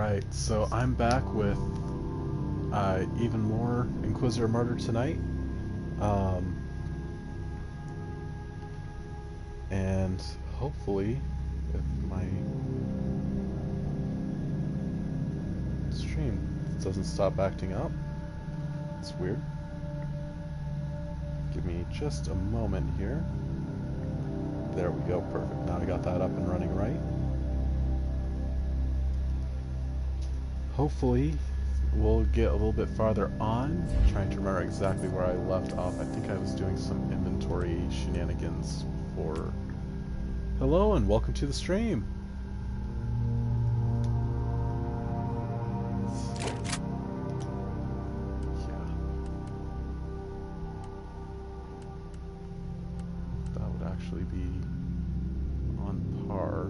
Alright, so I'm back with even more Inquisitor Martyr tonight. Um, and hopefully, if my stream doesn't stop acting up, it's weird. Give me just a moment here. There we go, perfect. Now we got that up and running right. Hopefully, we'll get a little bit farther on. I'm trying to remember exactly where I left off. I think I was doing some inventory shenanigans for... Hello and welcome to the stream! Yeah. That would actually be on par.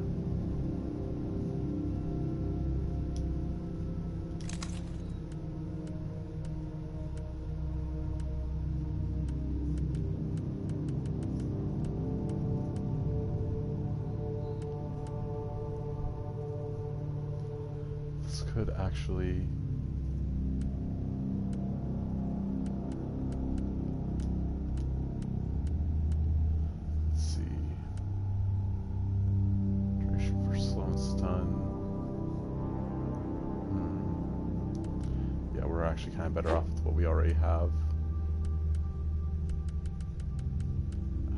Could actually let's see, duration for slow and stun. Yeah, we're actually kind of better off with what we already have.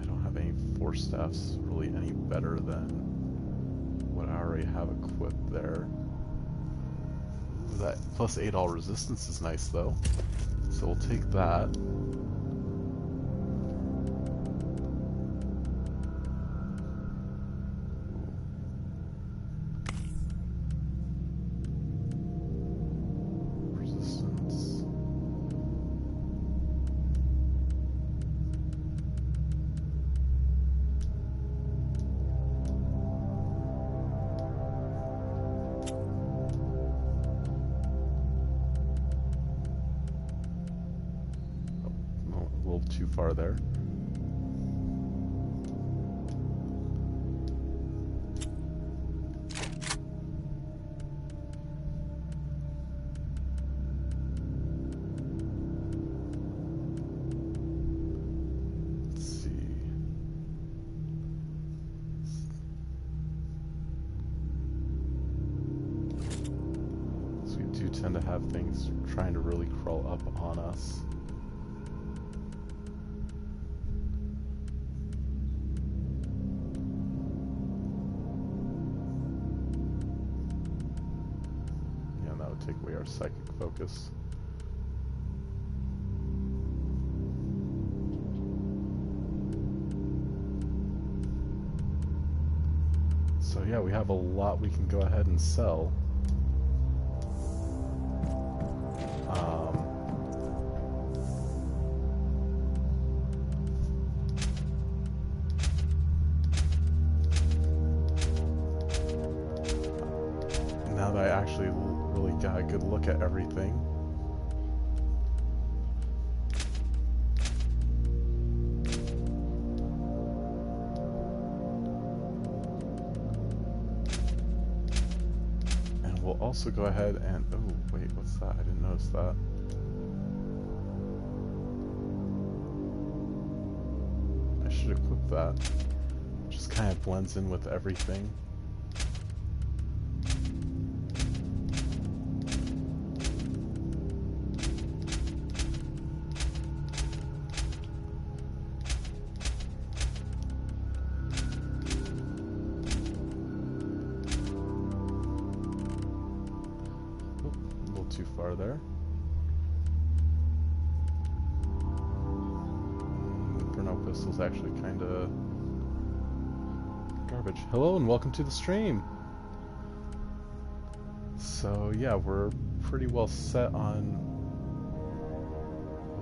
I don't have any force staffs really any better than what I already have equipped there. That plus 8 all resistance is nice though, so we'll take that. Resistance. Too far there. Let's see. So we do tend to have things trying to really crawl up on us. Take away our psychic focus. So yeah, we have a lot we can go ahead and sell. Now that I actually really got a good look at everything. And we'll also go ahead and... Oh, wait, what's that? I didn't notice that. I should equip that. Just kind of blends in with everything. Too far there. Inferno pistol's actually kind of garbage. Hello and welcome to the stream. So yeah, we're pretty well set on.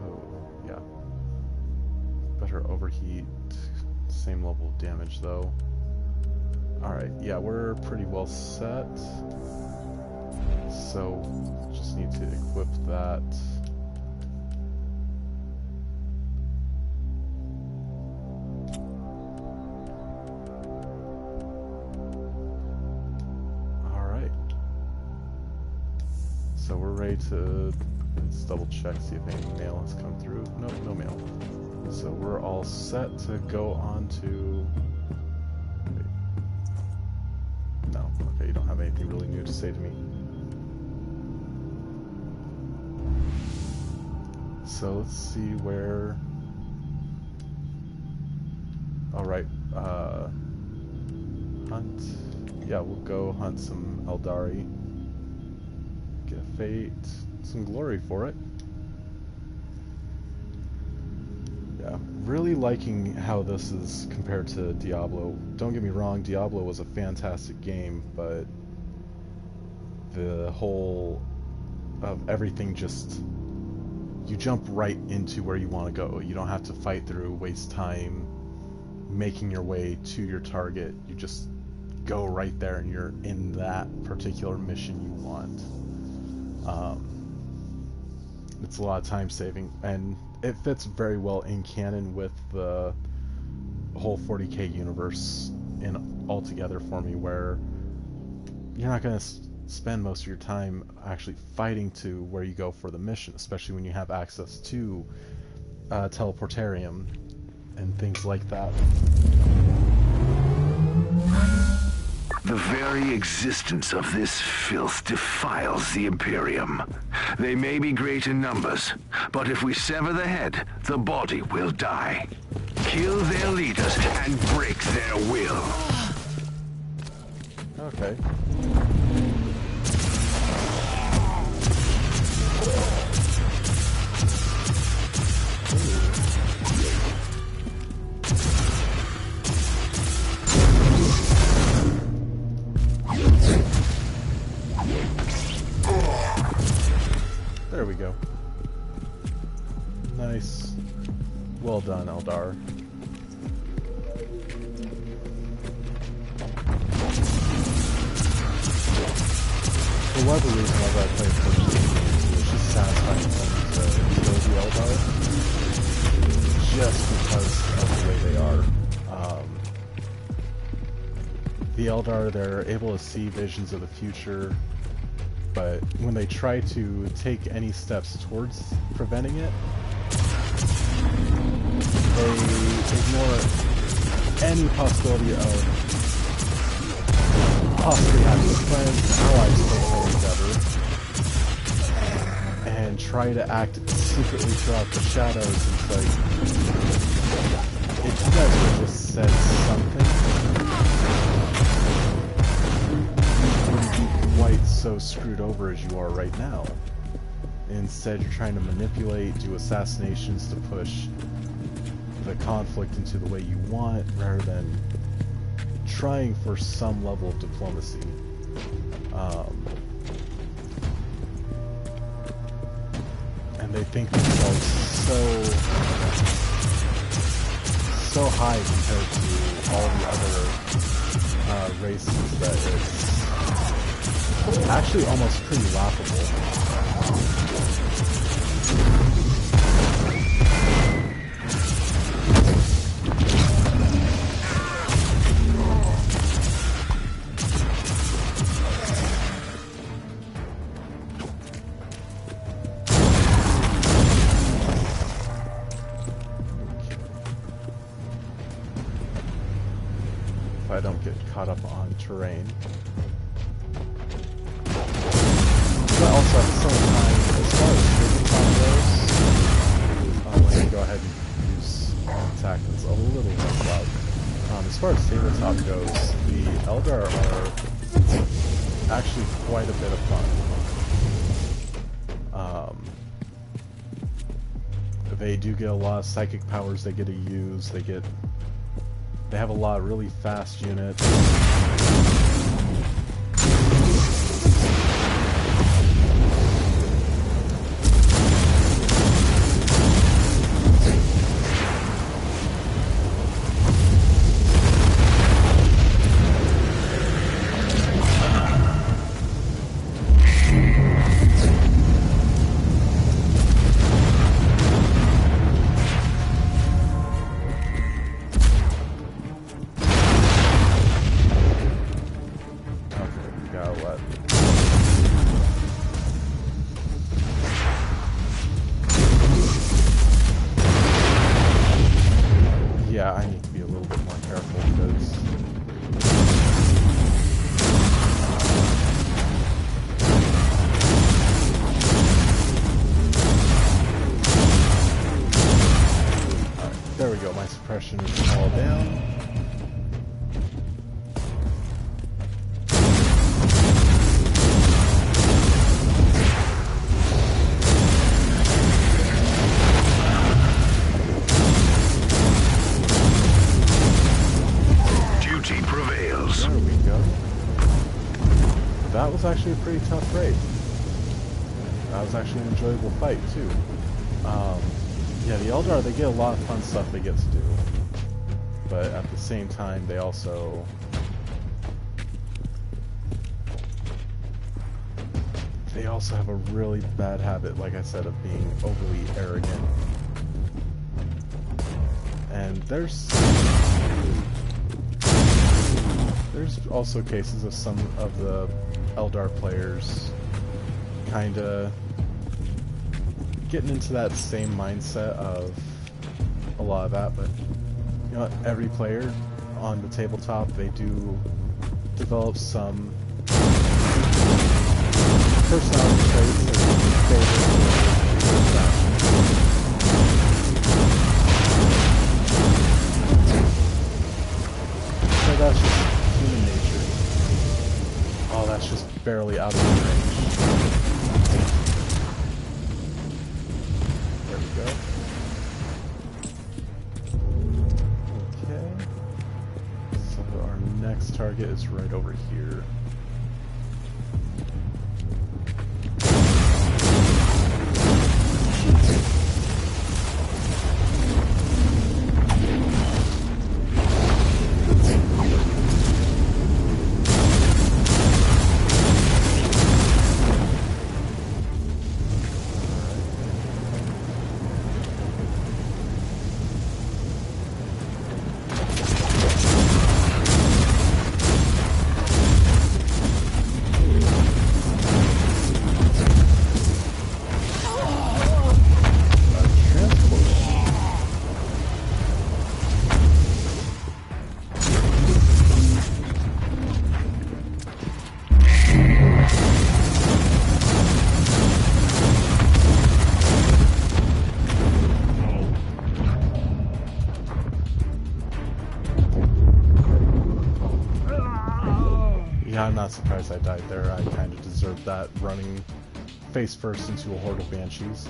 Oh yeah, better overheat. Same level of damage though. All right, yeah, we're pretty well set. So, just need to equip that. Alright. So we're ready to... Let's double check, see if any mail has come through. Nope, no mail. So we're all set to go on to... Wait. No, okay, you don't have anything really new to say to me. So let's see where... Alright, hunt. Yeah, we'll go hunt some Eldari. Get a fate, some glory for it. Yeah, really liking how this is compared to Diablo. Don't get me wrong, Diablo was a fantastic game, but the whole of everything just... You jump right into where you want to go. You don't have to fight through, waste time making your way to your target. You just go right there and you're in that particular mission you want. It's a lot of time saving, and it fits very well in canon with the whole 40k universe in altogether for me, where you're not going to spend most of your time actually fighting to where you go for the mission, especially when you have access to teleportarium and things like that. The very existence of this filth defiles the Imperium. They may be great in numbers, but if we sever the head, the body will die. Kill their leaders and break their will. Okay. There we go. Nice. Well done, Eldar. For whatever reason, whenever I play first games, it's just satisfying to kill the Eldar. Just because of the way they are. The Eldar, they're able to see visions of the future, but when they try to take any steps towards preventing it, they ignore any possibility of possibly having friends, allies, or whatever, and try to act secretly throughout the shadows. It's like, if you guys would just said something, quite so screwed over as you are right now. Instead, you're trying to manipulate, do assassinations to push the conflict into the way you want, rather than trying for some level of diplomacy. And they think themselves so high compared to all the other races that it's actually almost pretty laughable. If I don't get caught up on terrain. But also at the same time, as far as tabletop goes, let me go ahead and use attack that's a little less loud. As far as tabletop goes, the Eldar are actually quite a bit of fun. They do get a lot of psychic powers they get to use. They have a lot of really fast units. tough raid. That was actually an enjoyable fight too. Yeah, the Eldar, they get a lot of fun stuff they get to do, but at the same time they also have a really bad habit, like I said, of being overly arrogant. And there's also cases of some of the Eldar players kinda getting into that same mindset of a lot of that, but you know, every player on the tabletop, they do develop some personality traits that favor so that's just human nature. Oh, that's just barely out of range. There we go. Okay. So our next target is right over here. Yeah, I'm not surprised I died there. I kind of deserved that, running face first into a horde of banshees.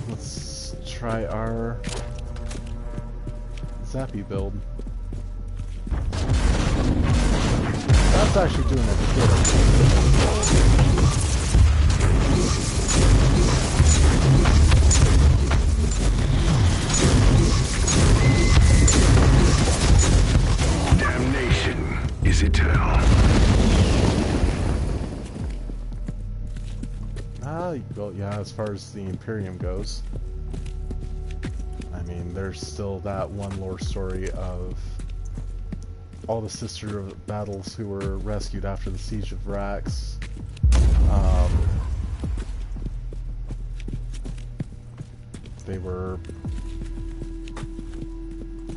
Let's try our Zappy build. That's actually doing it good. Is eternal. Well, yeah, as far as the Imperium goes, I mean, there's still that one lore story of all the sister battles who were rescued after the Siege of Rax. They were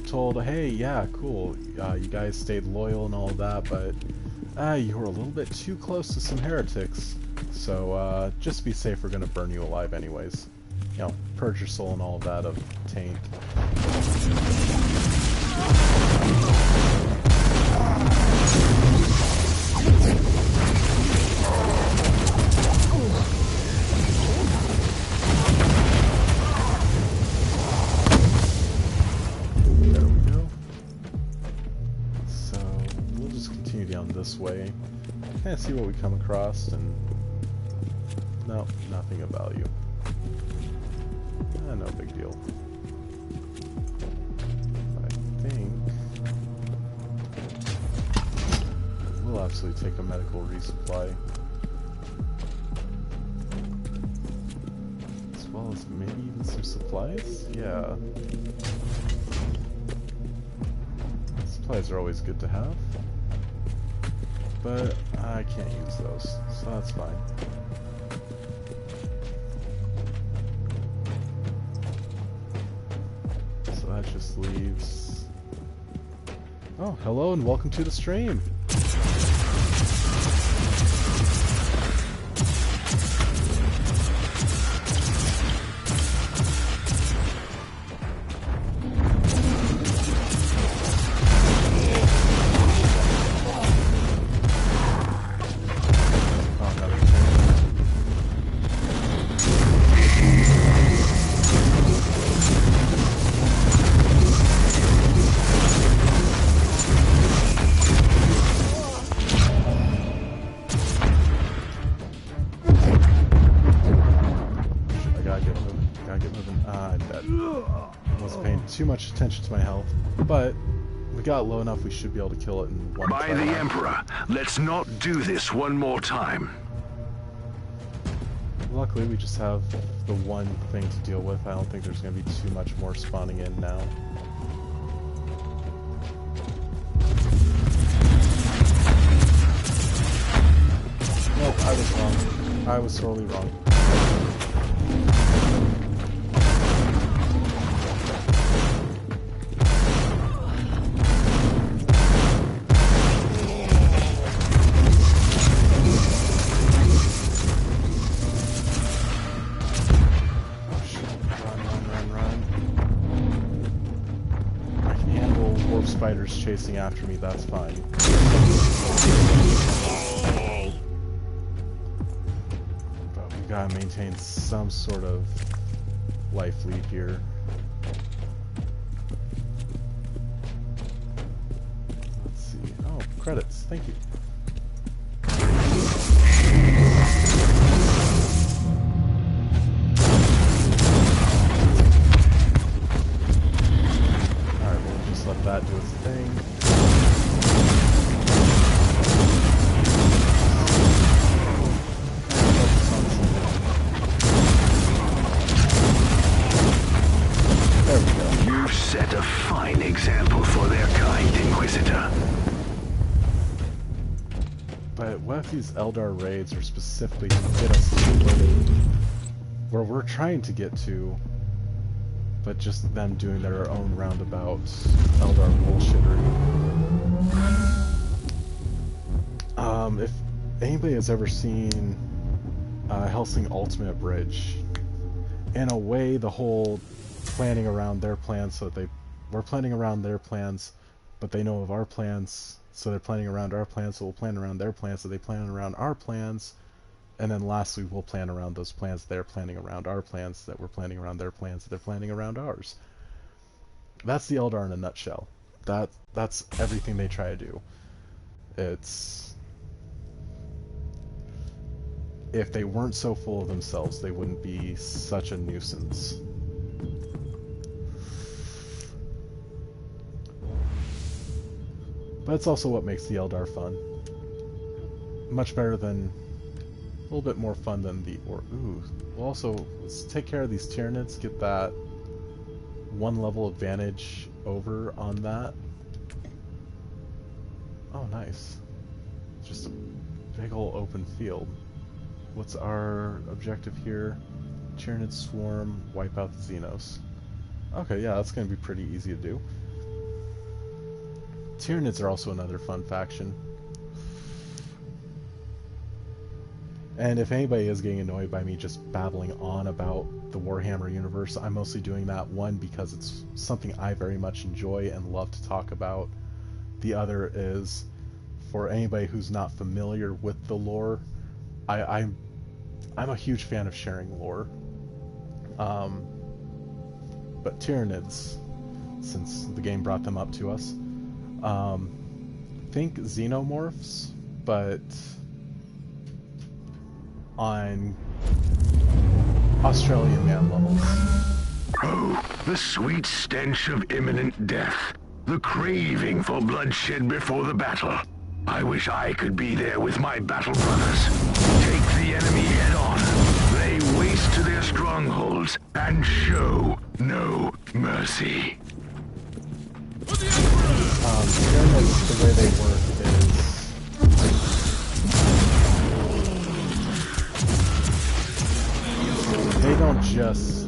told, hey, yeah, cool, you guys stayed loyal and all of that, but you were a little bit too close to some heretics, so just be safe, we're gonna burn you alive anyways. You know, purge your soul and all of that of taint. This way, kind of see what we come across, and no, nothing of value. No big deal. I think we'll absolutely take a medical resupply, as well as maybe even some supplies. Yeah, supplies are always good to have. But I can't use those, so that's fine. So that just leaves... Oh, hello and welcome to the stream! dead. Wasn't paying too much attention to my health, but we got low enough we should be able to kill it in one By try. the Emperor, let's not do this one more time. Luckily, we just have the one thing to deal with. I don't think there's going to be too much more spawning in now. Nope, I was wrong. I was sorely wrong. Spiders chasing after me, that's fine. But we gotta maintain some sort of life lead here. Let's see. Oh, credits. Thank you. Let that do its thing. There we go. You've set a fine example for their kind, Inquisitor. But what if these Eldar raids are specifically to get us to where we're trying to get to, but just them doing their own roundabout Eldar bullshittery. If anybody has ever seen Helsing Ultimate Bridge, in a way the whole planning around their plans, so that we're planning around their plans, but they know of our plans, so they're planning around our plans, so we'll plan around their plans, so they plan around our plans, and then lastly we'll plan around those plans they're planning around our plans, that we're planning around their plans that they're planning around ours. That's the Eldar in a nutshell. That's everything they try to do. It's... if they weren't so full of themselves, they wouldn't be such a nuisance. But it's also what makes the Eldar fun. Much better than... a little bit more fun than the... ooh. We'll also... let's take care of these Tyranids, get that one level advantage over on that. Oh, nice. Just a big ol' open field. What's our objective here? Tyranid swarm, wipe out the Xenos. Okay, yeah, that's going to be pretty easy to do. Tyranids are also another fun faction. And if anybody is getting annoyed by me just babbling on about the Warhammer universe, I'm mostly doing that, one, because it's something I very much enjoy and love to talk about. The other is, for anybody who's not familiar with the lore, I'm a huge fan of sharing lore. But Tyranids, since the game brought them up to us, think xenomorphs, but on Australian man levels. Oh, the sweet stench of imminent death. The craving for bloodshed before the battle. I wish I could be there with my battle brothers. Take the enemy head on. Lay waste to their strongholds and show no mercy. Tyranids, the way they work is... they don't just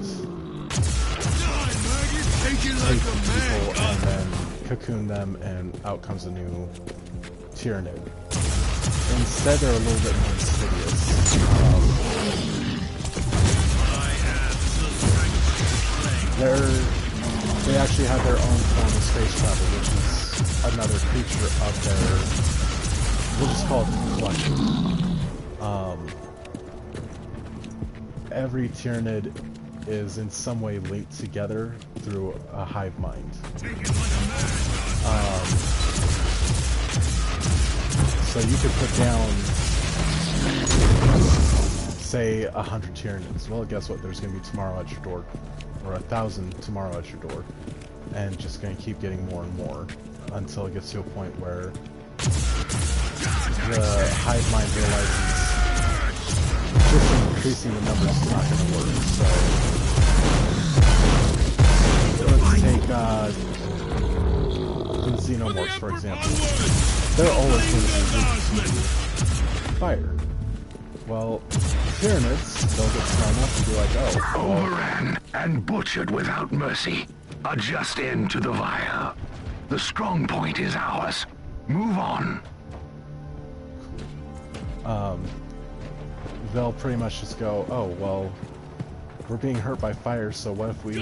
take people and then cocoon them and out comes a new Tyranid. Instead, they're a little bit more insidious. They actually have their own form of space travel, which is another creature of their... we'll just call it collection. Every Tyranid is in some way linked together through a hive mind. So you could put down, say, 100 Tyranids. Well, guess what? There's going to be tomorrow at your door. or 1,000 tomorrow at your door, and just going to keep getting more and more until it gets to a point where the hive mind realizes just increasing the numbers is not going to work. So let's take the xenomorphs, for example. They're always going to be weak to fire. Well, Tyranids, they'll get strong enough and be like, oh, well, Overran and butchered without mercy. A just end to the vial. The strong point is ours. Move on. They'll pretty much just go, oh, well, we're being hurt by fire, so what if we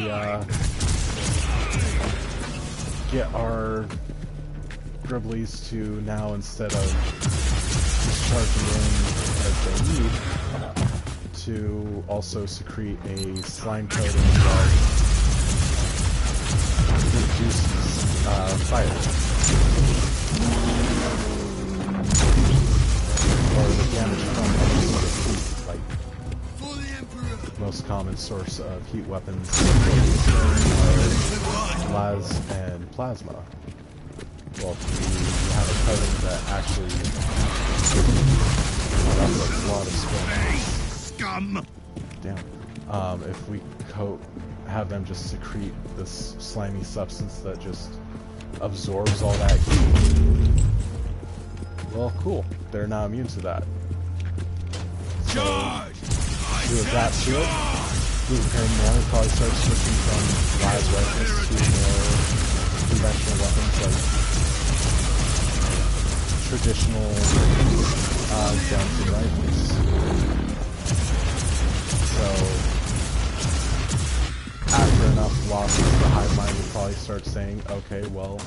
get our Gribblies to now, instead of discharging in as they need, to also secrete a slime coating that reduces fire. Or the damage from any sort of heat, like most common source of heat weapons are las and plasma. Well, if we have a coating that actually... Oh, that's a lot of scum. Damn. If we have them just secrete this slimy substance that just absorbs all that heat, well, cool. They're not immune to that. So, do adapt to it. We can more probably start switching from las rifles to more conventional weapons like traditional guns and rifles. So, after enough losses, the hive mind will probably start saying, okay, well,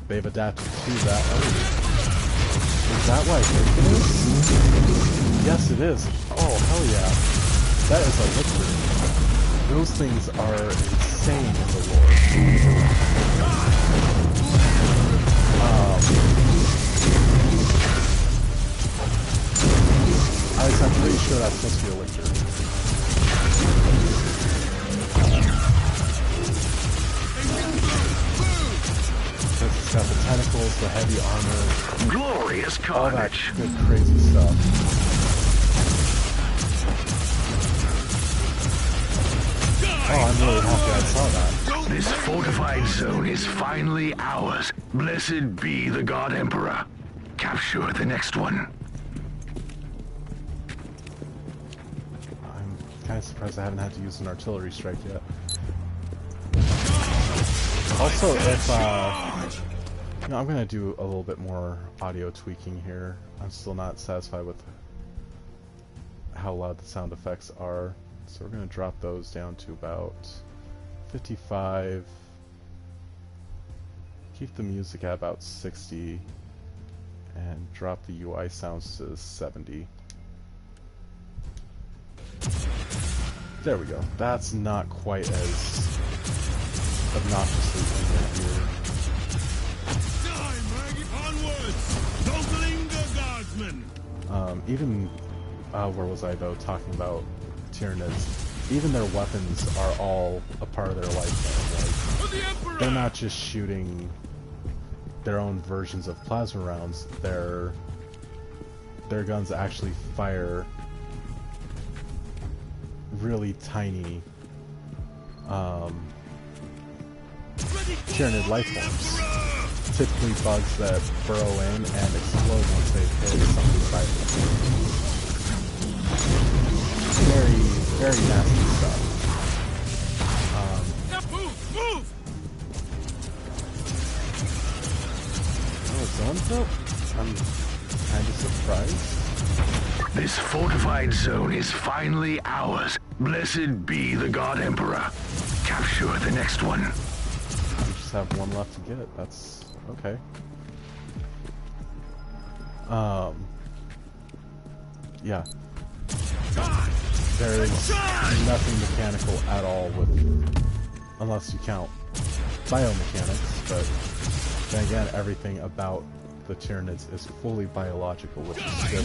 they've adapted to that. Oh, is that what I think it is? Yes, it is. Oh, hell yeah. That is a liquid. Those things are insane in the lore. I'm pretty sure that's supposed to be a lictor. It's got the tentacles, the heavy armor, Glorious all that carnage. good crazy stuff. Oh, I'm really happy I saw that. This fortified zone is finally ours. Blessed be the God Emperor. Capture the next one. I'm kind of surprised I haven't had to use an artillery strike yet. Also, if, you know, I'm going to do a little bit more audio tweaking here. I'm still not satisfied with how loud the sound effects are. So we're going to drop those down to about 55. Keep the music at about 60. And drop the UI sounds to 70. There we go. That's not quite as obnoxiously in your ear. Even where was I though? Talking about Tyranids. Even their weapons are all a part of their lifetime. Like, they're not just shooting their own versions of plasma rounds. Their guns actually fire really tiny Tyranid life forms. Typically bugs that burrow in and explode once they've hit something vital. Very, very nasty stuff. Move! Oh, it's on up? I'm kind of surprised. This fortified zone is finally ours. Blessed be the God Emperor. Capture the next one. I just have one left to get. That's okay. Yeah. There is nothing mechanical at all with, unless you count biomechanics, but then again, everything about the Tyranids is fully biological, which is good.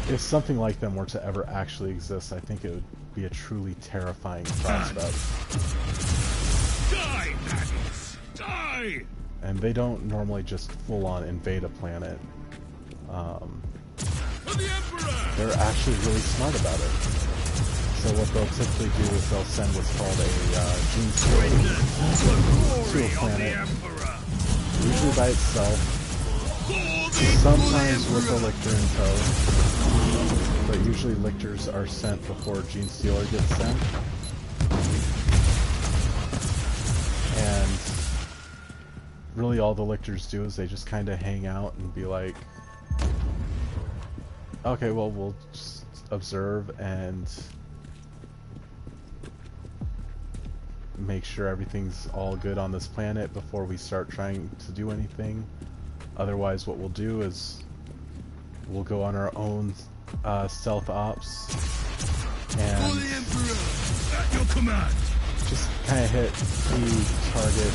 if something like them were to ever actually exist, I think it would be a truly terrifying prospect. Die, maggots! Die! And they don't normally just full-on invade a planet. For the Emperor! They're actually really smart about it. So what they'll typically do is they'll send what's called a gene stealer to a planet, usually by itself, sometimes with a lictor in tow, but usually lictors are sent before gene stealer gets sent. And really all the lictors do is they just kind of hang out and be like, okay, well, we'll just observe and make sure everything's all good on this planet before we start trying to do anything. Otherwise, what we'll do is we'll go on our own stealth ops and At your command! just kind of hit key target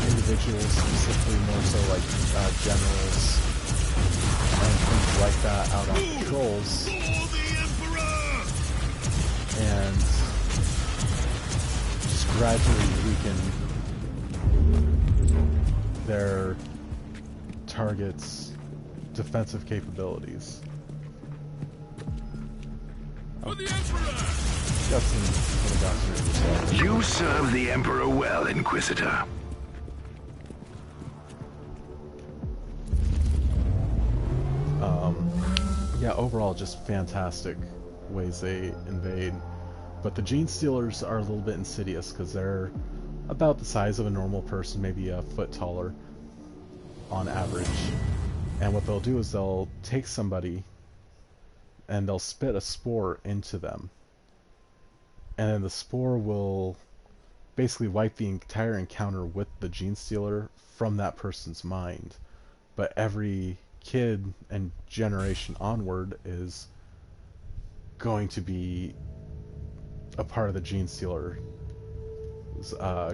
individuals, specifically more so like generals and things like that out on patrols. And just gradually weaken their targets' defensive capabilities. For the Emperor! Got some little guys here as well. You serve the Emperor well, Inquisitor. Yeah, overall just fantastic ways they invade. But the Gene Stealers are a little bit insidious because they're about the size of a normal person, maybe a foot taller on average. And what they'll do is they'll take somebody and they'll spit a spore into them. And then the spore will basically wipe the entire encounter with the Gene Stealer from that person's mind. But every kid and generation onward is going to be a part of the Gene Stealer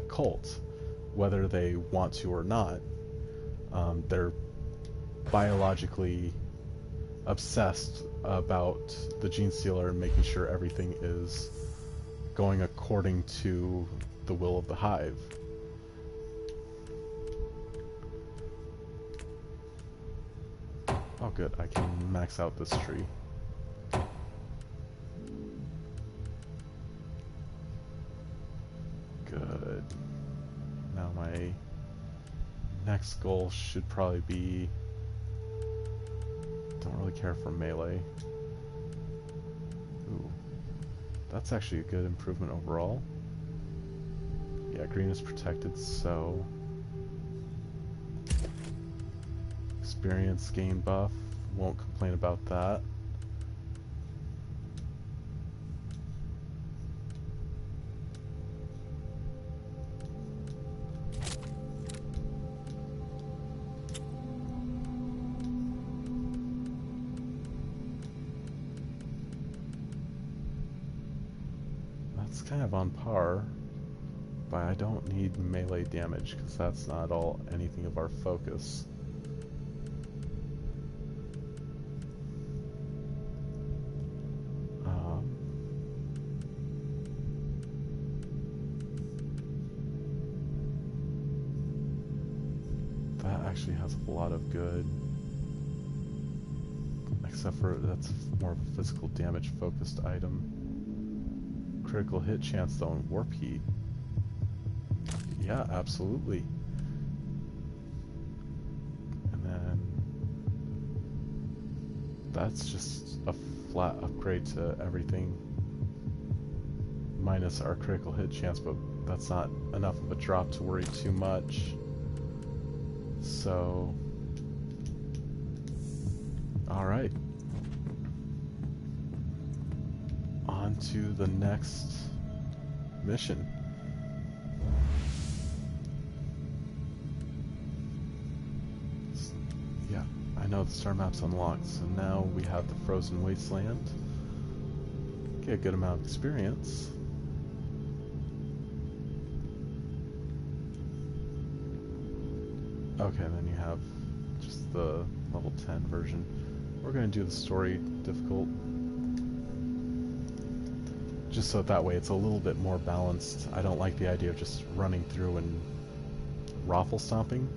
cult, whether they want to or not. They're biologically obsessed about the Gene Stealer and making sure everything is going according to the will of the Hive. Oh good, I can max out this tree. Good. Now my next goal should probably be... Don't really care for melee. Ooh. That's actually a good improvement overall. Yeah, green is protected, so... Experience gain buff. Won't complain about that. That's kind of on par, but I don't need melee damage because that's not at all anything of our focus. That actually has a lot of good, except for that's more of a physical damage focused item. Critical hit chance though in warp heat. Yeah, absolutely. And then that's just a flat upgrade to everything, minus our critical hit chance, but that's not enough of a drop to worry too much. So, alright. On to the next mission. Yeah, I know the star map's unlocked, so now we have the Frozen Wasteland. Get a good amount of experience. Okay, then you have just the level 10 version. We're going to do the story difficult. Just so that way it's a little bit more balanced. I don't like the idea of just running through and raffle stomping.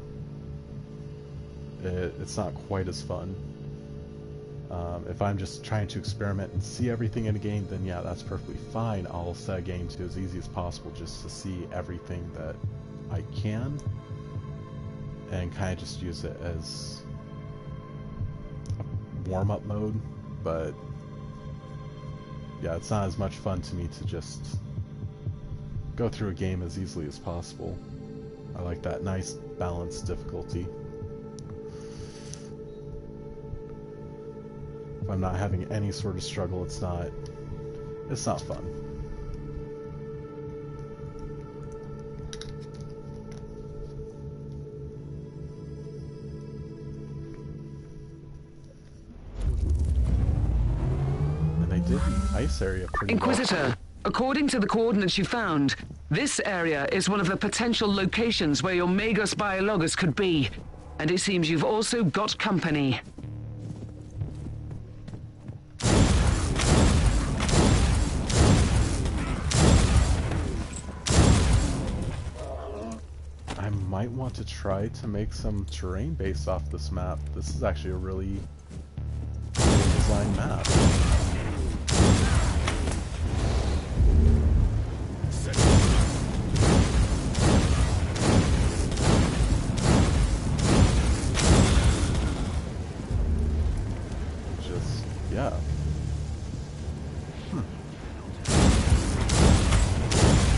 It's not quite as fun. If I'm just trying to experiment and see everything in a game, then yeah, that's perfectly fine. I'll set a game to as easy as possible just to see everything that I can and kind of just use it as a warm-up mode. But yeah, it's not as much fun to me to just go through a game as easily as possible. I like that nice balanced difficulty. If I'm not having any sort of struggle, it's not fun. And they did the ice area pretty well. Inquisitor, according to the coordinates you found, this area is one of the potential locations where your Magos Biologus could be. And it seems you've also got company. I might want to try to make some terrain based off this map. This is actually a really well-designed map. Just, yeah.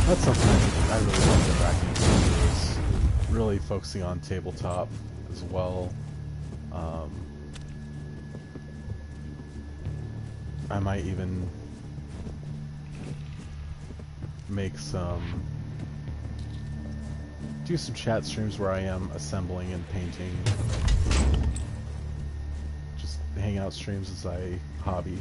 That's something I really want to get back into, is really focusing on tabletop as well. I might even make do some chat streams where I am assembling and painting. Just hangout streams as a hobby.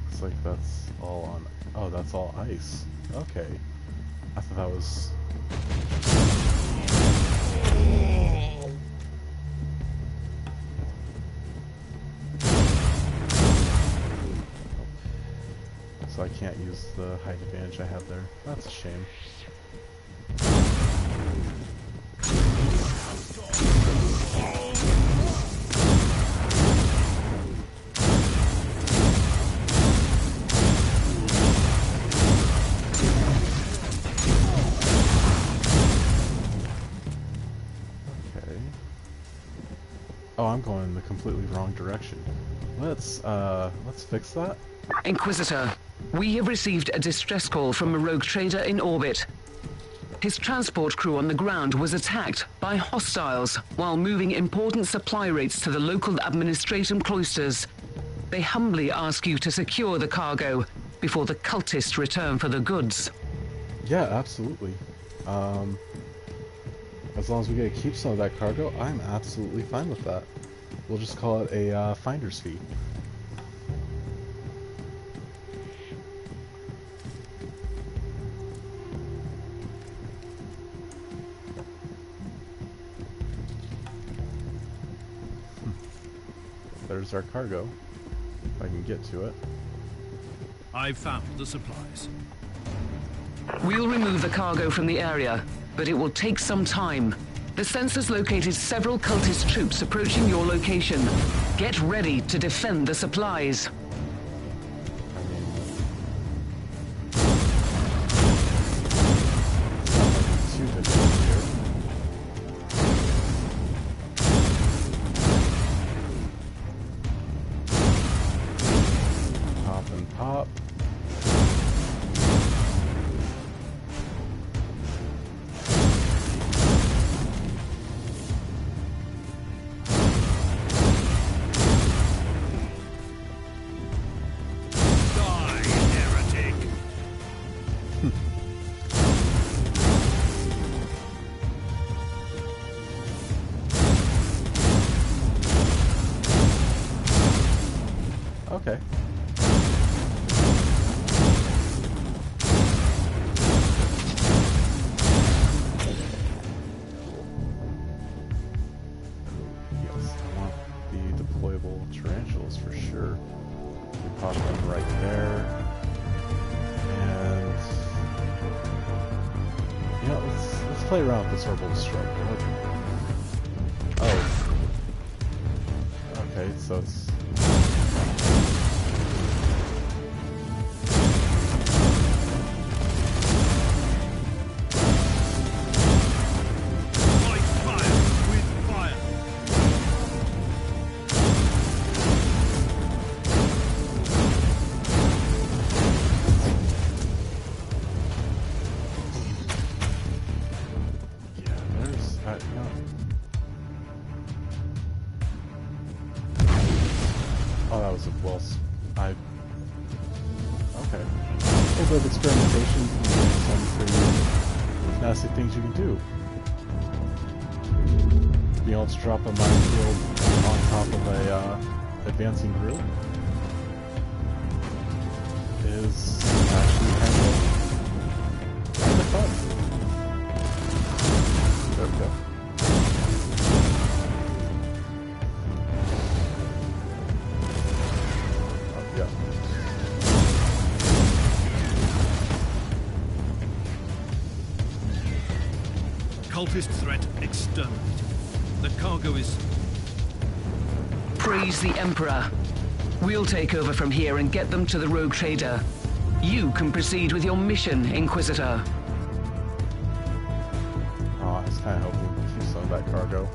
Looks like that's all on. Oh, that's all ice. Okay. I thought that was. So I can't use the height advantage I have there. That's a shame. Oh, I'm going in the completely wrong direction. Let's fix that. Inquisitor, we have received a distress call from a rogue trader in orbit. His transport crew on the ground was attacked by hostiles while moving important supply rates to the local administration cloisters. They humbly ask you to secure the cargo before the cultists return for the goods. Yeah, absolutely. As long as we get to keep some of that cargo, I'm absolutely fine with that. We'll just call it a finder's fee. There's our cargo, if I can get to it. I've found the supplies. We'll remove the cargo from the area, but it will take some time. The sensors located several cultist troops approaching your location. Get ready to defend the supplies. Pop and pop. Okay. pop one right there. And you know, let's play around with this orbital strike. Oh. Okay, so it's experimentation, some pretty nasty things you can do. Being able to drop a minefield on top of a advancing group is actually kind of fun. There we go. Oh, yeah. Cultist threat exterminated. The cargo is... Praise the Emperor. We'll take over from here and get them to the rogue trader. You can proceed with your mission, Inquisitor. Oh, I was kind of hoping to keep some of that cargo.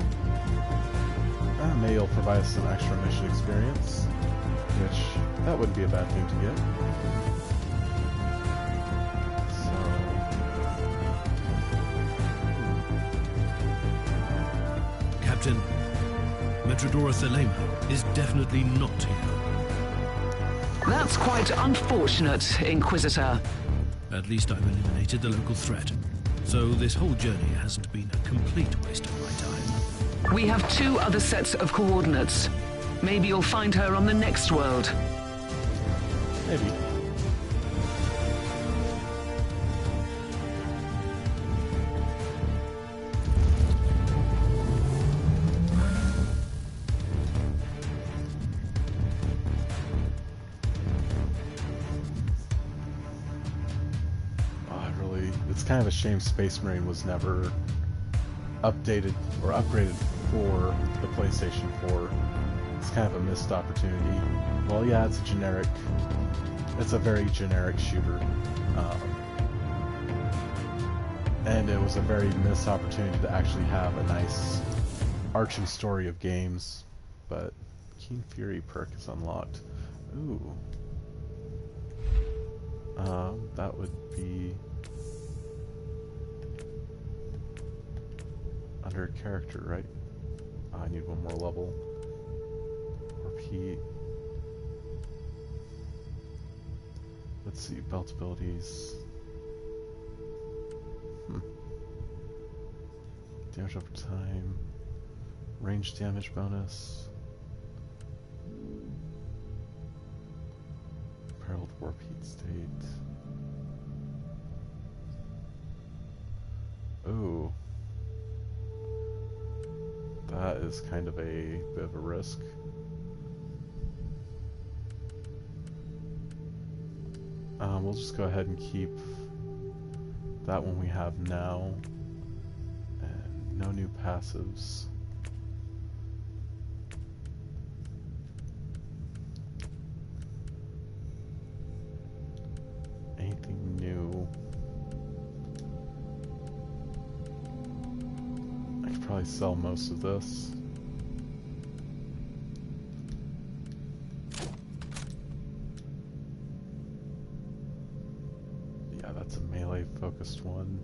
Maybe it'll provide us some extra mission experience, which that wouldn't be a bad thing to get. Captain, Metrodora Thelema is definitely not here. That's quite unfortunate, Inquisitor. At least I've eliminated the local threat. So this whole journey hasn't been a complete waste of my time. We have 2 other sets of coordinates. Maybe you'll find her on the next world. Maybe. It's kind of a shame Space Marine was never updated or upgraded for the PlayStation 4. It's kind of a missed opportunity. Well, yeah, it's a very generic shooter. And it was a very missed opportunity to actually have a nice arching story of games. But Keen Fury perk is unlocked. Ooh. That would be under character, right? I need one more level. Repeat. Let's see, belt abilities. Damage over time. Range damage bonus. Perilled warp heat state. Ooh. That is kind of a bit of a risk. We'll just go ahead and keep that one we have now. And no new passives. Anything new? I could probably sell most of this. Yeah, that's a melee focused one.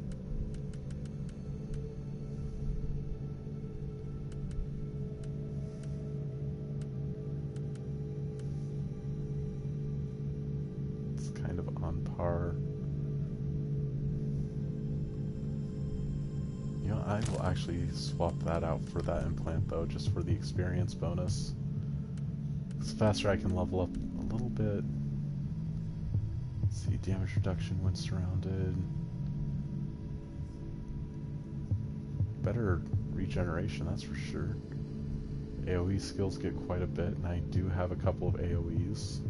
It's kind of on par. You know, I will actually swap that out for that implant though, just for the experience bonus. It's faster I can level up a little bit. Let's see, damage reduction when surrounded. Better regeneration, that's for sure. AoE skills get quite a bit, and I do have a couple of AoEs.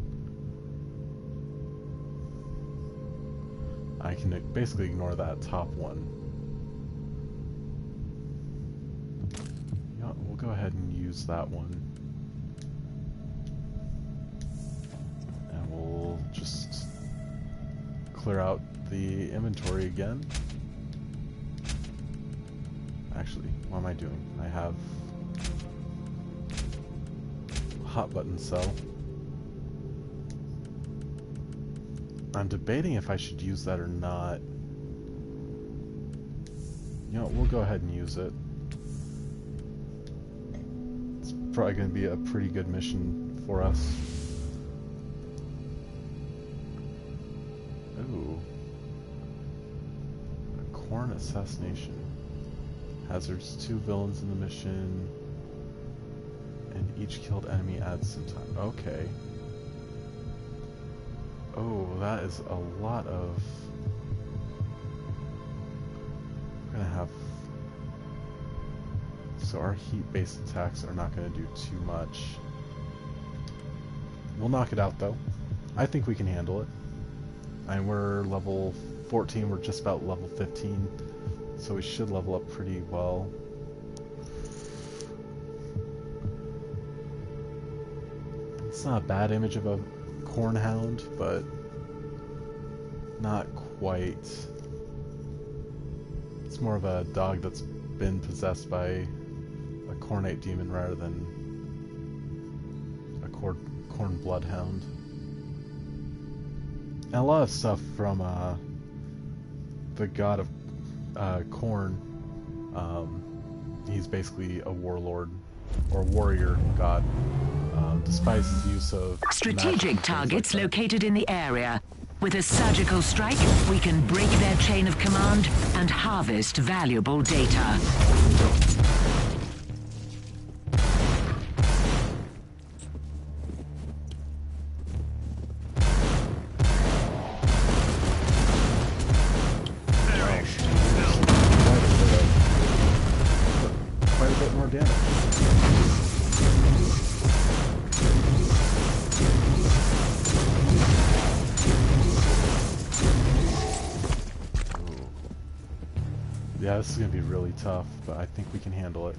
I can basically ignore that top one. Yeah, we'll go ahead and use that one. And we'll just clear out the inventory again. Actually, what am I doing? I have hot button cell. I'm debating if I should use that or not. You know, we'll go ahead and use it. It's probably going to be a pretty good mission for us. Ooh. A Corn assassination. Hazards 2 villains in the mission. And each killed enemy adds some time. Okay. Oh, that is a lot of... We're gonna have... So our heat-based attacks are not gonna do too much. We'll knock it out, though. I think we can handle it. And we're level 14, we're just about level 15. So we should level up pretty well. It's not a bad image of a Cornhound, but not quite. It's more of a dog that's been possessed by a Cornate demon rather than a Corn bloodhound. And a lot of stuff from the god of Corn. He's basically a warlord or warrior god. Despises the use of strategic targets located in the area. With a surgical strike, we can break their chain of command and harvest valuable data. Quite a bit more damage. Yeah, this is going to be really tough, but I think we can handle it.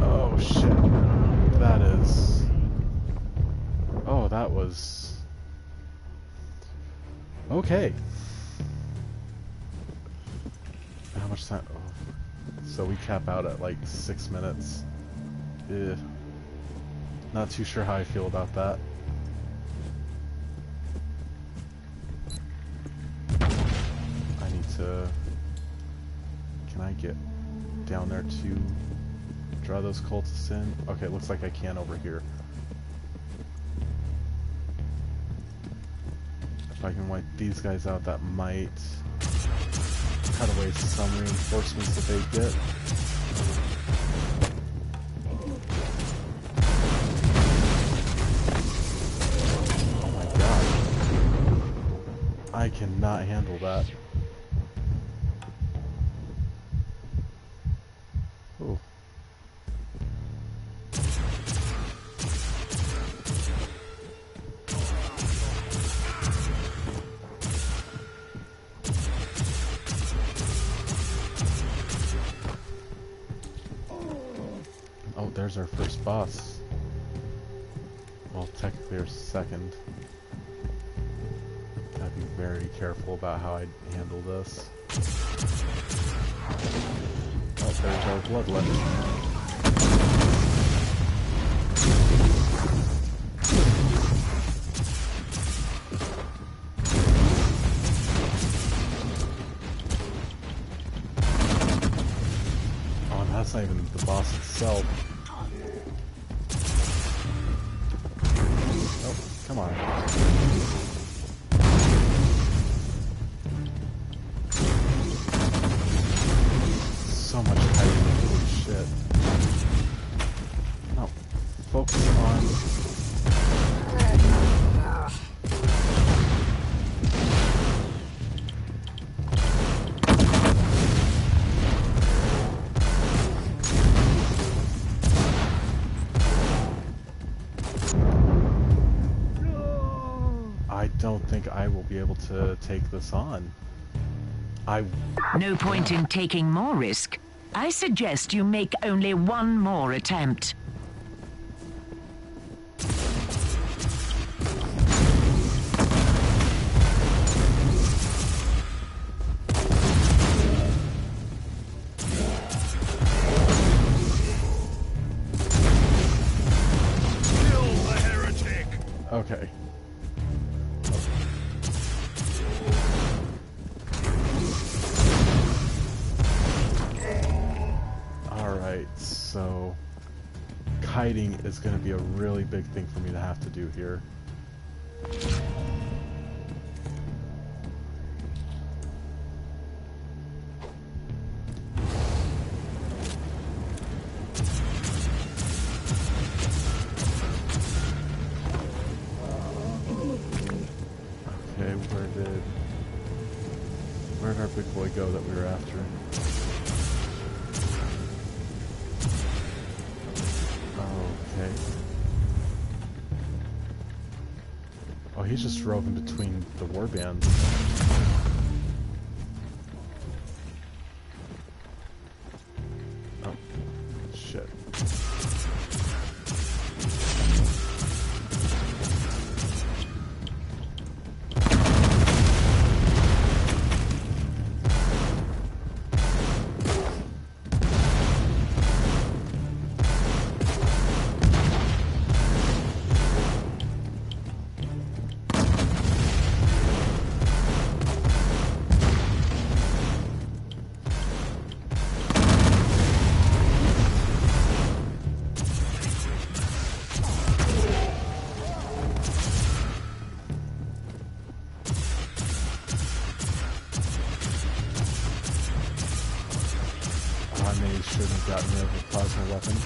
Oh, shit. That is... Oh, that was... Okay. How much time? Oh. So we cap out at like 6 minutes. Ugh. Not too sure how I feel about that. I need to... Can I get down there to draw those cultists in? Okay, it looks like I can over here. If I can wipe these guys out, that might cut away some reinforcements that they get. I cannot handle that. Ooh. Oh, there's our first boss. Well, technically our second. Be very careful about how I handle this. Oh, there's our bloodletting. Oh, and that's not even the boss itself. Oh, come on. So much fighting, holy shit. No, focus on... don't think I will be able to take this on. No point in taking more risk. I suggest you make only one more attempt. Kill the heretic! Okay. Alright, so kiting is going to be a really big thing for me to have to do here. Okay, where did our big boy go that we were after? Okay. Oh, he's just roving between the warbands. Oh, shit. Maybe shouldn't have gotten rid of the plasma weapon.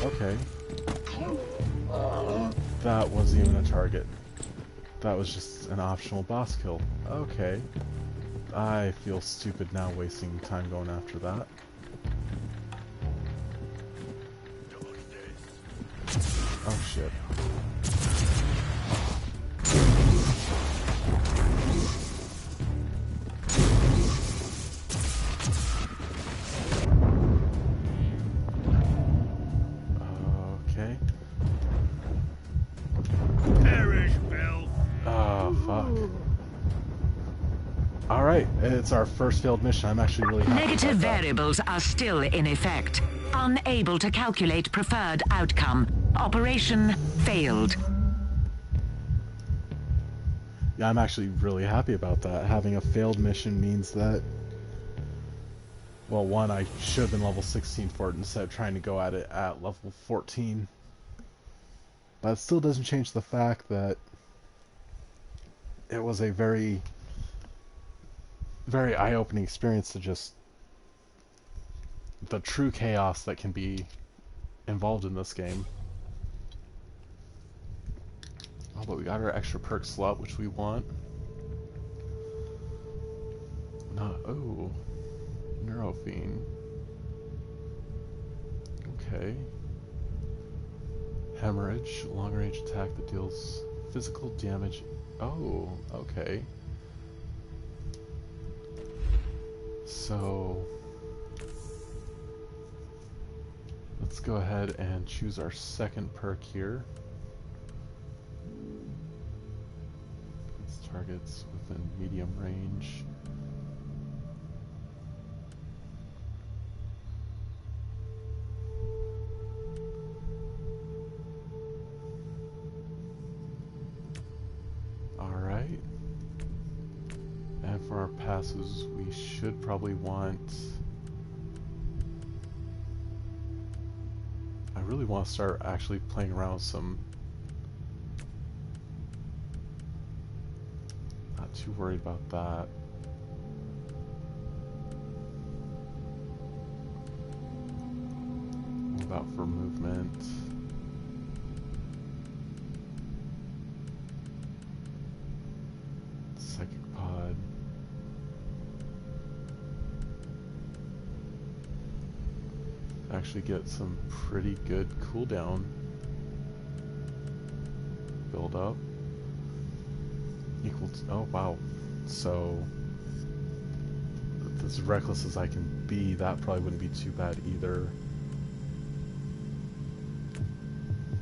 Okay. That wasn't even a target. That was just an optional boss kill. Okay. I feel stupid now wasting time going after that. Oh shit. Alright, it's our first failed mission. I'm actually really happy Negative about that. variables are still in effect. Unable to calculate preferred outcome. Operation failed. Yeah, I'm actually really happy about that. Having a failed mission means that, well, one, I should have been level 16 for it instead of trying to go at it at level 14. But it still doesn't change the fact that it was a very eye-opening experience to just the true chaos that can be involved in this game. Oh, but we got our extra perk slot, which we want. Oh, Neurofiend. Okay. Hemorrhage, long-range attack that deals physical damage. Oh, okay. So let's go ahead and choose our second perk here. It's targets within medium range. Alright. And for our passes, we should probably want... I really want to start actually playing around with some... Not too worried about that. What about for movement? Psychic pod. Actually get some pretty good cooldown. build up. Equal to, oh wow. So, as reckless as I can be, that probably wouldn't be too bad either.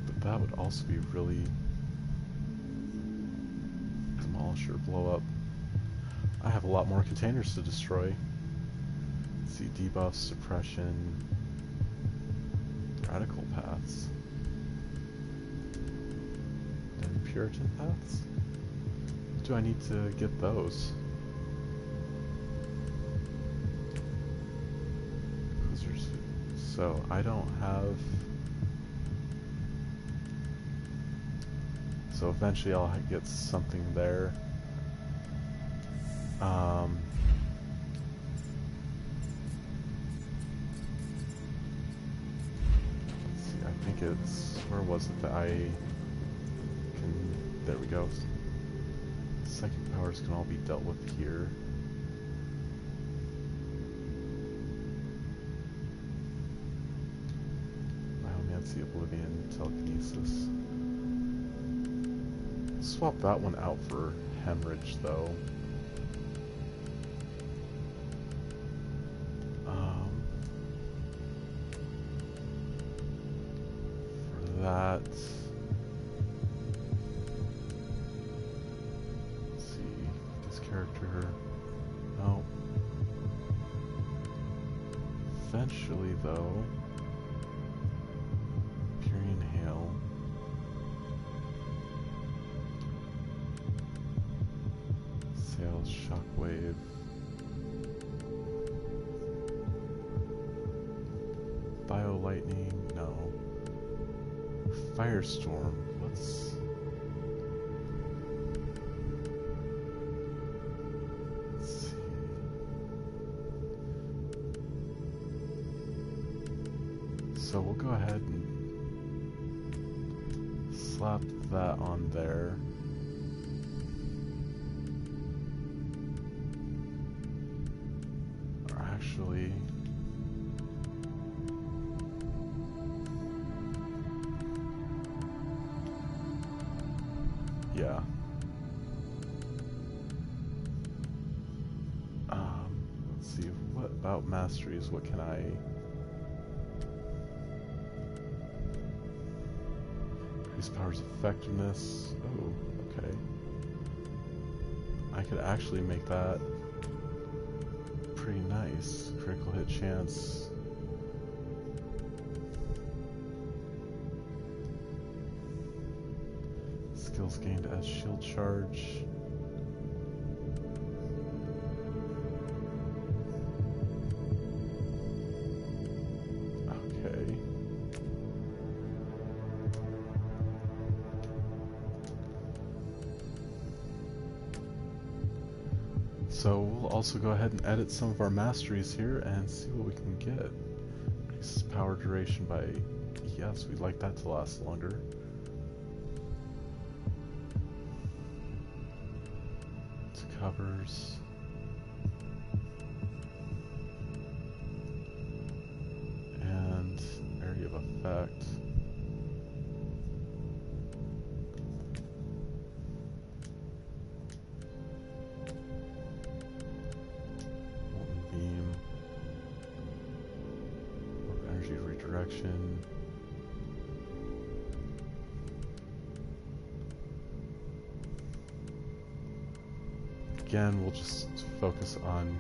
But that would also be really... demolish or blow up. I have a lot more containers to destroy. Let's see, debuffs, suppression, radical paths, and Puritan paths. Do I need to get those? So I don't have. So eventually I'll get something there. Let's see, I think it's, where was it that I can, there we go. Psychic powers can all be dealt with here. Biomancy, Oblivion, Telekinesis. Swap that one out for Hemorrhage, though. For that... Let's see, this character... No. Eventually, though... Purian Hail... Sails, Shockwave... Bio Lightning, no. Firestorm, let's see. So we'll go ahead and slap that on there. Or actually... yeah. Let's see, what about masteries? What can I... Increase powers effectiveness. Oh, okay. I could actually make that pretty nice. Critical hit chance. Skills gained as shield charge. Okay. So we'll also go ahead and edit some of our masteries here and see what we can get. Increases power duration by... yes, we'd like that to last longer. Covers and area of effect. Molten beam, energy redirection. Again, we'll just focus on...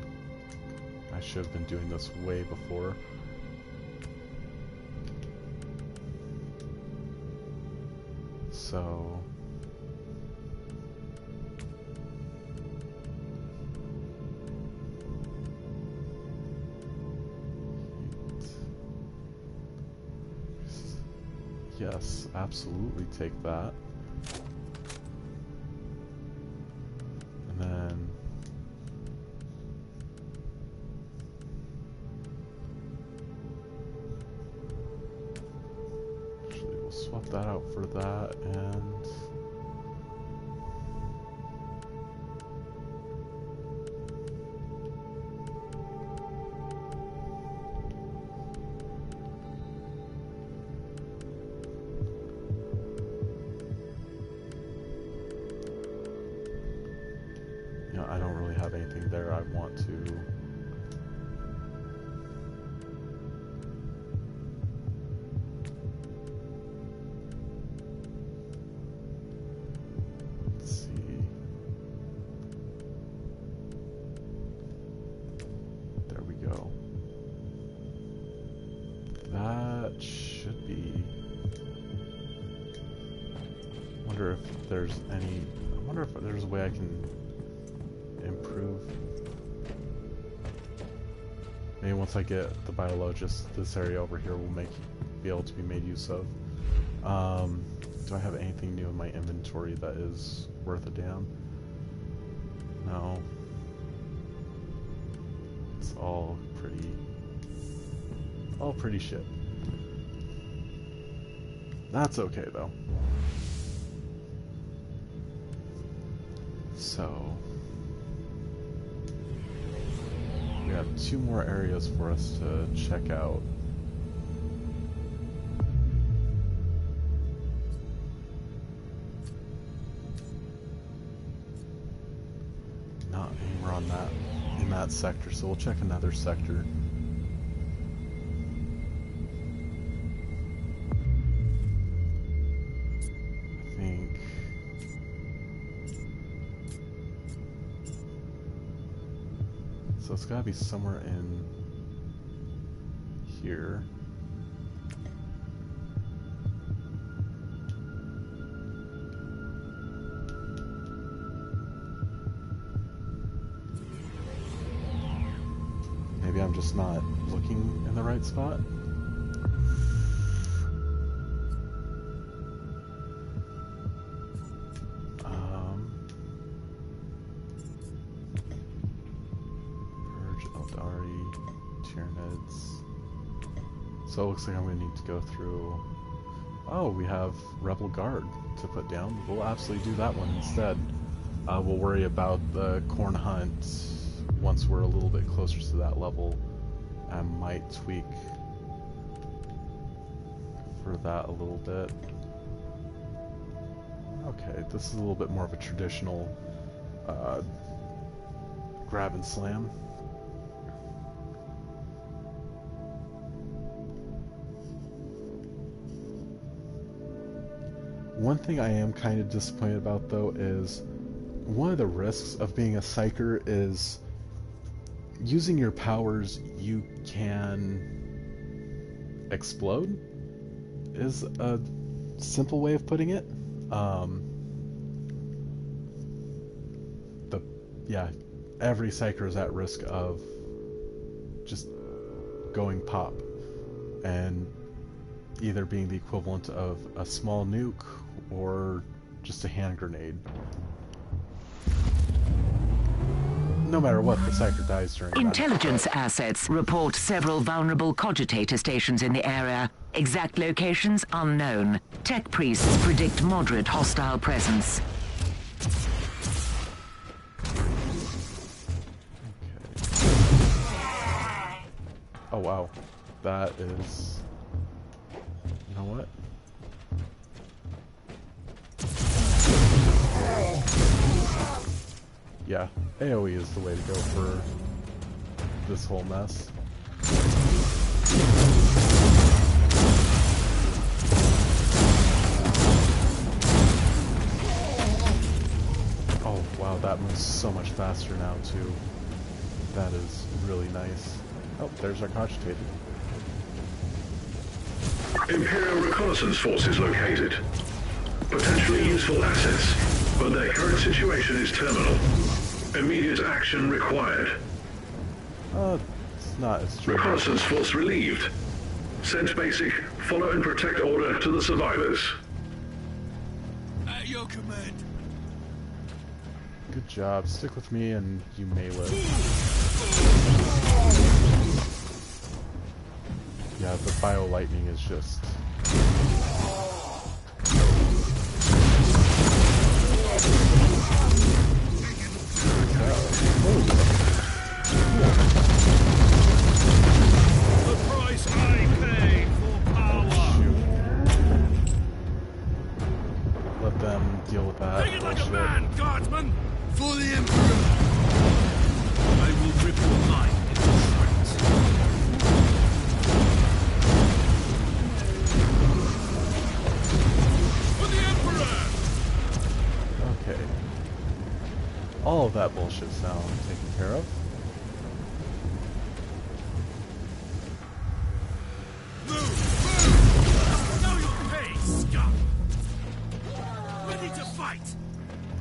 I should have been doing this way before. So... yes, absolutely take that. And then actually we'll swap that out for that, and You know, I don't really have anything there I want to... Let's see. There we go. That should be... I wonder if there's any... I wonder if there's a way I can improve. Maybe once I get the biologist, this area over here will be able to be made use of. Do I have anything new in my inventory that is worth a damn? No. It's all pretty shit. That's okay though. So we have 2 more areas for us to check out. Not anywhere on that in that sector, so we'll check another sector. I think so. It's gotta be somewhere in here. Maybe I'm just not looking in the right spot. So it looks like I'm going to need to go through... Oh, we have Rebel Guard to put down. We'll absolutely do that one instead. We'll worry about the corn hunt once we're a little bit closer to that level. I might tweak for that a little bit. Okay, this is a little bit more of a traditional grab and slam. One thing I am kind of disappointed about, though, is one of the risks of being a psyker is using your powers, you can explode, is a simple way of putting it. Yeah, every psyker is at risk of just going pop and either being the equivalent of a small nuke or just a hand grenade. No matter what, the psyker dies during that. Intelligence assets report several vulnerable cogitator stations in the area. Exact locations unknown. Tech priests predict moderate hostile presence. Okay. Oh wow, that is... You know what? Yeah, AoE is the way to go for this whole mess. Oh wow, that moves so much faster now too. That is really nice. Oh, there's our cogitator. Imperial reconnaissance forces located. Potentially useful assets, but their current situation is terminal. Immediate action required. It's not as true. Reconnaissance force relieved. Send basic, follow and protect order to the survivors. At your command. Good job. Stick with me and you may live. Yeah, the bio lightning is just... The price I paid for power. Shoot. Let them deal with that. Take it like a bullshit. man, guardsman! For the Emperor! all of that bullshit's now taken care of.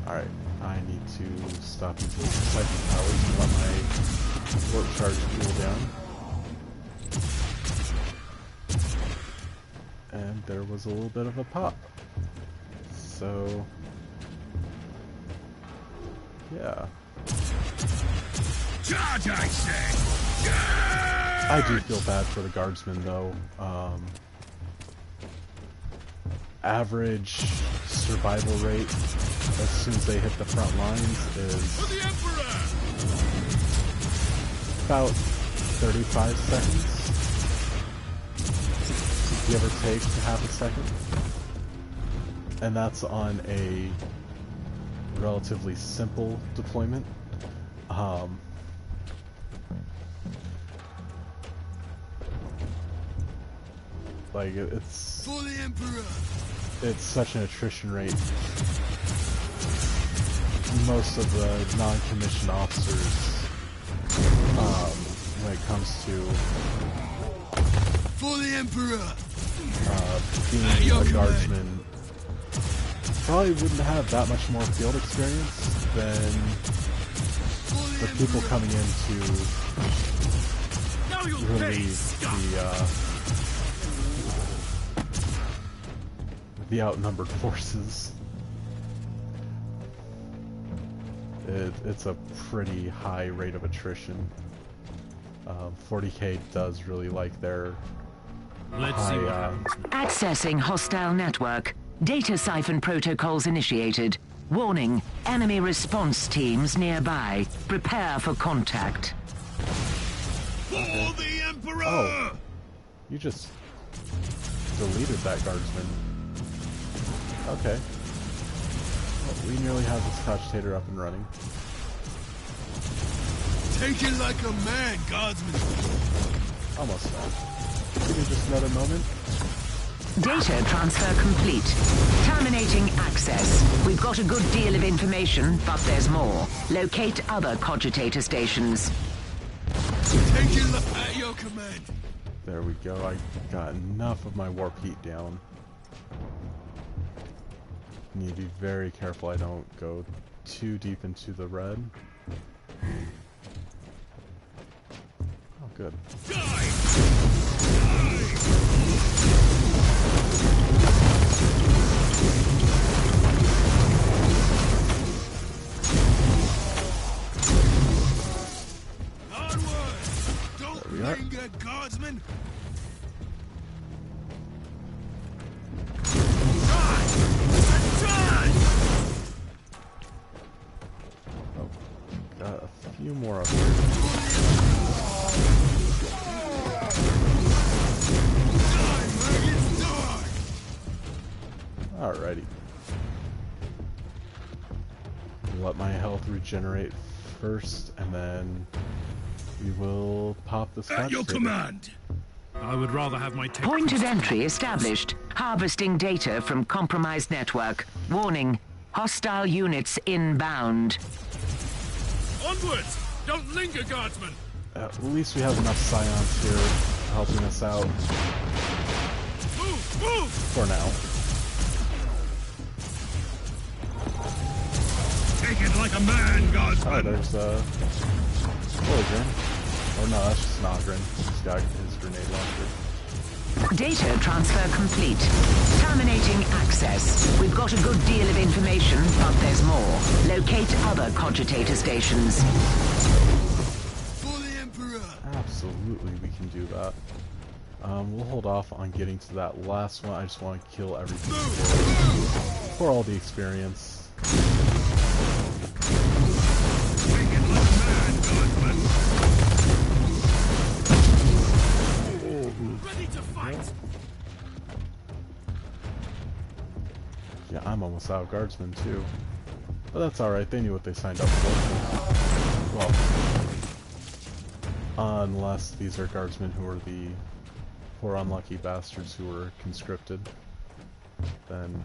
Alright, I need to stop using psychic powers and let my warp charge cool down. And there was a little bit of a pop. So, yeah. Charge, I say! Charge! I do feel bad for the guardsmen, though. Average survival rate as soon as they hit the front lines is For the Emperor! about 35 seconds. Give or take half a second. And that's on a relatively simple deployment. Like, it's... For the Emperor! It's such an attrition rate. Most of the non-commissioned officers, when it comes to For the Emperor! being a guardsman, probably wouldn't have that much more field experience than the people coming in to relieve the outnumbered forces. It's a pretty high rate of attrition. 40K does really like their high, Accessing hostile network. Data siphon protocols initiated. Warning, enemy response teams nearby. Prepare for contact. For the Emperor! Oh, you just deleted that guardsman. Okay. Well, we nearly have this cogitator up and running. Take it like a man, Guardsman! Almost done. Give me just another moment. Data transfer complete. Terminating access. We've got a good deal of information, but there's more. Locate other cogitator stations. Take it at your command! There we go. I got enough of my warp heat down. Need to be very careful I don't go too deep into the red. Oh, good. Onward! Don't There we are. linger, Guardsman! Oh, got a few more up here. Alrighty. Let my health regenerate first, and then we will pop this At your cogitator. command! I would rather have my tech Point of priest- entry established. Harvesting data from compromised network. Warning, hostile units inbound. Onwards! Don't linger, Guardsman! At least we have enough scions here helping us out Move! Move! for now. Take it like a man, Oh, Guardsman! there's Orgrin. Or no, that's just Nogrin. He's got his grenade launcher. Data transfer complete. Terminating access. We've got a good deal of information, but there's more. Locate other cogitator stations. For the Emperor! Absolutely, we can do that. We'll hold off on getting to that last one. I just want to kill everything for all the experience. Take it like a man, Guardsman! Ready to fight! Yeah, I'm almost out of guardsmen too. But that's alright, they knew what they signed up for. Well, unless these are guardsmen who are the poor unlucky bastards who were conscripted, then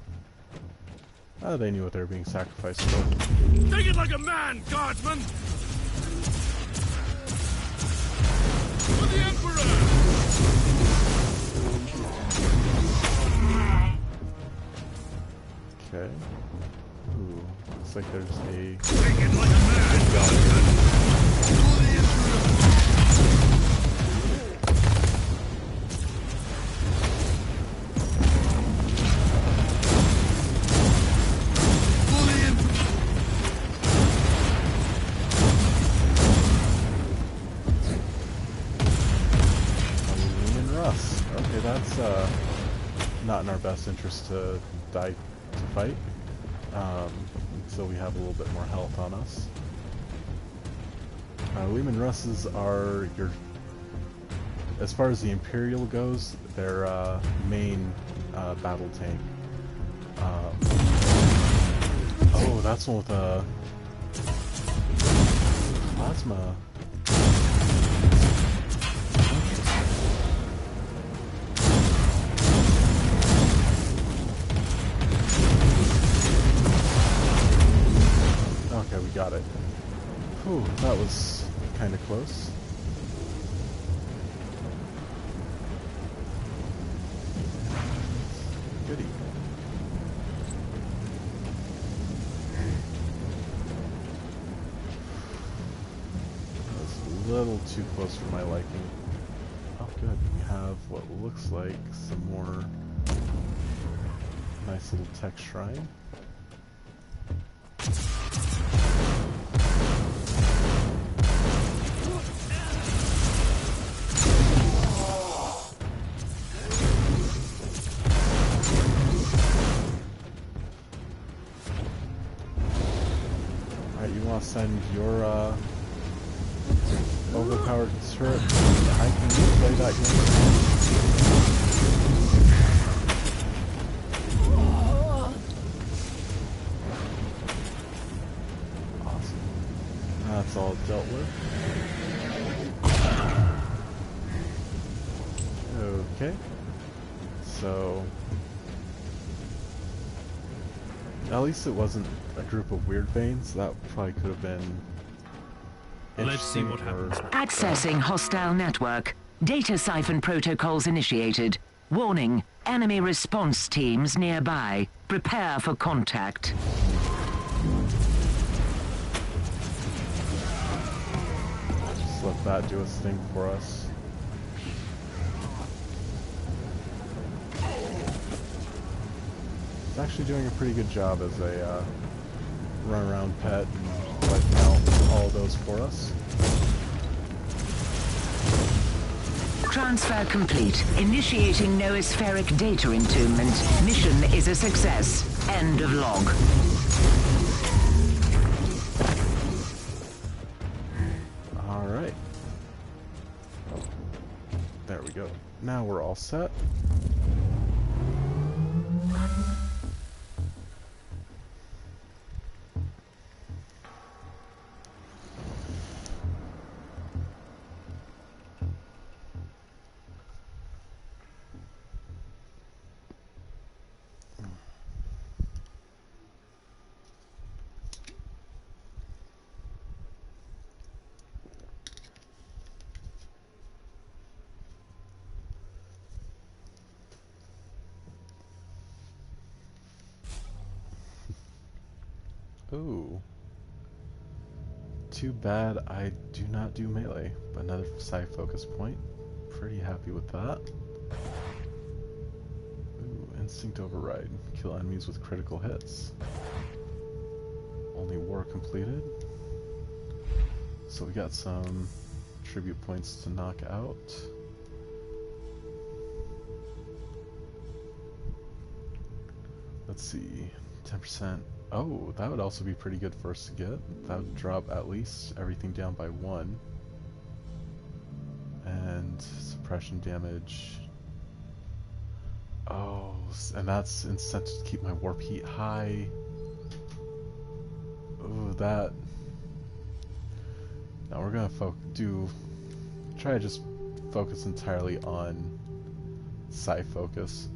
They knew what they were being sacrificed for. Take it like a man, guardsman! For the Emperor! Okay. Ooh, looks like there's a... Take it like a man, guardsman! For the Emperor! For the Emperor! Aluminum rust. Okay, that's not in our best interest to die to fight. So we have a little bit more health on us. Lehman Russes are your, as far as the Imperial goes, their main battle tank. Oh, that's one with a plasma. Okay, we got it. Whew, that was kind of close. Goody. That was a little too close for my liking. Oh good, we have what looks like some more nice little tech shrine. Send your overpowered turret. I can play that game. Awesome. That's all dealt with. Okay. So at least it wasn't a group of weird veins. That probably could have been Let's see what happens. Accessing hostile network. Data siphon protocols initiated. Warning, enemy response teams nearby. Prepare for contact. Just let that do its thing for us. It's actually doing a pretty good job as a run-around pet and wiping out all of those for us. Transfer complete. Initiating noospheric data entombment. Mission is a success. End of log. Alright. There we go. Now we're all set. Ooh. Too bad I do not do melee, but another psi focus point. Pretty happy with that. Ooh, instinct override. Kill enemies with critical hits. Only war completed. So we got some tribute points to knock out. Let's see. 10%. Oh, that would also be pretty good for us to get. That would drop at least everything down by 1. And suppression damage. Oh, and that's incentive to keep my warp heat high. Ooh, that. Now we're gonna try to just focus entirely on psi focus.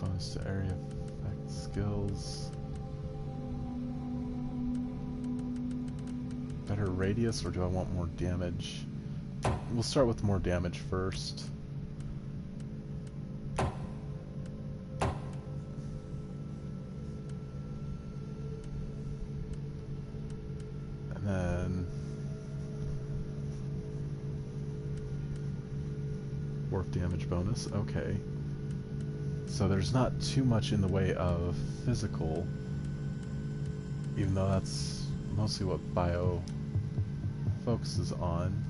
Bonus to area effect skills. Better radius, or do I want more damage? We'll start with more damage first. And then warp damage bonus, okay. So there's not too much in the way of physical, even though that's mostly what bio focuses on.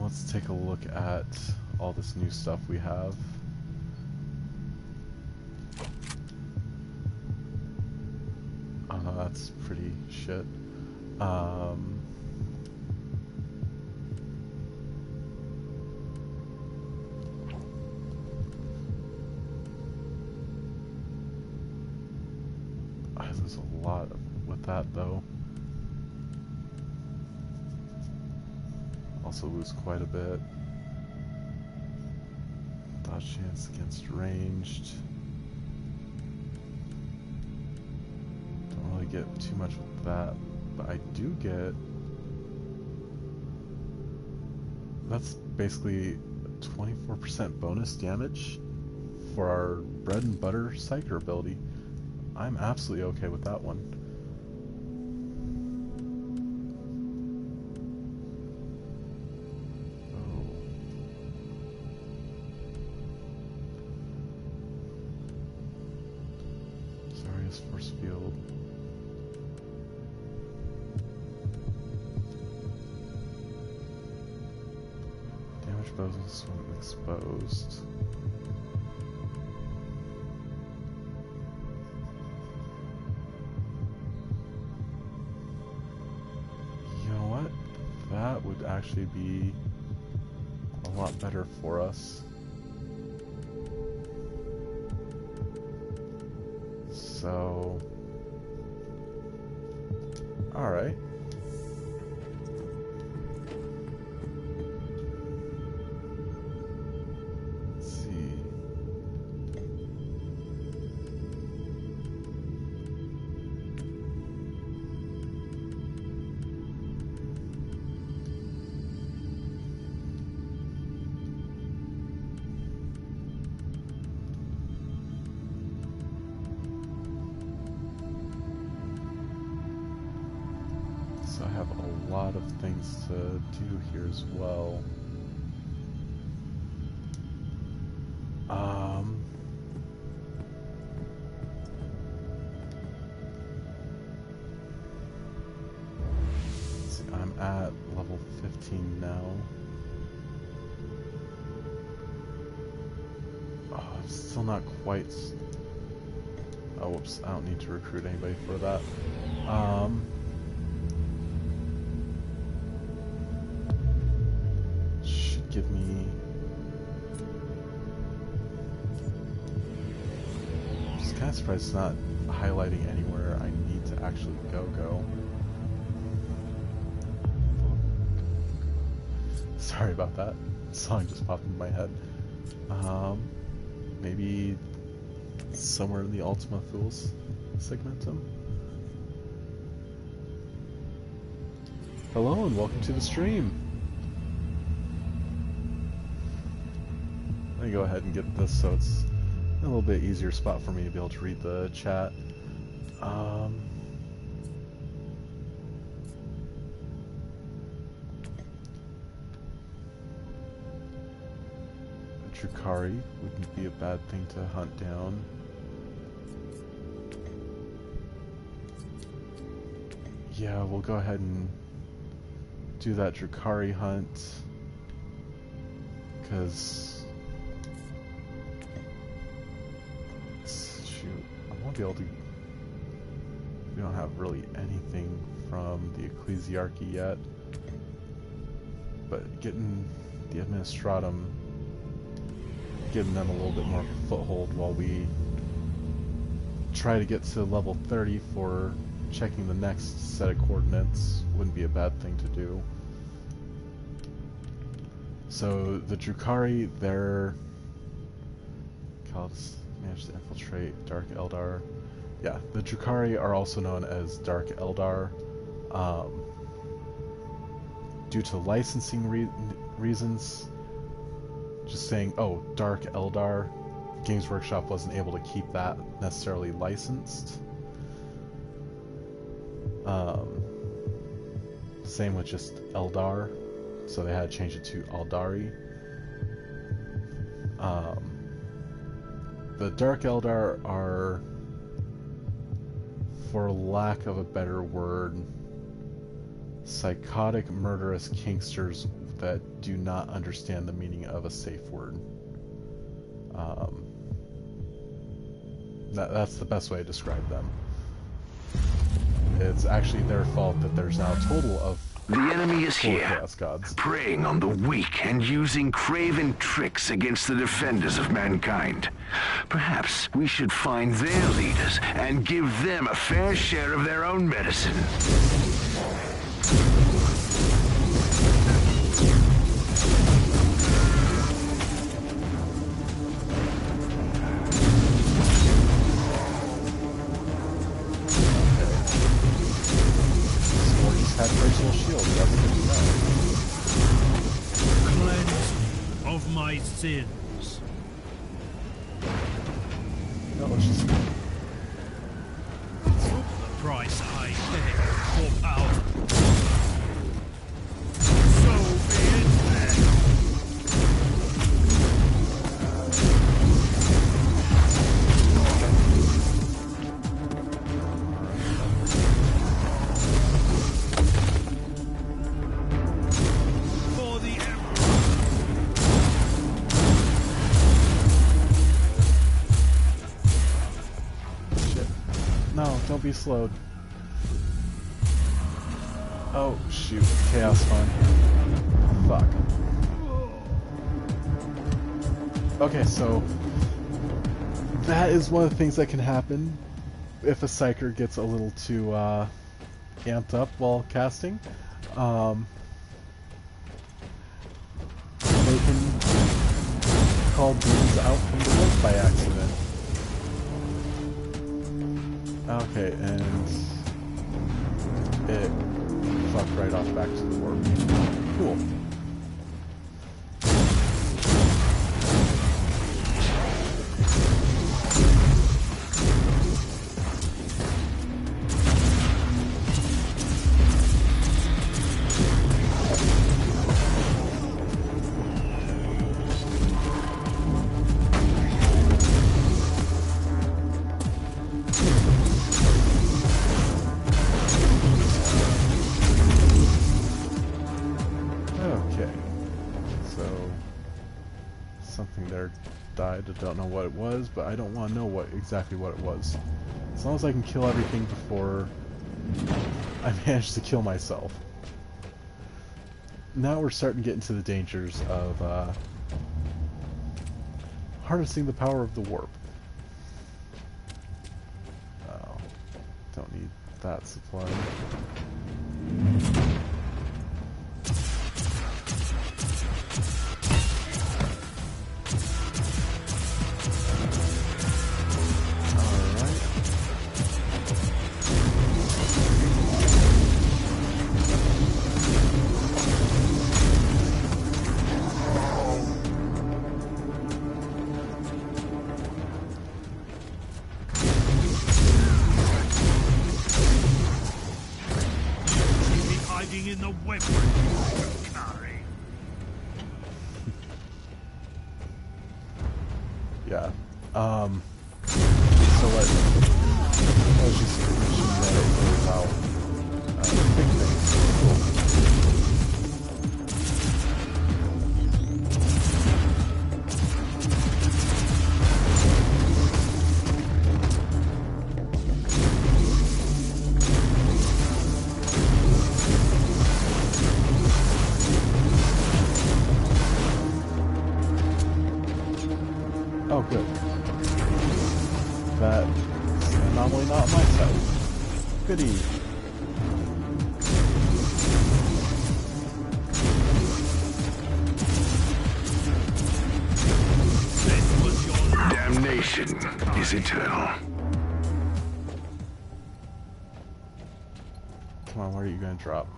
Let's take a look at all this new stuff we have. Oh no, that's pretty shit. There's a lot with that though. Also lose quite a bit. Dodge chance against ranged. Don't really get too much with that, but I do get... That's basically 24% bonus damage for our bread and butter psyker ability. I'm absolutely okay with that one. Oh. Zarius force field. Damage bonus when exposed. That would actually be a lot better for us. So, alright. Let's see. So I have a lot of things to do here as well. Let's see, I'm at level 15 now. Oh, I'm still not quite... Oh, whoops, I don't need to recruit anybody for that. Should give me... I'm just kind of surprised it's not highlighting anywhere I need to actually go. Sorry about that. The song just popped into my head. Maybe somewhere in the Ultima Thule segmentum. Hello and welcome to the stream. Let me go ahead and get this so it's a little bit easier spot for me to be able to read the chat. Drukari wouldn't be a bad thing to hunt down. Yeah, we'll go ahead and do that Drukari hunt, because shoot, I won't be able to. We don't have really anything from the Ecclesiarchy yet, but getting the Administratum, giving them a little bit more foothold while we try to get to level 30 for checking the next set of coordinates wouldn't be a bad thing to do. So the Drukari, they're cultists managed to infiltrate Dark Eldar. Yeah, the Drukhari are also known as Dark Eldar. Due to licensing reasons, just saying, oh, Dark Eldar, Games Workshop wasn't able to keep that necessarily licensed. Same with just Eldar, so they had to change it to Aldari. The Dark Eldar are, for lack of a better word, psychotic, murderous kinksters that do not understand the meaning of a safe word. That's the best way to describe them. It's actually their fault that there's now a total of The enemy is 4 here, Chaos Gods. preying on the weak and using craven tricks against the defenders of mankind. Perhaps we should find their leaders and give them a fair share of their own medicine. Had personal shields, that's good to know. Cleanse me of my sins. No, let's just... The price I pay for power. So be it then. For the Emperor. Shit. No, don't be slowed. Oh, shoot. Chaos fun. Fuck. Okay, so... that is one of the things that can happen if a Psyker gets a little too, amped up while casting. They can call beams out from the warp by accident. Okay, and it fucked right off back to the warp. Cool. Okay, so something there died. I don't know what it was, but I don't want to know exactly what it was. As long as I can kill everything before I manage to kill myself. Now we're starting to get into the dangers of harnessing the power of the warp. Oh, don't need that supply. In the web carry. Yeah. So let's just mention that it was about big things. Oh, good. That's anomaly not on my side. Goody. Damnation. Legend is eternal. Come on, where are you gonna drop?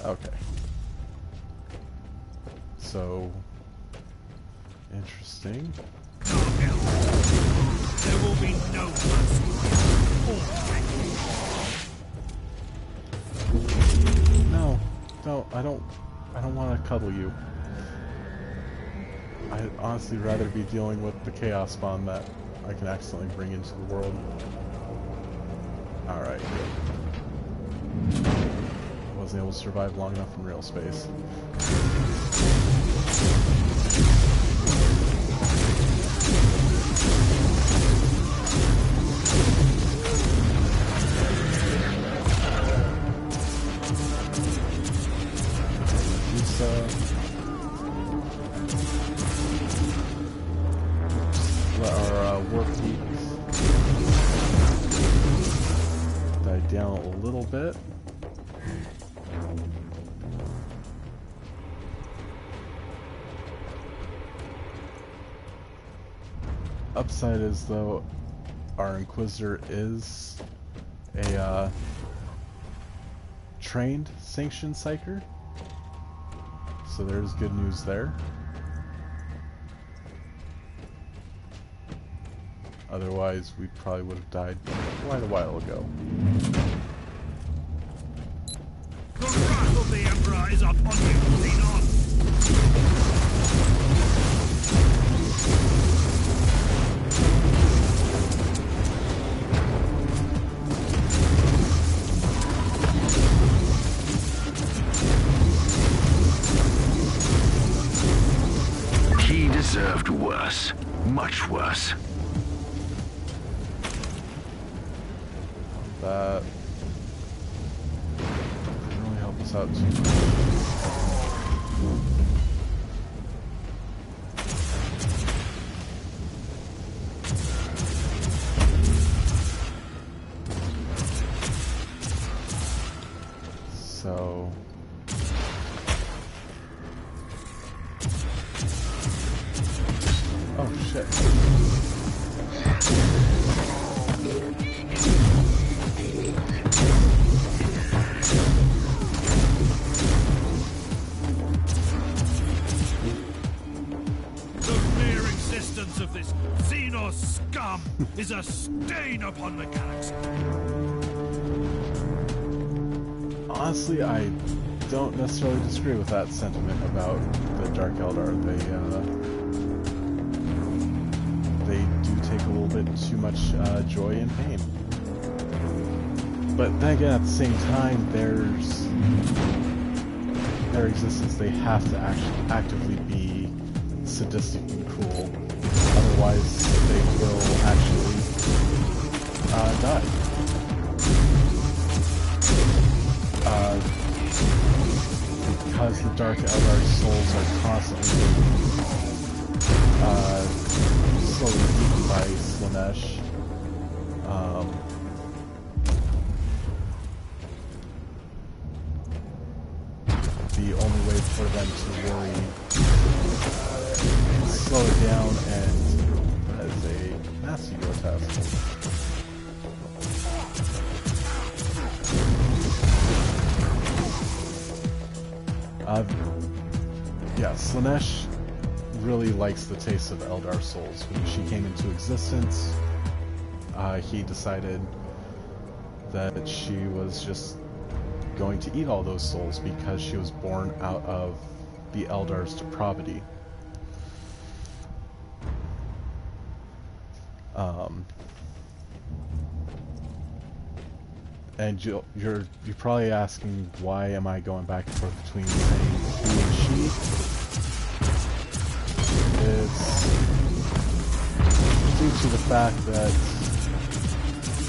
Okay. So interesting. There will be no mercy. No, I don't want to cuddle you. I'd honestly rather be dealing with the chaos spawn that I can accidentally bring into the world. Alright, good. I wasn't able to survive long enough in real space. Let our warp heats die down a little bit. Upside is, though, our Inquisitor is a trained sanctioned psyker, so there's good news there. Otherwise, we probably would have died quite a while ago. The wrath of the Emperor is upon you, Xenon! He deserved worse. Much worse. That didn't really help us out too much. So oh shit. Of this Xenos scum is a stain upon the galaxy. Honestly, I don't necessarily disagree with that sentiment about the Dark Eldar. They do take a little bit too much joy and pain. But then again, at the same time, there's their existence. They have to actively be sadistic and cruel. Otherwise, they will actually die. Because the Dark Eldar souls are constantly slowly eaten by Slaanesh. The only way for them to really slow it down, and that is a mass ego test. Yeah, Slaanesh really likes the taste of Eldar souls. When she came into existence, he decided that she was just going to eat all those souls because she was born out of the Eldar's depravity. And you're probably asking, why am I going back and forth between saying he and she? It's due to the fact that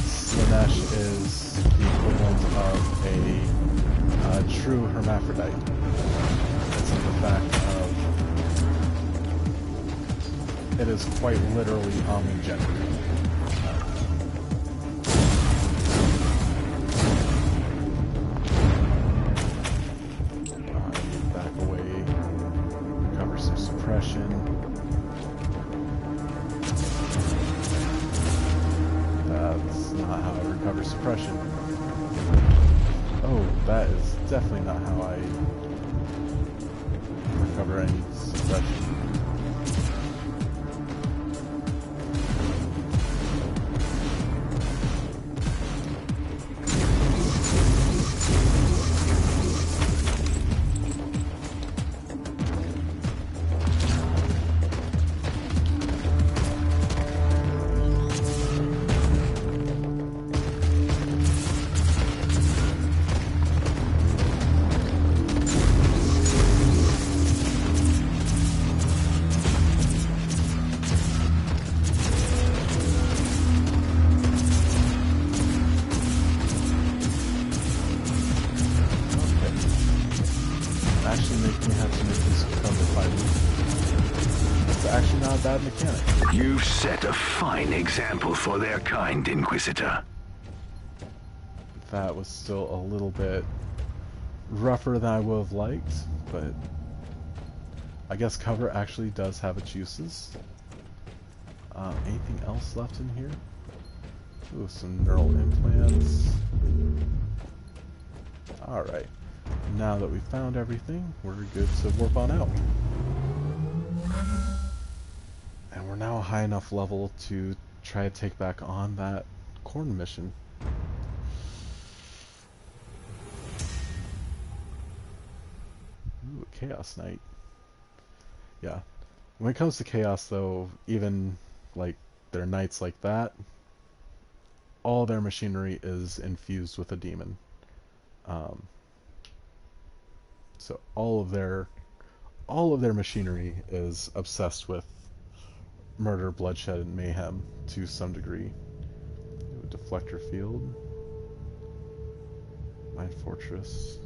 Slaanesh is the equivalent of a true hermaphrodite. It's in the fact of it is quite literally omnigender. That is definitely not how I recover any suppression. Bad mechanic. You've set a fine example for their kind, Inquisitor. That was still a little bit rougher than I would have liked, but I guess cover actually does have its uses. Anything else left in here? Ooh, some neural implants. Alright, now that we've found everything, we're good to warp on out. And we're now a high enough level to try to take back on that corn mission. Ooh, Chaos Knight. Yeah. When it comes to Chaos, though, even, like, their knights like that, all their machinery is infused with a demon. So all of their machinery is obsessed with murder, bloodshed, and mayhem to some degree. Ooh, deflector field. Mind Fortress.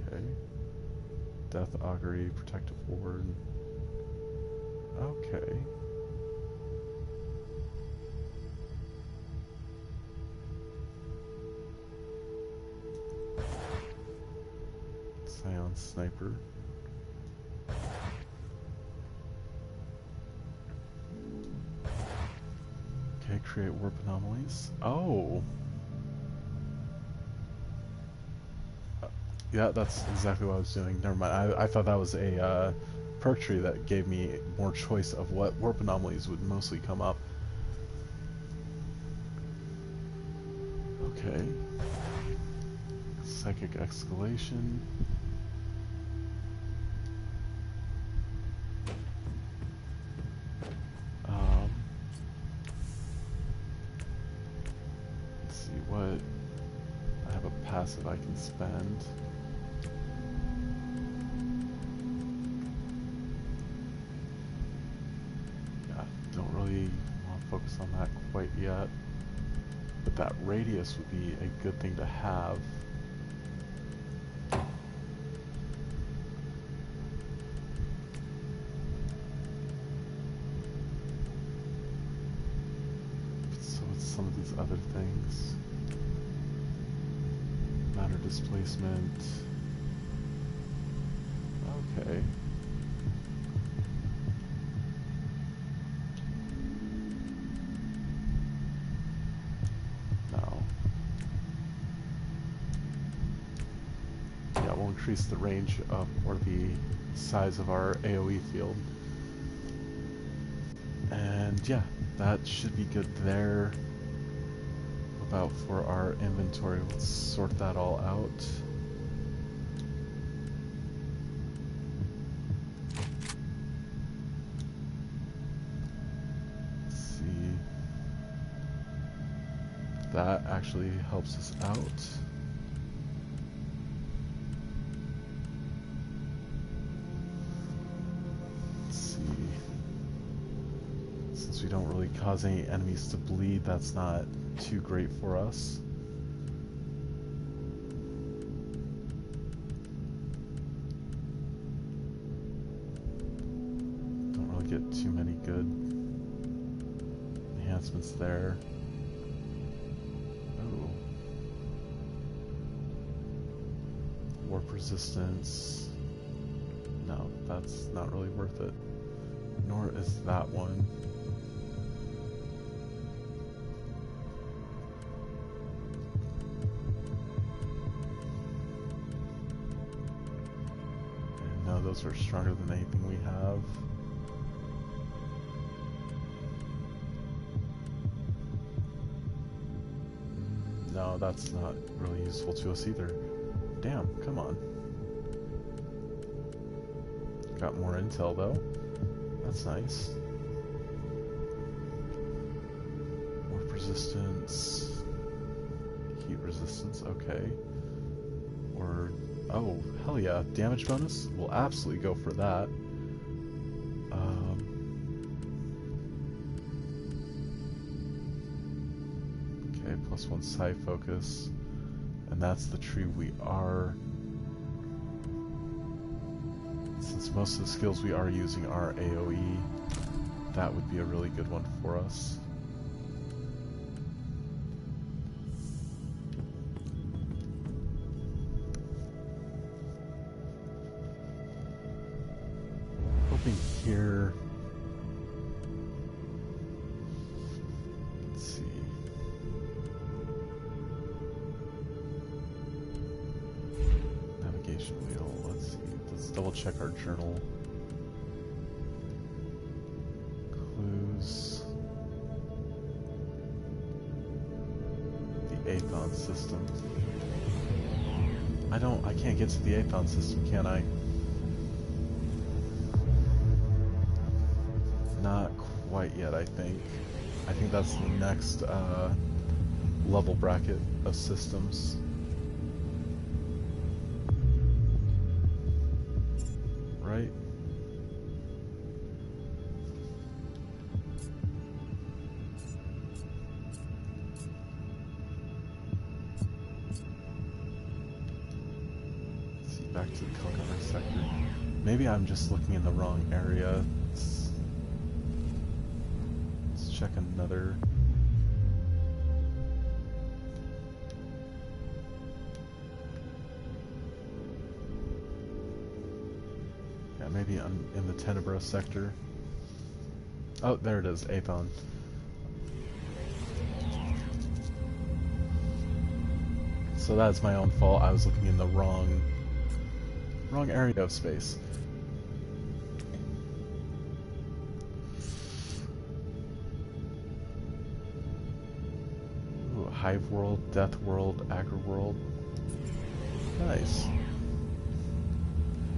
Okay. Death Augury, Protective Ward. Okay. Scion Sniper. Okay, create warp anomalies. Oh! Yeah, that's exactly what I was doing. Never mind. I thought that was a perk tree that gave me more choice of what warp anomalies would mostly come up. Okay. Psychic escalation. Let's see what I have a passive I can spend. Yeah, don't really want to focus on that quite yet. But that radius would be a good thing to have. So with some of these other things. Matter displacement. Okay. Will increase the range of, or the size of our AoE field. And yeah, that should be good there. About for our inventory, let's sort that all out. Let's see. That actually helps us out. We don't really cause any enemies to bleed, that's not too great for us. Don't really get too many good enhancements there. Oh. Warp resistance. No, that's not really worth it. Nor is that one. those are stronger than anything we have. No, that's not really useful to us either. Damn, come on. Got more intel though. That's nice. Warp resistance. Heat resistance, okay. Or, oh, hell yeah, damage bonus? We'll absolutely go for that. Okay, +1 psi focus. And that's the tree we are. Since most of the skills we are using are AoE, that would be a really good one for us. Hoping here. Let's see. Navigation wheel. Let's see. Let's double check our journal. Clues. The Aethon system. I can't get to the Aethon system, can I? Not quite yet, I think. I think that's the next level bracket of systems. Right? Let's see, back to the Kalkar sector. Maybe I'm just looking in the wrong area. Let's check another. Yeah, maybe I'm in the Tenebra sector. Oh, there it is, Aethon. So that's my own fault. I was looking in the wrong area of space. Ooh, Hive World, Death World, Agri World. Nice.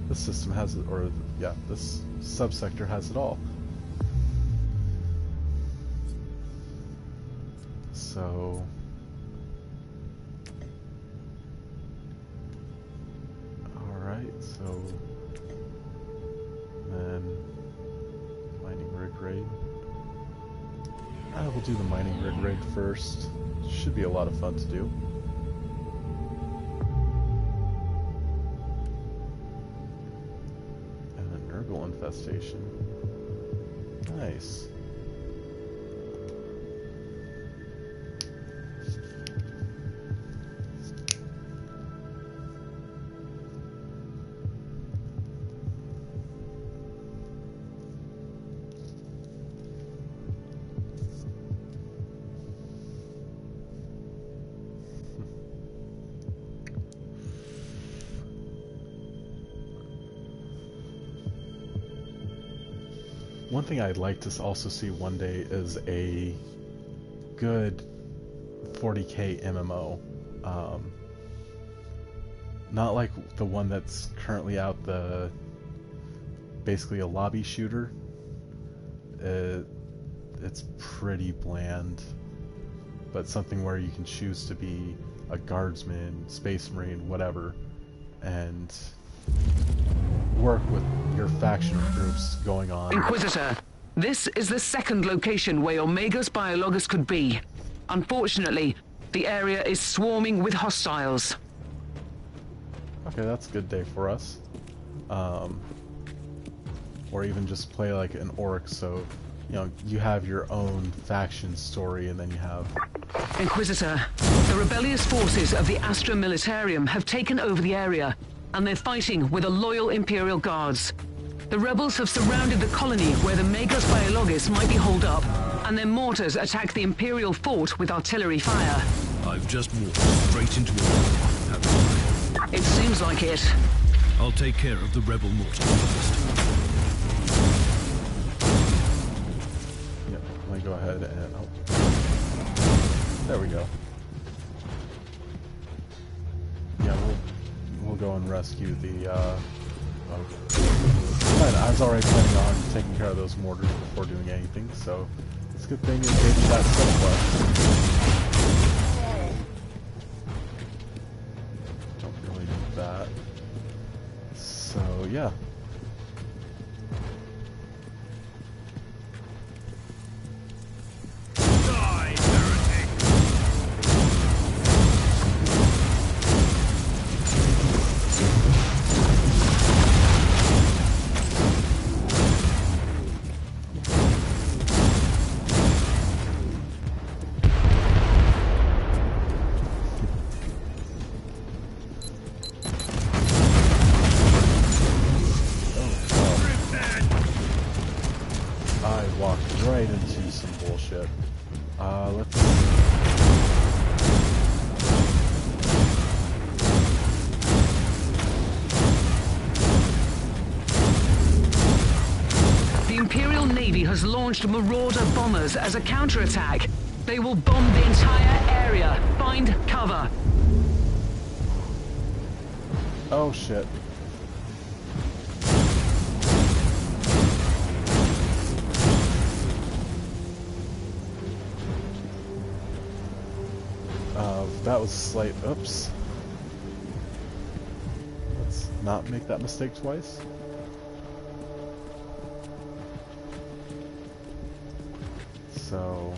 This system has it, or yeah, this subsector has it all. So alright, so then mining rig raid. I will do the mining rig raid first. Should be a lot of fun to do. And a Nurgle infestation. Nice. One thing I'd like to also see one day is a good 40k MMO. Not like the one that's currently out, basically a lobby shooter. It's pretty bland, but something where you can choose to be a guardsman, space marine, whatever, and work with your faction groups going on. Inquisitor, this is the second location where Omega's Biologus could be. Unfortunately, the area is swarming with hostiles. Okay, that's a good day for us. Or even just play like an orc, so you have your own faction story, and then you have... Inquisitor, the rebellious forces of the Astra Militarium have taken over the area, and they're fighting with the loyal Imperial Guards. The rebels have surrounded the colony where the Magus Biologus might be holed up, and their mortars attack the Imperial fort with artillery fire. I've just walked straight into a wall. It seems like it. I'll take care of the rebel mortar first. Yep, let me go ahead and... Oh. There we go. Yeah, we'll go and rescue the, I was already planning on taking care of those mortars before doing anything, so it's a good thing it gave me that subquest. Don't really need that. So, yeah. Die, heretic! I walked right into some bullshit. Let's... The Imperial Navy has launched Marauder bombers as a counterattack. They will bomb the entire area. Find cover. Oh shit. That was a slight oops. Let's not make that mistake twice. So...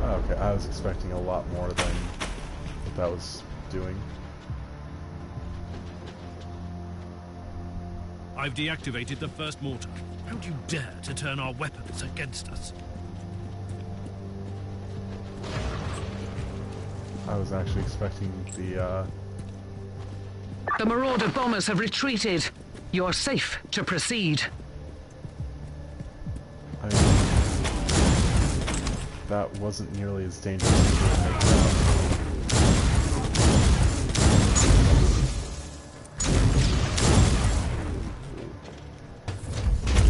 Okay, I was expecting a lot more than what that was doing. I've deactivated the first mortar. Don't you dare to turn our weapons against us. I was actually expecting the, The Marauder bombers have retreated. You're safe to proceed. I mean, that wasn't nearly as dangerous as you were making it out.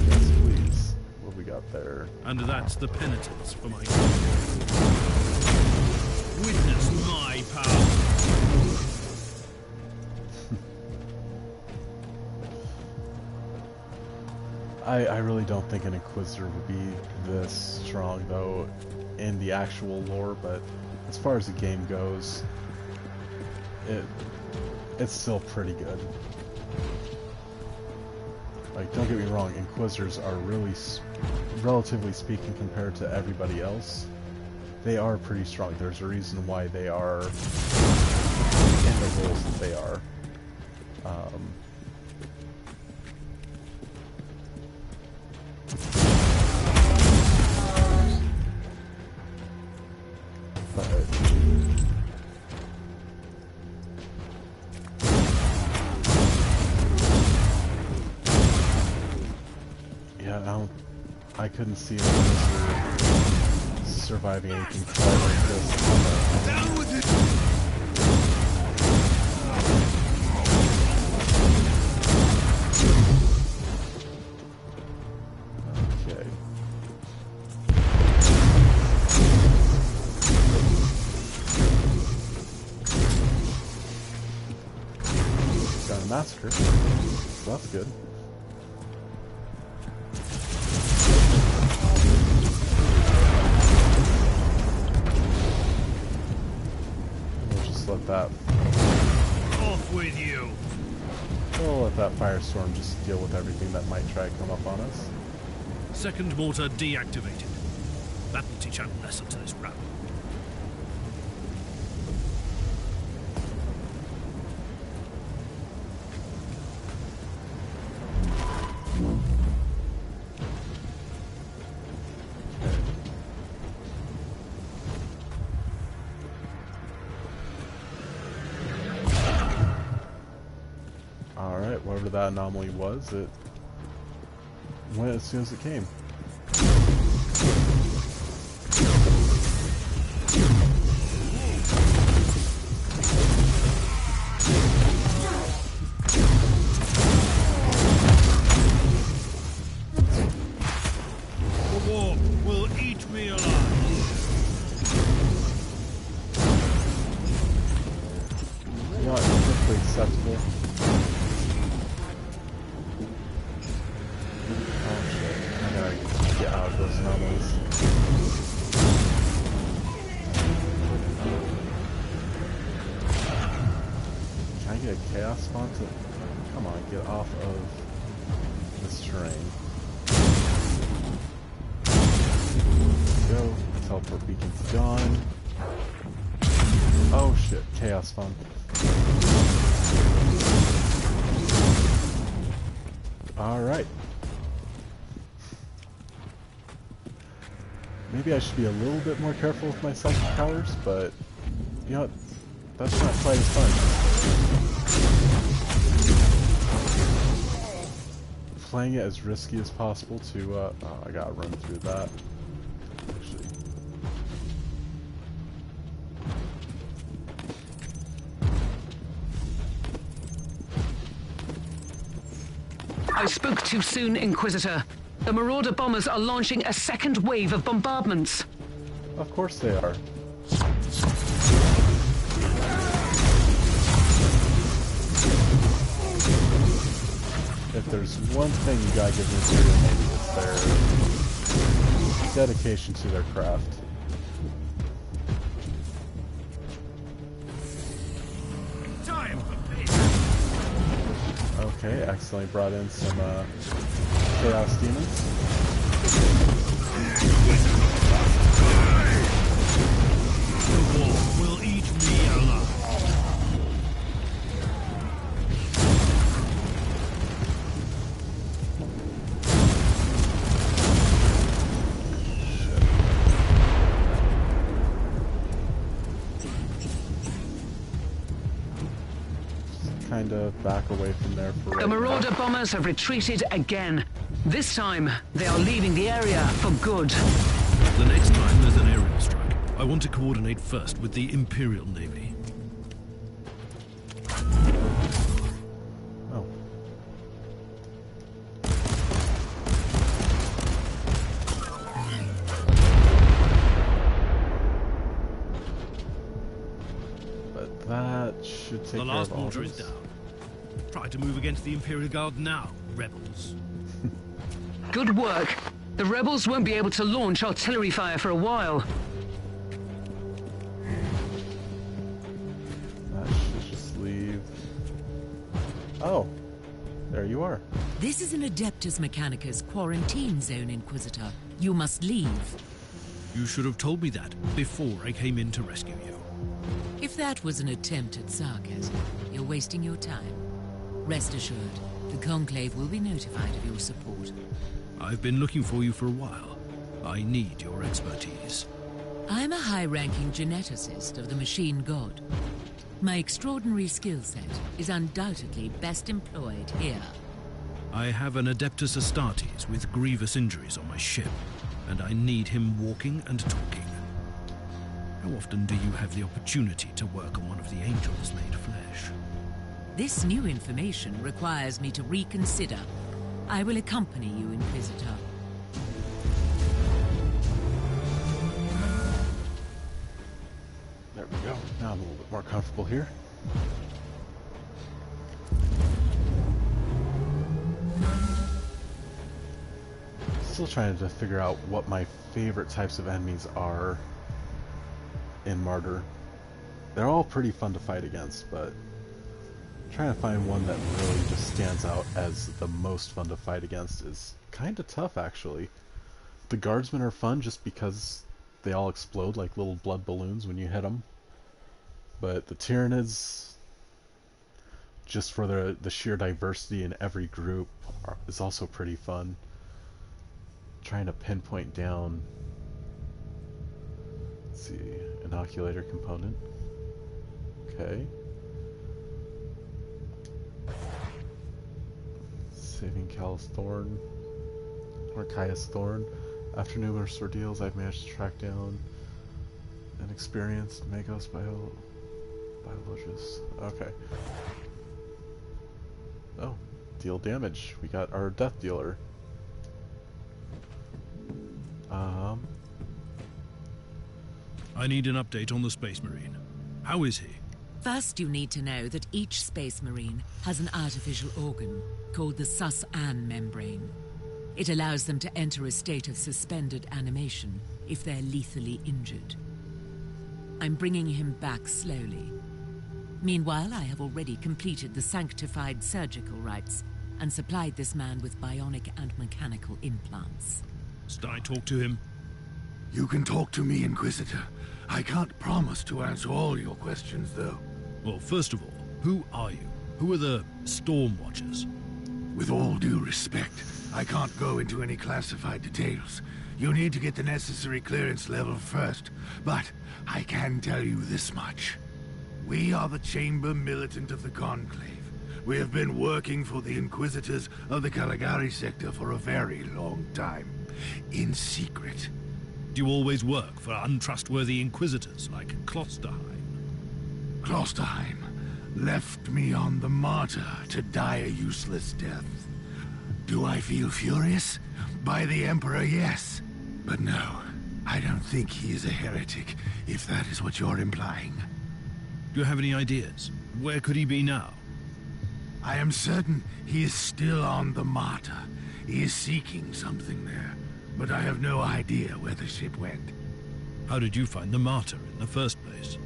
Yes, please. What we got there? And that's the penitence for my crime. Witness my power. I really don't think an Inquisitor would be this strong, though, in the actual lore, but as far as the game goes, it's still pretty good. Like, don't get me wrong, Inquisitors are really, relatively speaking, compared to everybody else, they are pretty strong. There's a reason why they are in the roles that they are. Yeah, I couldn't see an Inquisitor surviving anything quite like this. Down with it! Okay. Got a massacre. So that's good. Let that... Off with you! We'll let that firestorm just deal with everything that might try to come up on us. Second mortar deactivated. That will teach a lesson to this rabble. Alright, whatever that anomaly was, it went as soon as it came. perfectly acceptable. Oh shit, I gotta get out of those anomalies. Can I get a chaos spawn to... Come on, get off of this terrain. Go. Teleport beacon's gone. Oh shit, chaos spawn. Alright. Maybe I should be a little bit more careful with my psychic powers, but you know what? That's not quite as fun. Playing it as risky as possible to, oh, I gotta run through that. Actually. I spoke too soon, Inquisitor. The Marauder bombers are launching a second wave of bombardments. Of course they are. If there's one thing you gotta give the Imperial Navy, it's their dedication to their craft. Time for peace. Okay, accidentally brought in some Chaos Demons. The war will eat me alive. Kind of back away from there for right The Marauder bombers have retreated again. This time, they are leaving the area for good. The next time there's an aerial strike, I want to coordinate first with the Imperial Navy. Oh. But that should take The care last of all mortar is this. down. Try to move against the Imperial Guard now, rebels. Good work. The rebels won't be able to launch artillery fire for a while. That should just leave. Oh, there you are. This is an Adeptus Mechanicus quarantine zone, Inquisitor. You must leave. You should have told me that before I came in to rescue you. If that was an attempt at sarcasm, you're wasting your time. Rest assured, the Conclave will be notified of your support. I've been looking for you for a while. I need your expertise. I'm a high-ranking geneticist of the Machine God. My extraordinary skill set is undoubtedly best employed here. I have an Adeptus Astartes with grievous injuries on my ship, and I need him walking and talking. How often do you have the opportunity to work on one of the angels made flesh? This new information requires me to reconsider. I will accompany you, Inquisitor. There we go. Now I'm a little bit more comfortable here. Still trying to figure out what my favorite types of enemies are in Martyr. They're all pretty fun to fight against, but trying to find one that really just stands out as the most fun to fight against is kind of tough, actually. The guardsmen are fun just because they all explode like little blood balloons when you hit them. But the Tyranids, just for the sheer diversity in every group, is also pretty fun. Trying to pinpoint down, let's see, inoculator component. Okay. Saving Cal's Thorn, or Caius Thorn. After numerous ordeals, I've managed to track down an experienced Magos biologist. Okay. Oh, deal damage. We got our death dealer. I need an update on the Space Marine. How is he? First, you need to know that each Space Marine has an artificial organ called the Sus-An membrane. It allows them to enter a state of suspended animation if they're lethally injured. I'm bringing him back slowly. Meanwhile, I have already completed the sanctified surgical rites and supplied this man with bionic and mechanical implants. Must I talk to him? You can talk to me, Inquisitor. I can't promise to answer all your questions, though. Well, first of all, who are you? Who are the Storm Watchers? With all due respect, I can't go into any classified details. You need to get the necessary clearance level first, but I can tell you this much. We are the Chamber Militant of the Conclave. We have been working for the Inquisitors of the Caligari sector for a very long time, in secret. Do you always work for untrustworthy Inquisitors like Klosterheim? Klosterheim left me on the Martyr to die a useless death. Do I feel furious? By the Emperor, yes. But no, I don't think he is a heretic, if that is what you're implying. Do you have any ideas? Where could he be now? I am certain he is still on the Martyr. He is seeking something there, but I have no idea where the ship went. How did you find the Martyr in the first place?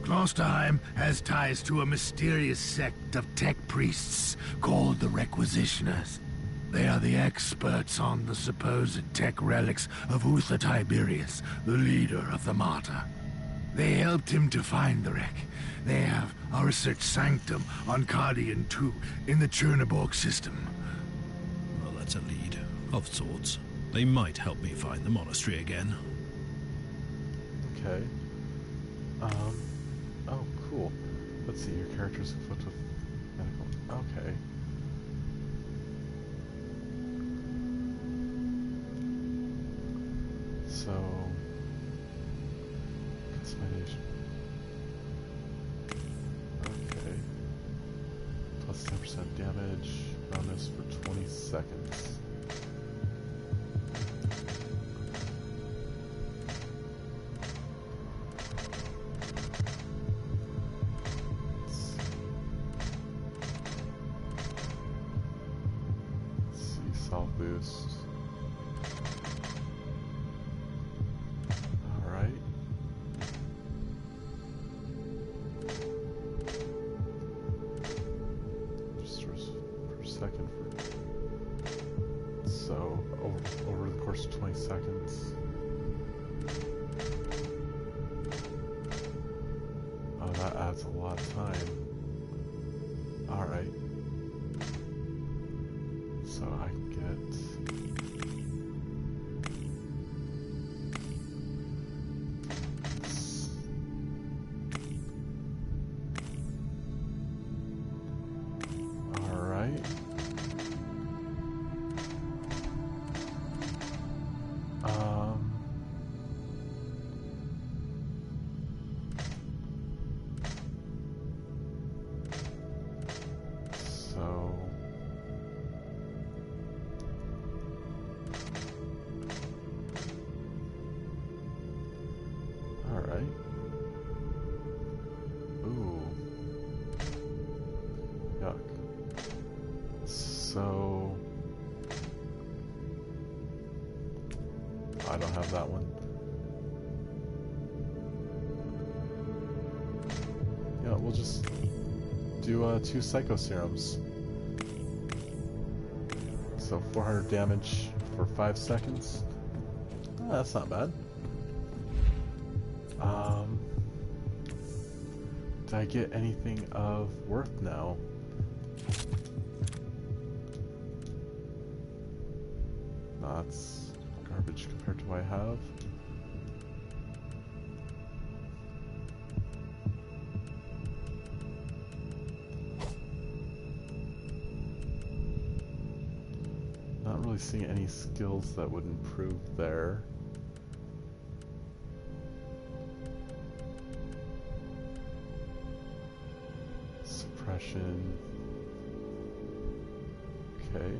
Klosterheim has ties to a mysterious sect of tech priests called the Requisitioners. They are the experts on the supposed tech relics of Uther Tiberius, the leader of the Martyr. They helped him to find the wreck. They have a research sanctum on Cardian 2 in the Chernobyl system. Well, that's a lead, of sorts. They might help me find the monastery again. Okay. Oh, cool. Let's see, your character's equipped with medical... Okay. So... customization. Okay. Plus 10% damage, bonus for 20 seconds. Boost. Alright. Just per second for... So, over the course of 20 seconds. Oh, that adds a lot of time. Alright. So I can get... Alright. So... Alright. Ooh. Yuck. So... I don't have that one. Yeah, we'll just do 2 Psycho Serums. So 400 damage for 5 seconds. Oh, that's not bad. Did I get anything of worth now? No, that's garbage compared to what I have. Not really seeing any skills that would improve there. Suppression. Okay.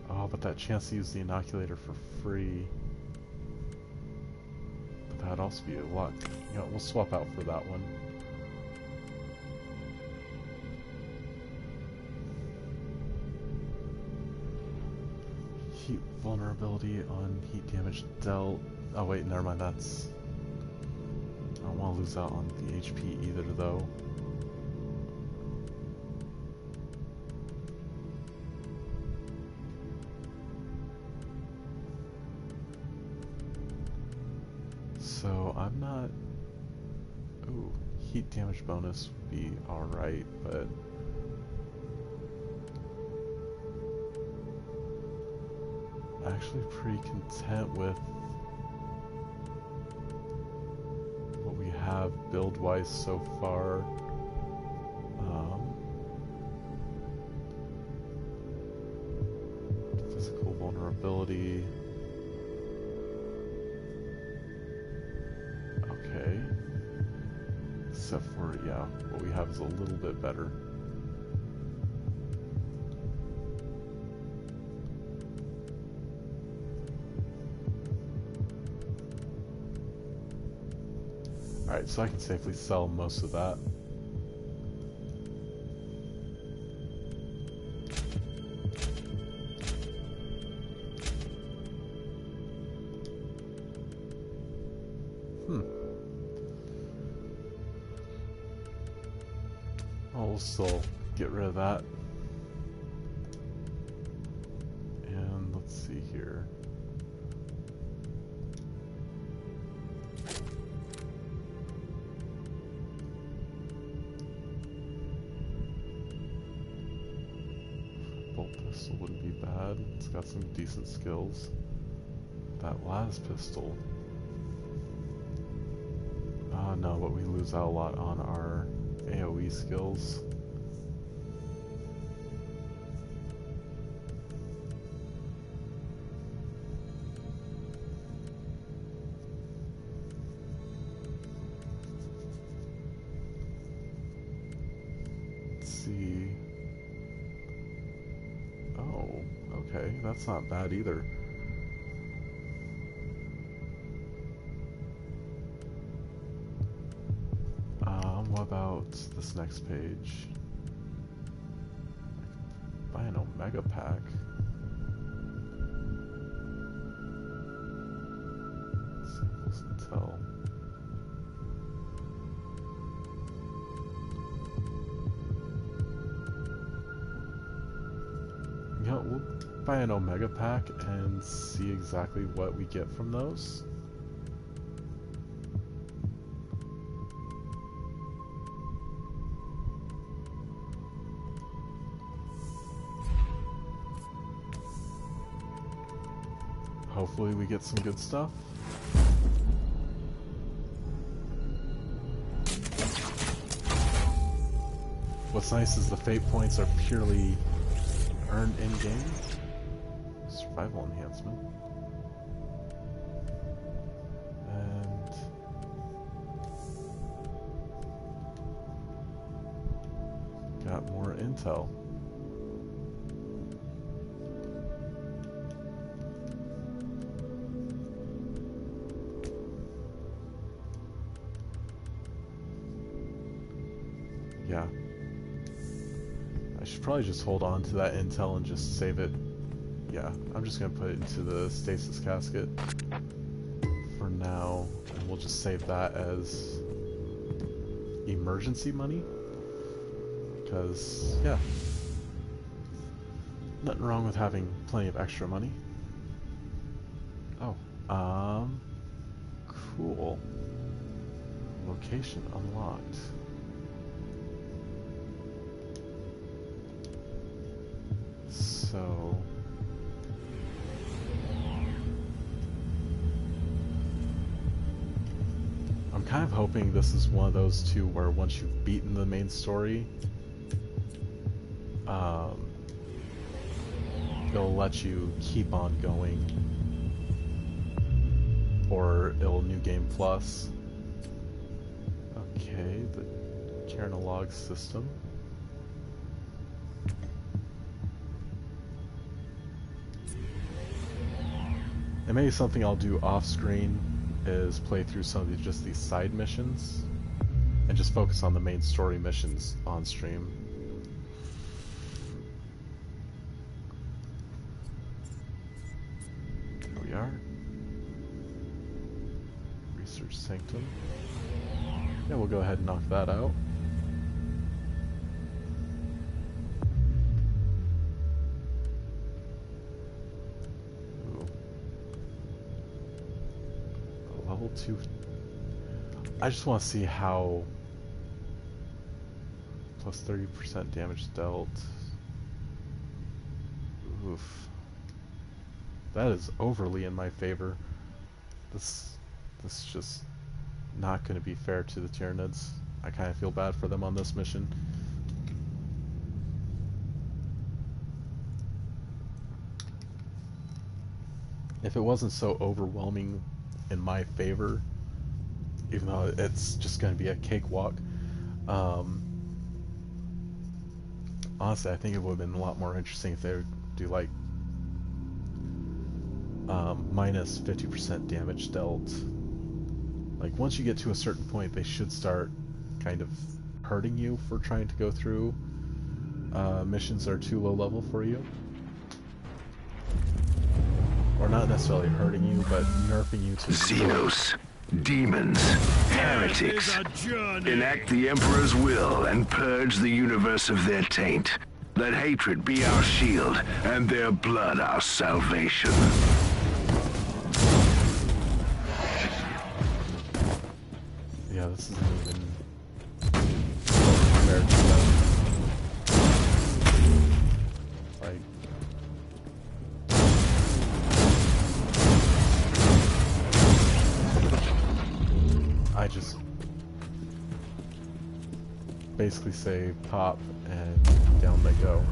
Oh, but that chance to use the inoculator for free. But that'd also be a lot. You know, we'll swap out for that one. Heat vulnerability on heat damage dealt. Oh wait, never mind, that's... I don't want to lose out on the HP either though. So I'm not... Ooh, heat damage bonus would be alright, but... actually pretty content with what we have build-wise so far. Physical vulnerability. Okay. Except for, yeah, what we have is a little bit better. Alright, so I can safely sell most of that. We'll still get rid of that. And let's see here. Bolt pistol wouldn't be bad. It's got some decent skills. That las pistol. No, but we lose out a lot on our AoE skills. Let's see. Oh, okay, that's not bad either. What about this next page? Buy an Omega pack. Samples Intel. Yeah, we'll buy an Omega pack and see exactly what we get from those. Hopefully we get some good stuff. What's nice is the fate points are purely earned in-game. Survival enhancement. And... got more intel. Yeah. I should probably just hold on to that intel and just save it. Yeah, I'm just going to put it into the stasis casket for now, and we'll just save that as emergency money. Because, yeah, nothing wrong with having plenty of extra money. Oh, cool. Location unlocked. So... I'm kind of hoping this is one of those two where once you've beaten the main story, it'll let you keep on going, or it'll New Game Plus. Okay, the Carenolog system. And maybe something I'll do off screen is play through some of just these side missions and just focus on the main story missions on stream. Research Sanctum. Yeah, we'll go ahead and knock that out. Ooh. Level 2. I just want to see how... Plus 30% damage dealt. Oof. That is overly in my favor. This is just not going to be fair to the Tyranids. I kind of feel bad for them on this mission. If it wasn't so overwhelming in my favor, even though it's just going to be a cakewalk, honestly, I think it would have been a lot more interesting if they would do like minus 50% damage dealt. Like, once you get to a certain point, they should start kind of hurting you for trying to go through missions that are too low level for you. Or not necessarily hurting you, but nerfing you to... Xenos, demons, heretics. Enact the Emperor's will and purge the universe of their taint. Let hatred be our shield, and their blood our salvation. Yeah, this isn't even compared to that. Like, I just basically say pop and down they go.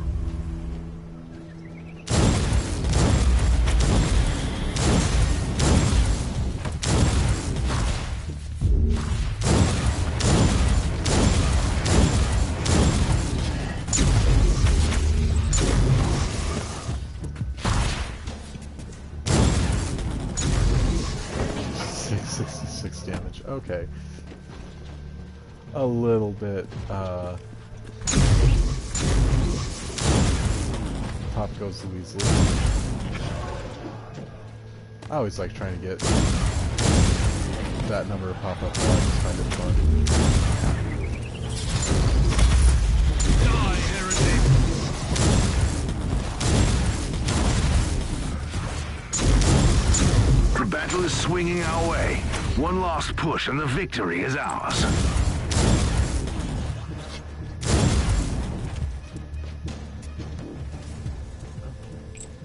Damage. Okay. A little bit, pop goes the Weasley. I always like trying to get that number of pop-up cards. It's kind of fun. Die, heretic! The battle is swinging our way. One last push and the victory is ours.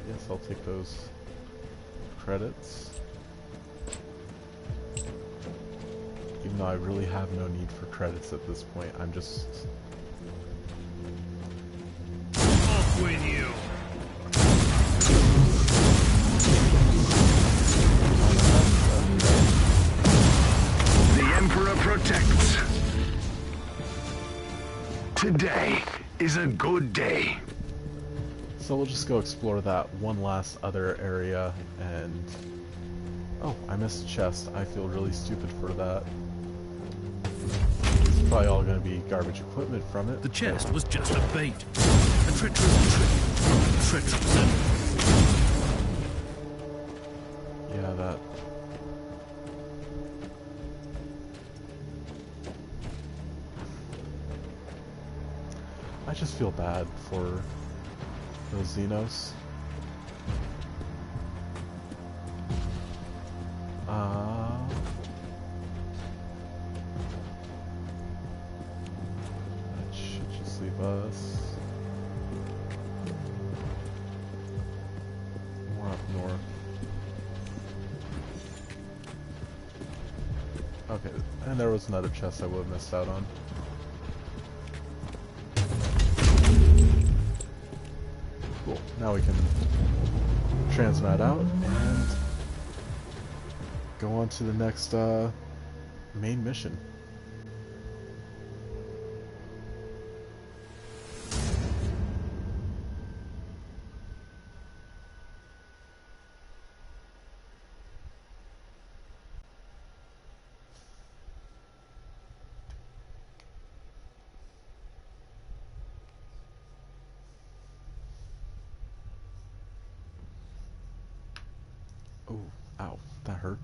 Yes, I'll take those credits. Even though I really have no need for credits at this point, I'm just... Off with you! Emperor protects. Today is a good day. So we'll just go explore that one last other area and... Oh, I missed a chest. I feel really stupid for that. It's probably all going to be garbage equipment from it. The chest was just a bait. A treacherous trick. Treacherous enemy. Yeah, that... I just feel bad for those Xenos. That should just leave us more up north. Okay, and there was another chest I would have missed out on. Cool. Now we can transmat out and go on to the next main mission. Oh, ow, that hurt.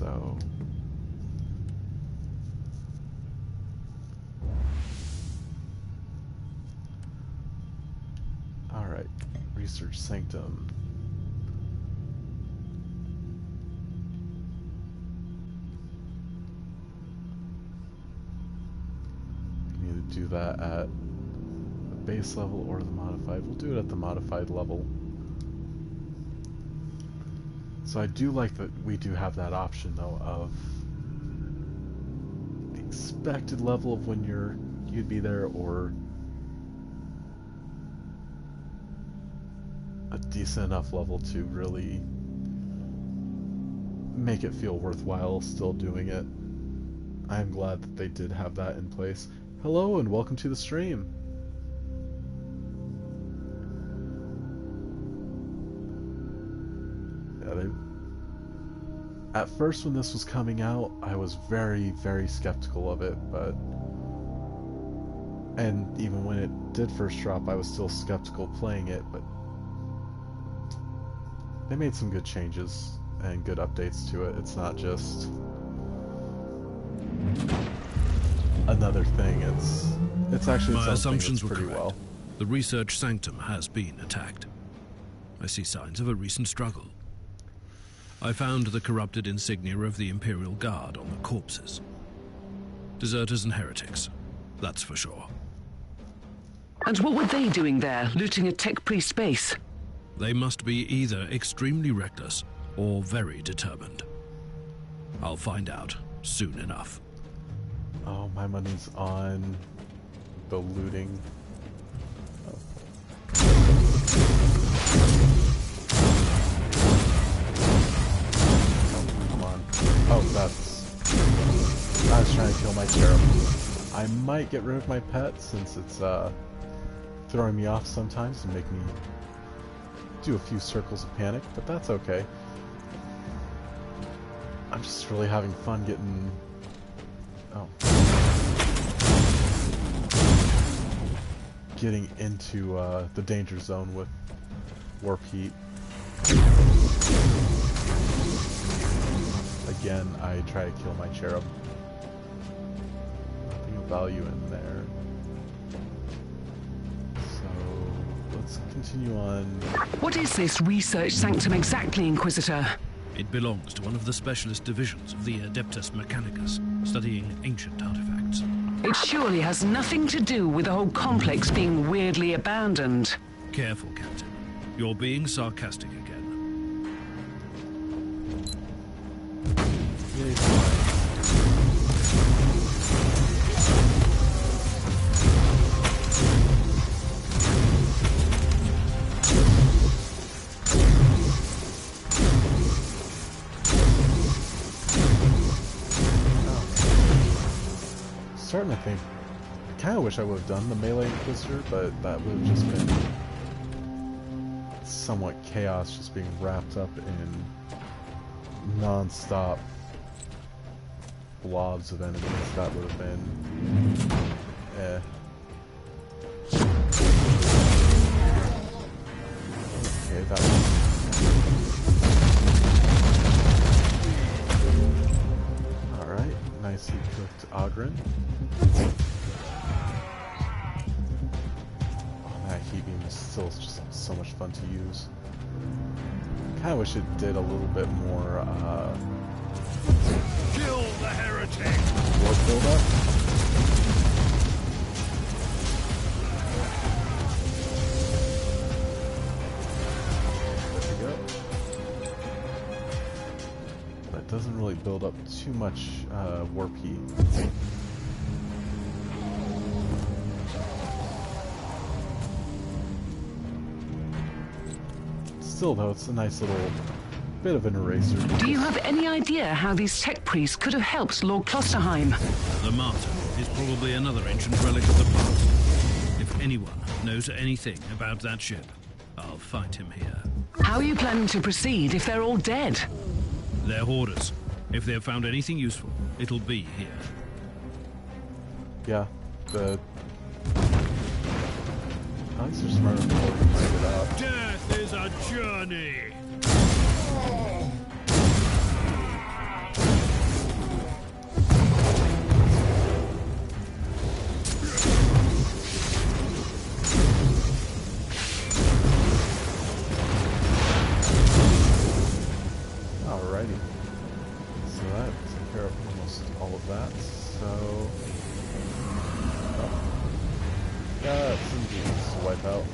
So... Alright, Research Sanctum. We need to do that at the base level or the modified. We'll do it at the modified level. So I do like that we do have that option though of the expected level of when you'd be there, or a decent enough level to really make it feel worthwhile still doing it. I'm glad that they did have that in place. Hello and welcome to the stream. Yeah, at first when this was coming out, I was very, very skeptical of it, and even when it did first drop, I was still skeptical playing it, but they made some good changes and good updates to it. It's not just another thing. It's actually My something assumptions that's were pretty correct. well. The research sanctum has been attacked. I see signs of a recent struggle. I found the corrupted insignia of the Imperial Guard on the corpses. Deserters and heretics, that's for sure. And what were they doing there, looting a tech priest base? They must be either extremely reckless or very determined. I'll find out soon enough. Oh, my money's on the looting. Oh. Oh, come on. Oh, I was trying to kill my cherub. I might get rid of my pet since it's throwing me off sometimes and make me do a few circles of panic, but that's okay. I'm just really having fun getting... Oh. Getting into the danger zone with warp heat. Again, I try to kill my cherub. Nothing of value in there. Let's continue on. What is this research sanctum exactly, Inquisitor? It belongs to one of the specialist divisions of the Adeptus Mechanicus, studying ancient artifacts. It surely has nothing to do with the whole complex being weirdly abandoned. Careful, Captain. You're being sarcastic again. Starting to think, I kind of wish I would have done the melee Inquisitor, but that would have just been somewhat chaos, just being wrapped up in non-stop blobs of enemies. That would have been Okay, that was... Alright, nicely cooked Ogren. Oh, that heat beam is still just so much fun to use. Kinda wish it did a little bit more, Kill the heretic! warp build-up. There we go. That doesn't really build up too much, warp heat. Still, though, it's a nice little bit of an eraser. Do you have any idea how these tech priests could have helped Lord Klosterheim? The Martyr is probably another ancient relic of the past. If anyone knows anything about that ship, I'll find him here. How are you planning to proceed if they're all dead? They're hoarders. If they've found anything useful, it'll be here. Yeah, at least they're smart enough to find it out. Death is a journey! of that, so... Got some demons to wipe out.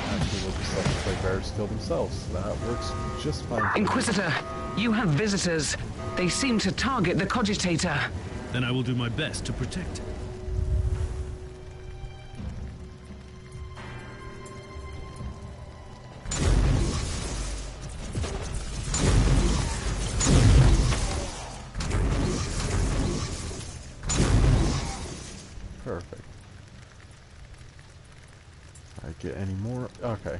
Actually, we'll just let the plague bearers kill themselves. That works just fine. Inquisitor, you have visitors. They seem to target the cogitator. Then I will do my best to protect it. Perfect. I get any more? Okay.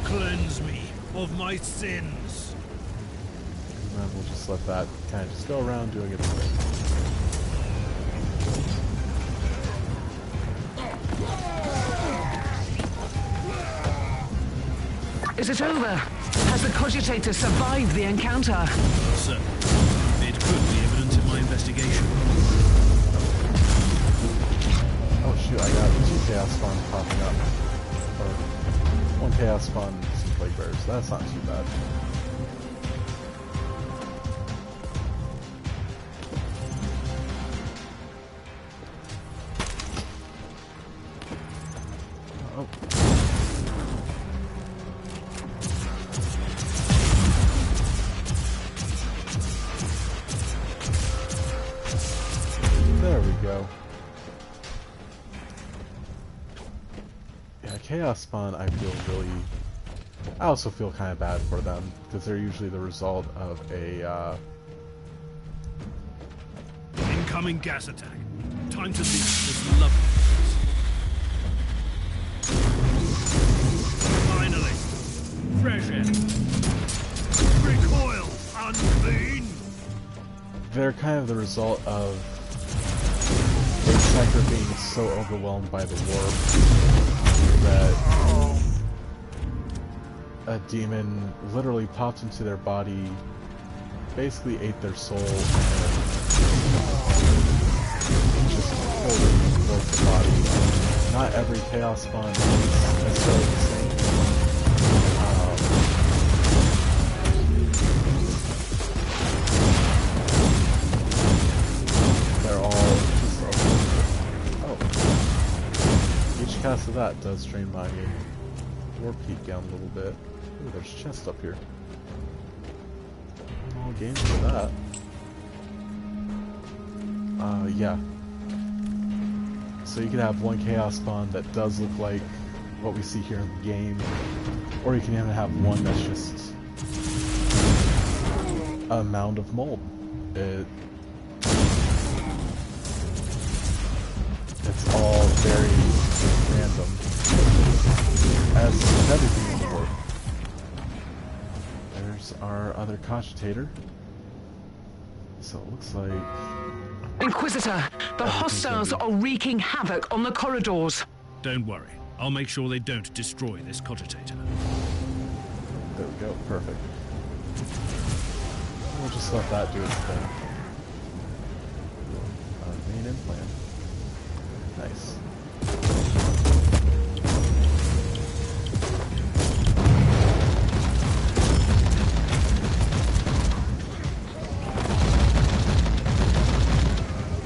Cleanse me of my sins. And we'll just let that kind of just go around doing its thing. Is it over? Has the cogitator survived the encounter? So, it could be evidence in my investigation. Oh shoot, I got 2 chaos spawn popping up. Or 1 chaos spawn and some plague bears. That's not too bad. Oh. There we go. Yeah, chaos spawn I feel really... I also feel kind of bad for them, because they're usually the result of a, Incoming gas attack. Time to leave this lovely place. Finally, fresh air. Recoil, unclean. they're kind of the result of the sector being so overwhelmed by the warp that a demon literally popped into their body, basically ate their soul, and just totally broke the body. Not every chaos spawn is necessarily the same. They're all just oh. Each cast of that does drain my warp heat down a little bit. Ooh, there's a chest up here. All games for that. Yeah. So you can have one chaos spawn that does look like what we see here in the game, or you can even have one that's just a mound of mold. It's all very random, as with everything in the world. There's our other cogitator. So it looks like... Inquisitor, the hostiles are wreaking havoc on the corridors. Don't worry. I'll make sure they don't destroy this cogitator. There we go, perfect. We'll just let that do its thing. Main implant. Nice.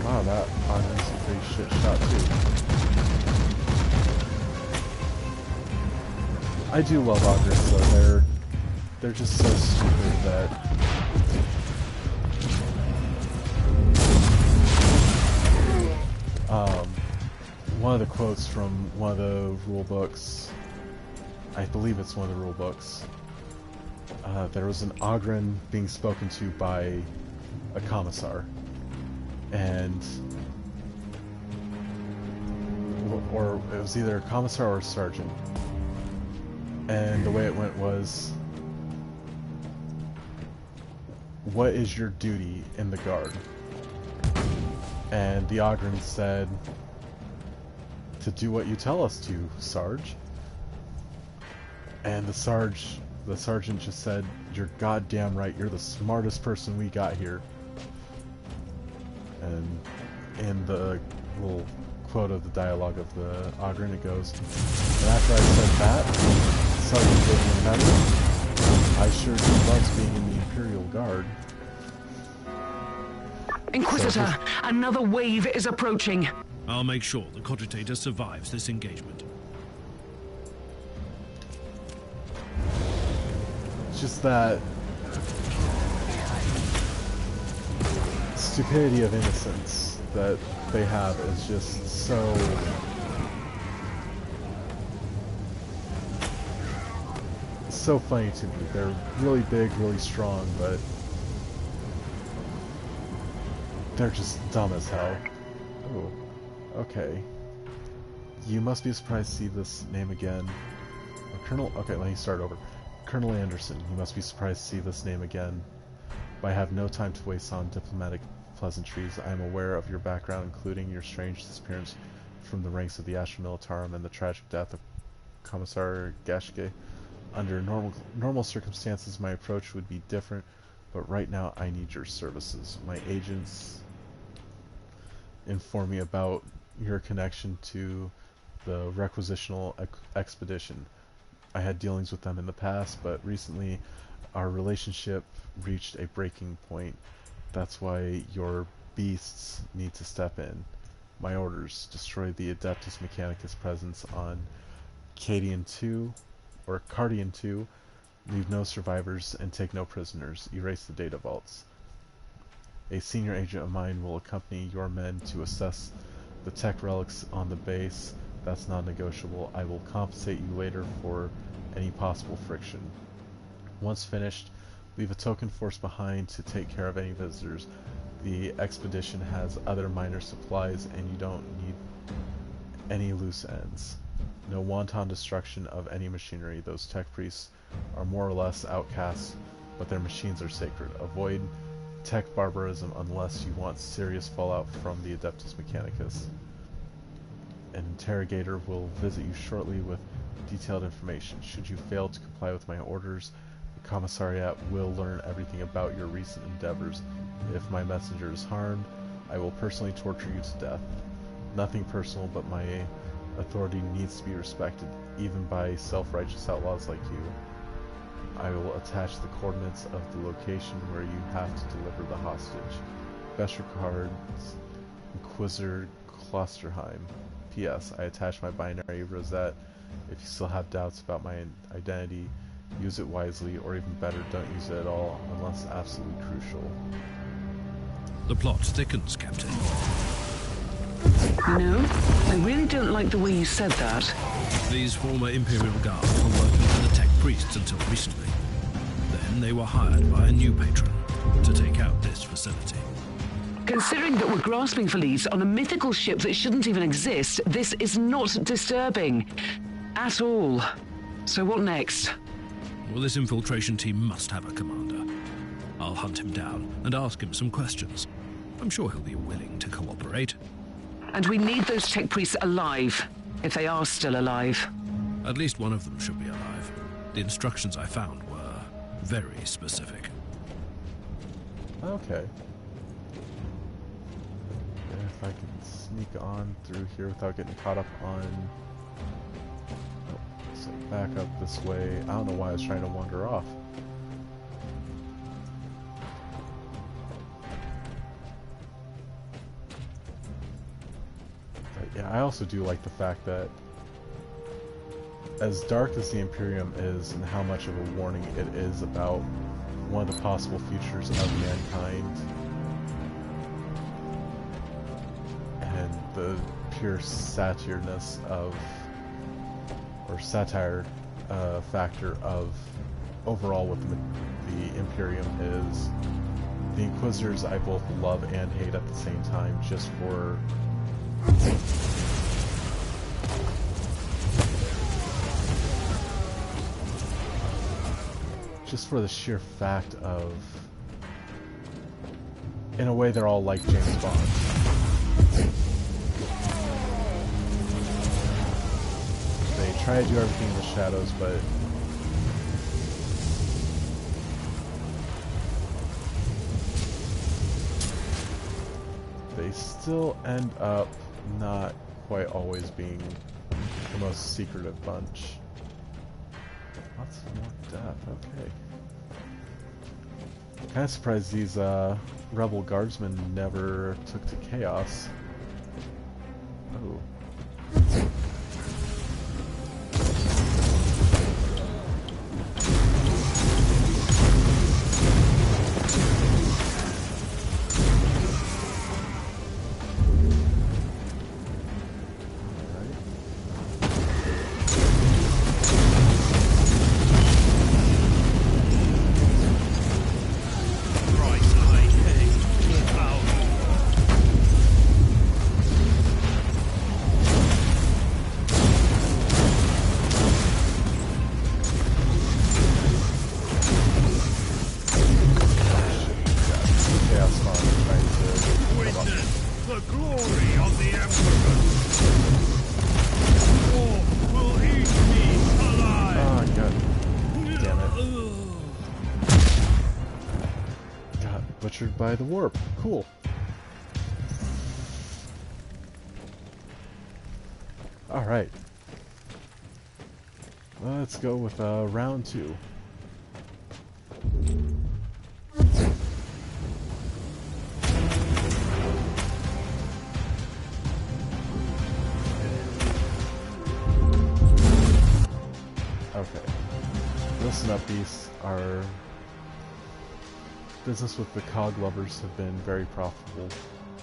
Wow, that Ogren's a pretty shit shot too. I do love Ogres though, they're just so stupid that one of the quotes from one of the rule books, I believe it's one of the rule books, there was an Ogren being spoken to by a commissar, and or it was either a commissar or a sergeant, and the way it went was, what is your duty in the guard? And the Ogren said, to do what you tell us to, Sarge. And the sergeant just said, you're goddamn right, you're the smartest person we got here. And in the little quote of the dialogue of the Ogren, it goes, and after I said that, Sergeant gave me a medal. I sure do love being in the Imperial Guard. Inquisitor, another wave is approaching. I'll make sure the cogitator survives this engagement. It's just that stupidity of innocence that they have is just so... so funny to me. They're really big, really strong, but they're just dumb as hell. Oh, okay. You must be surprised to see this name again. Colonel... Okay, let me start over. Colonel Anderson, you must be surprised to see this name again. But I have no time to waste on diplomatic pleasantries. I am aware of your background, including your strange disappearance from the ranks of the Astra Militarum and the tragic death of Commissar Gashke. Under normal circumstances, my approach would be different, but right now I need your services. My agents inform me about your connection to the requisitional expedition. I had dealings with them in the past, but recently our relationship reached a breaking point. That's why your beasts need to step in. My orders: destroy the Adeptus Mechanicus presence on Cardian 2, leave no survivors and take no prisoners. Erase the data vaults. A senior agent of mine will accompany your men to assess the tech relics on the base. That's non-negotiable. I will compensate you later for any possible friction. Once finished, leave a token force behind to take care of any visitors. The expedition has other minor supplies and you don't need any loose ends. No wanton destruction of any machinery. Those tech priests are more or less outcasts, but their machines are sacred. Avoid tech barbarism unless you want serious fallout from the Adeptus Mechanicus. An interrogator will visit you shortly with detailed information. Should you fail to comply with my orders, the Commissariat will learn everything about your recent endeavors. If my messenger is harmed, I will personally torture you to death. Nothing personal, but my authority needs to be respected, even by self-righteous outlaws like you. I will attach the coordinates of the location where you have to deliver the hostage. Best regards, Inquisitor Klosterheim. P.S. I attach my binary rosette. If you still have doubts about my identity, use it wisely, or even better, don't use it at all, unless absolutely crucial. The plot thickens, Captain. You know, I really don't like the way you said that. These former Imperial guards were working for the tech priests until recently. Then they were hired by a new patron to take out this facility. Considering that we're grasping for leads on a mythical ship that shouldn't even exist, this is not disturbing. At all. So what next? Well, this infiltration team must have a commander. I'll hunt him down and ask him some questions. I'm sure he'll be willing to cooperate. And we need those tech priests alive, if they are still alive. At least one of them should be alive. The instructions I found were very specific. Okay. If I can sneak on through here without getting caught up on... Oh, so back up this way. I don't know why I was trying to wander off. Yeah, I also do like the fact that as dark as the Imperium is and how much of a warning it is about one of the possible futures of mankind and the pure satireness of, or satire factor of overall what the Imperium is. The Inquisitors I both love and hate at the same time, just for the sheer fact of, in a way, they're all like James Bond. They try to do everything in the shadows, but they still end up not quite always being the most secretive bunch. Lots more death, okay. Kind of surprised these rebel guardsmen never took to chaos. Oh. By the warp. Cool. Alright. Let's go with round 2. Okay. Listen up, beasts. Our business with the cog lovers have been very profitable,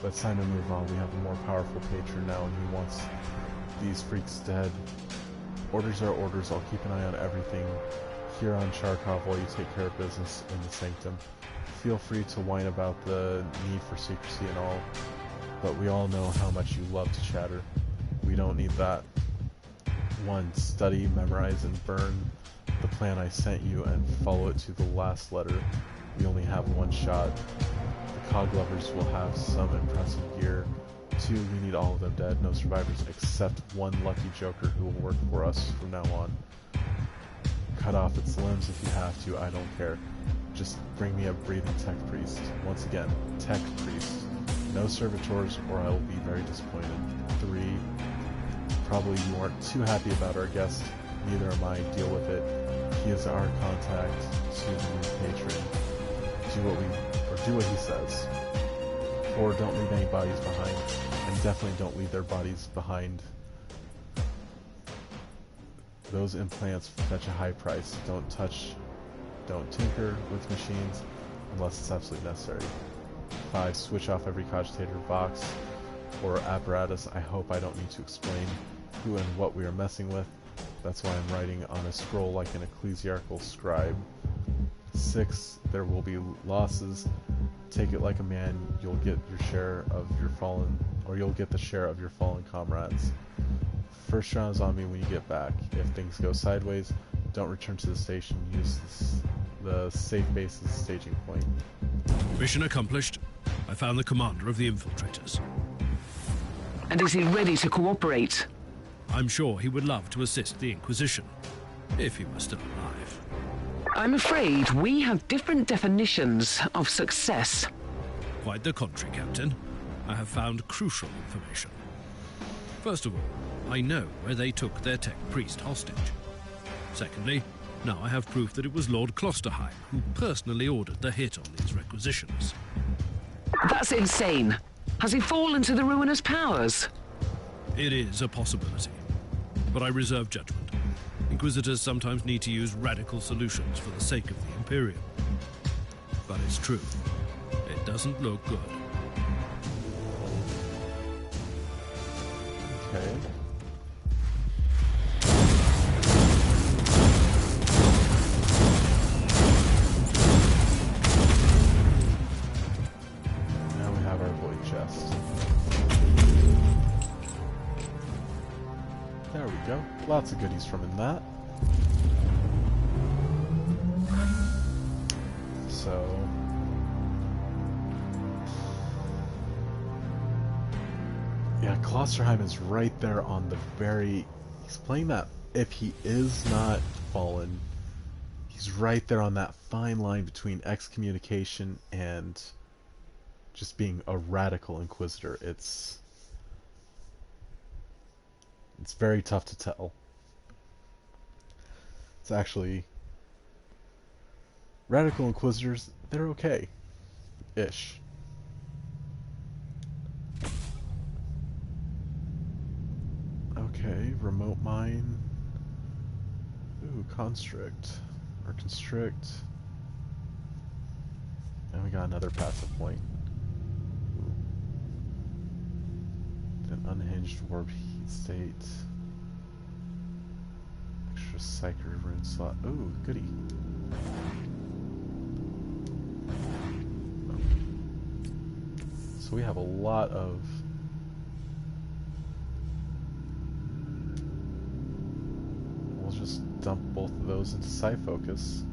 but it's time to move on. We have a more powerful patron now, and he wants these freaks dead. Orders are orders. I'll keep an eye on everything here on Charkov while you take care of business in the Sanctum. Feel free to whine about the need for secrecy and all, but we all know how much you love to chatter. We don't need that. 1. Study, memorize, and burn the plan I sent you and follow it to the last letter. We only have one shot. The cog lovers will have some impressive gear. 2, we need all of them dead. No survivors except one lucky joker who will work for us from now on. Cut off its limbs if you have to, I don't care. Just bring me a breathing tech priest. Once again, tech priest. No servitors or I will be very disappointed. 3, probably you aren't too happy about our guest. Neither am I. Deal with it. He is our contact to the new patron. Do what he says. 4, don't leave any bodies behind, and definitely don't leave their bodies behind. Those implants fetch a high price. Don't tinker with machines unless it's absolutely necessary. 5, switch off every cogitator box or apparatus. I hope I don't need to explain who and what we are messing with. That's why I'm writing on a scroll like an ecclesiastical scribe. 6, there will be losses. Take it like a man. You'll get your share of your fallen, or you'll get the share of your fallen comrades. First round's on me when you get back. If things go sideways, don't return to the station. Use the safe base as a staging point. Mission accomplished. I found the commander of the infiltrators. And is he ready to cooperate? I'm sure he would love to assist the Inquisition, if he were still alive. I'm afraid we have different definitions of success. Quite the contrary, Captain. I have found crucial information. First of all, I know where they took their tech priest hostage. Secondly, now I have proof that it was Lord Klosterheim who personally ordered the hit on these requisitions. That's insane. Has he fallen to the ruinous powers? It is a possibility, but I reserve judgment. Inquisitors sometimes need to use radical solutions for the sake of the Imperium. But it's true. It doesn't look good. Okay. Now we have our void chest. There we go. Lots of goodies from in that. So... yeah, Klosterheim is right there on the very... he's playing that... if he is not fallen, he's right there on that fine line between excommunication and just being a radical Inquisitor. It's very tough to tell. It's actually... radical Inquisitors, they're okay-ish. Okay, remote mine. Ooh, constrict. Or constrict. And we got another passive point. Ooh. An unhinged warp heat state. Extra psychic rune slot. Ooh, goody. So we have a lot of just dump both of those into Psi-Focus.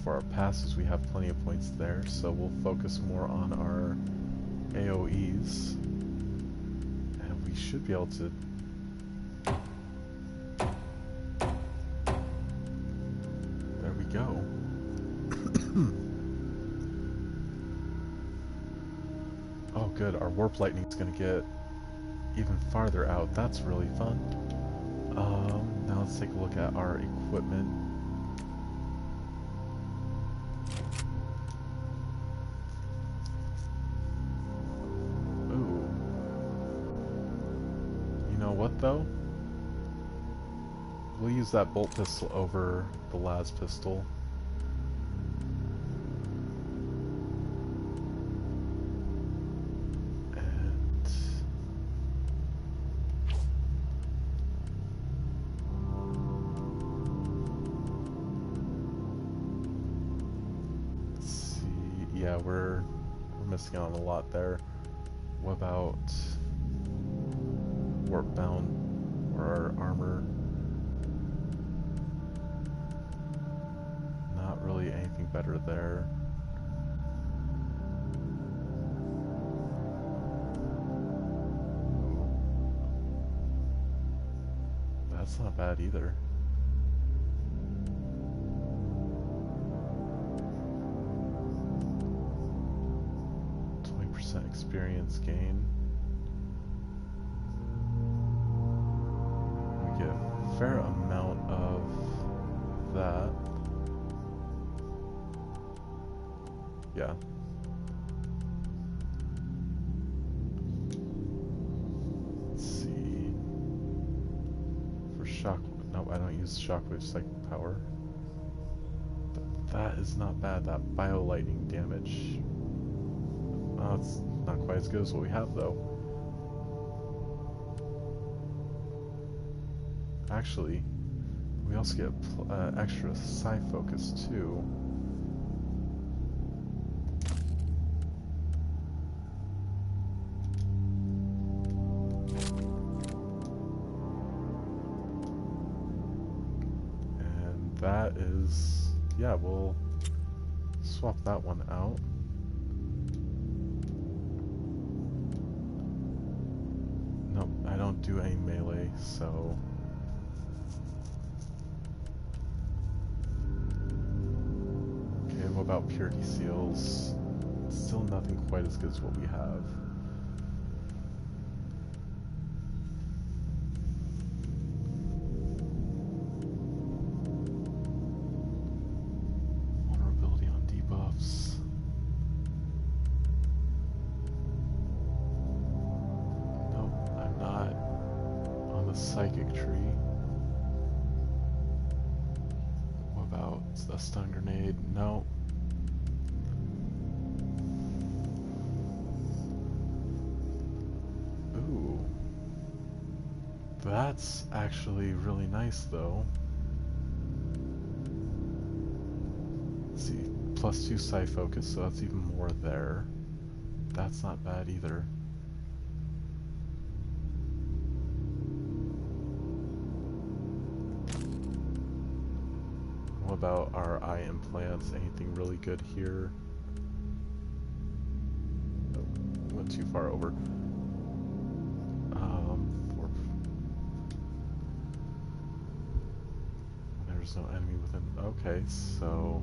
For our passes, we have plenty of points there, so we'll focus more on our AoEs, and we should be able to there we go. Oh good, our warp lightning's gonna get even farther out. That's really fun. Now let's take a look at our equipment. Ooh. You know what though? We'll use that bolt pistol over the las pistol. Yeah, we're missing out on a lot there. What about warp bound or our armor? Not really anything better there. That's not bad either. Experience gain. We get a fair amount of that. Yeah. Let's see. For shock, no, I don't use shockwave psychic power. But that is not bad. That bio lightning damage. It's not quite as good as what we have, though. Actually, we also get extra Psi-Focus, too. And that is... yeah, we'll swap that one out. Nope, I don't do any melee, so... Okay, what about purity seals? Still nothing quite as good as what we have. Vulnerability on debuffs. Psychic tree. What about a stun grenade? No. Ooh. That's actually really nice though. Let's see, +2 Psi-Focus, so that's even more there. That's not bad either. What about our eye implants? Anything really good here? Oh, went too far over. There's no enemy within. Okay, so.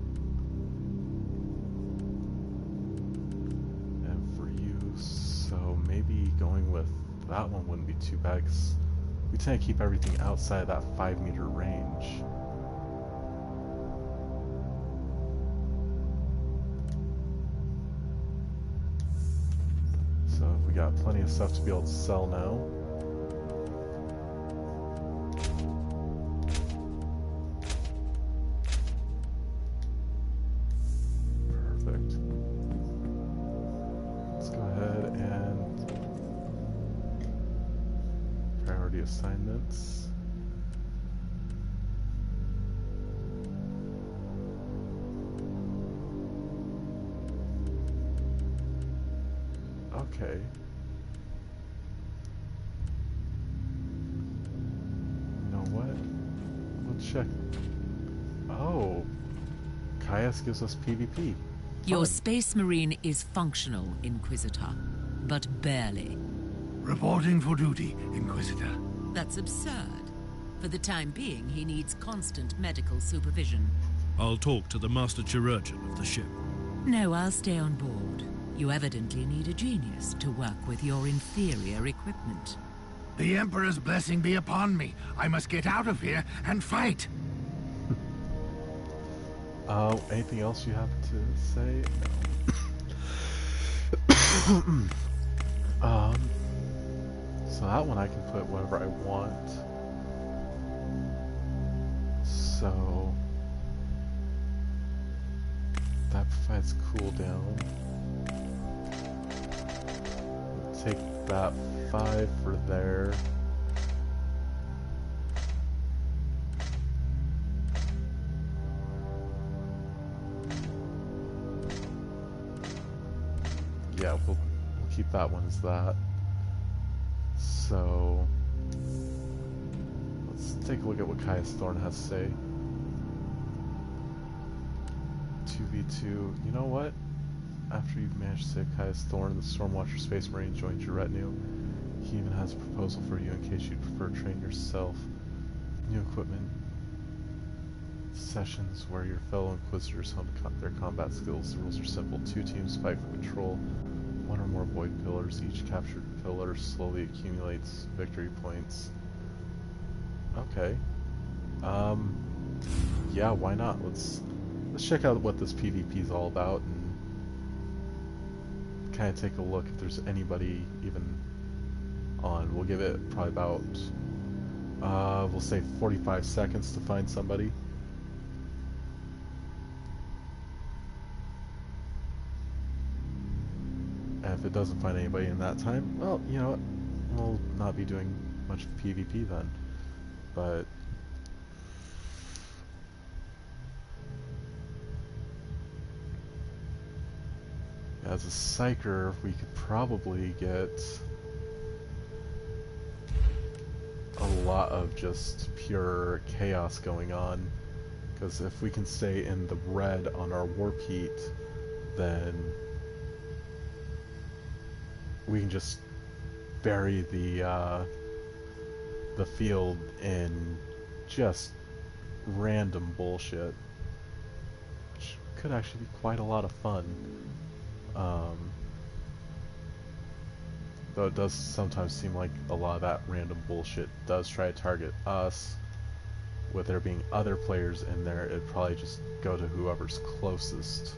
And for you, so maybe going with that one wouldn't be too bad, 'cause we tend to keep everything outside that 5-meter range. We got plenty of stuff to be able to sell now. Perfect. Let's go ahead and priority assignments. Okay. You know what? We'll check. Oh. Caius gives us PvP. Your Fun. Space Marine is functional, Inquisitor, but barely. Reporting for duty, Inquisitor. That's absurd. For the time being, he needs constant medical supervision. I'll talk to the Master Chirurgeon of the ship. No, I'll stay on board. You evidently need a genius to work with your inferior equipment. The Emperor's blessing be upon me. I must get out of here and fight. Anything else you have to say? No. So that one I can put whatever I want. So that provides cooldown. Take that 5 for there. Yeah, we'll keep that one as that. So let's take a look at what Caius Thorn has to say. 2v2. You know what? After you've managed to save Caius Thorn, the Stormwatcher Space Marine joins your retinue. He even has a proposal for you in case you'd prefer to train yourself. New equipment. Sessions where your fellow Inquisitors hone their combat skills. The rules are simple. 2 teams fight for control. 1 or more void pillars. Each captured pillar slowly accumulates victory points. Okay. Yeah, why not? Let's check out what this PvP is all about and kind of take a look if there's anybody even on. We'll give it probably about we'll say 45 seconds to find somebody. And if it doesn't find anybody in that time, well, you know what? We'll not be doing much PvP then. But as a psyker, we could probably get a lot of just pure chaos going on. Because if we can stay in the red on our warp heat, then we can just bury the field in just random bullshit, which could actually be quite a lot of fun. Though it does sometimes seem like a lot of that random bullshit does try to target us. With there being other players in there, it'd probably just go to whoever's closest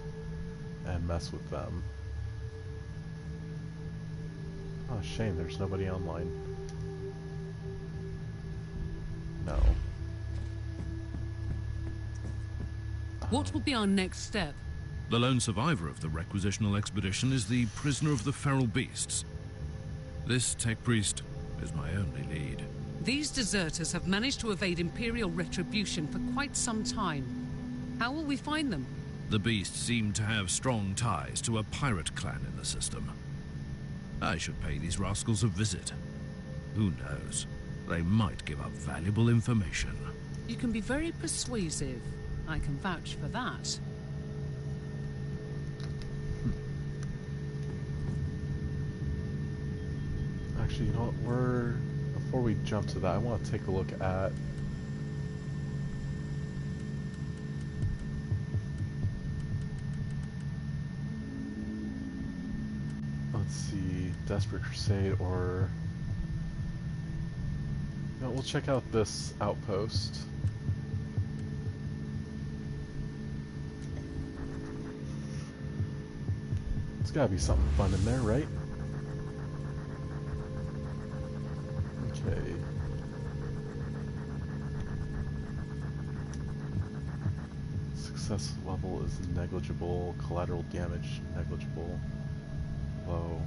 and mess with them. Oh, shame there's nobody online. No. What will be our next step? The lone survivor of the requisitional expedition is the prisoner of the feral beasts. This tech priest is my only lead. These deserters have managed to evade Imperial retribution for quite some time. How will we find them? The beasts seem to have strong ties to a pirate clan in the system. I should pay these rascals a visit. Who knows? They might give up valuable information. You can be very persuasive. I can vouch for that. Actually, you know what? Before we jump to that, I want to take a look at let's see, Desperate Crusade, or no, we'll check out this outpost. There's gotta be something fun in there, right? Okay. Success level is negligible. Collateral damage negligible. Low.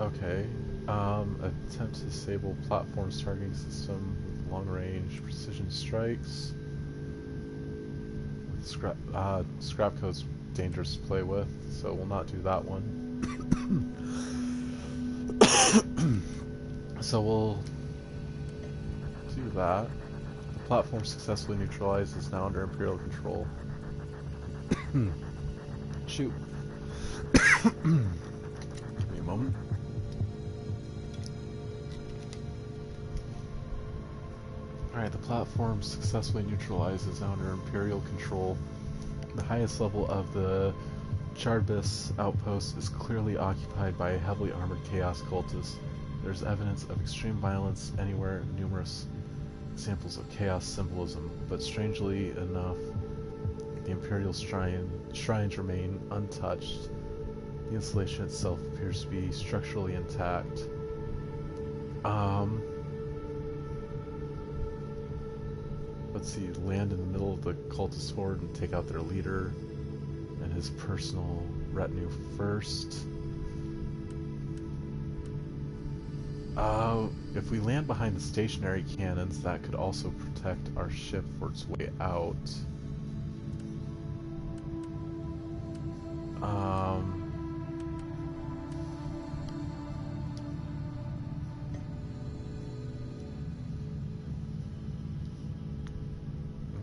Okay. Attempt to disable platform's targeting system with long-range precision strikes. Scrap code's dangerous to play with, so we'll not do that one. So we'll do that. The platform successfully neutralized, is now under Imperial control. Shoot. Give me a moment. Alright, the platform successfully neutralized, is now under Imperial control. The highest level of the Charbis outpost is clearly occupied by a heavily armored Chaos cultist. There's evidence of extreme violence anywhere, numerous examples of Chaos symbolism, but strangely enough, the Imperial shrines remain untouched. The installation itself appears to be structurally intact. Let's see, land in the middle of the cultist horde and take out their leader and his personal retinue first. If we land behind the stationary cannons, that could also protect our ship for its way out.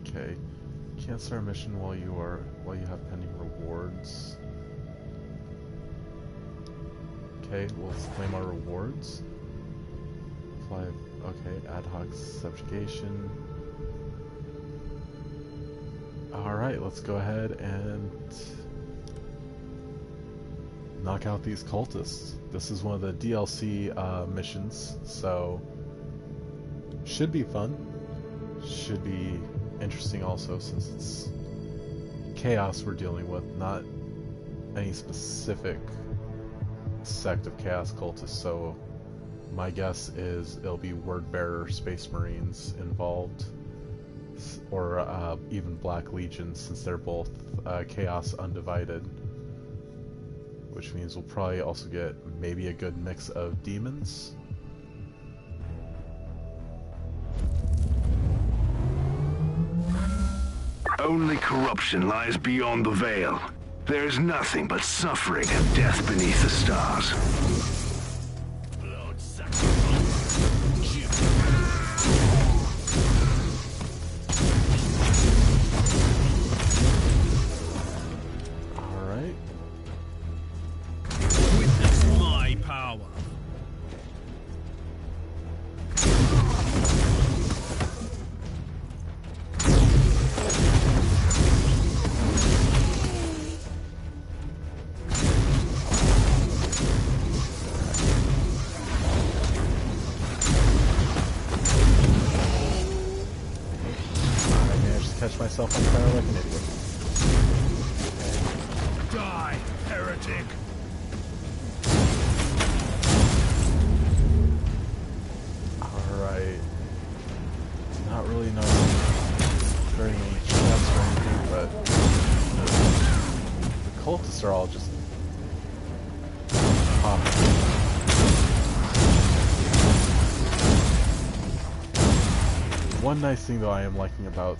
Okay. Cancel our mission while you have pending rewards. Okay, we'll claim our rewards. Apply, okay, ad hoc subjugation. Alright, let's go ahead and knock out these cultists. This is one of the DLC missions, so should be fun. Should be interesting also, since it's chaos we're dealing with, not any specific sect of chaos cultists, so my guess is it'll be word-bearer Space Marines involved, or even Black Legion, since they're both chaos undivided, which means we'll probably also get maybe a good mix of demons. Only corruption lies beyond the veil. There is nothing but suffering and death beneath the stars. Blood sacrifice. Alright. Witness my power. Catch myself on fire like an idiot. Die, heretic. Alright. Not really knowing very many traps or anything, but the cultists are all just popping. One nice thing though I am liking about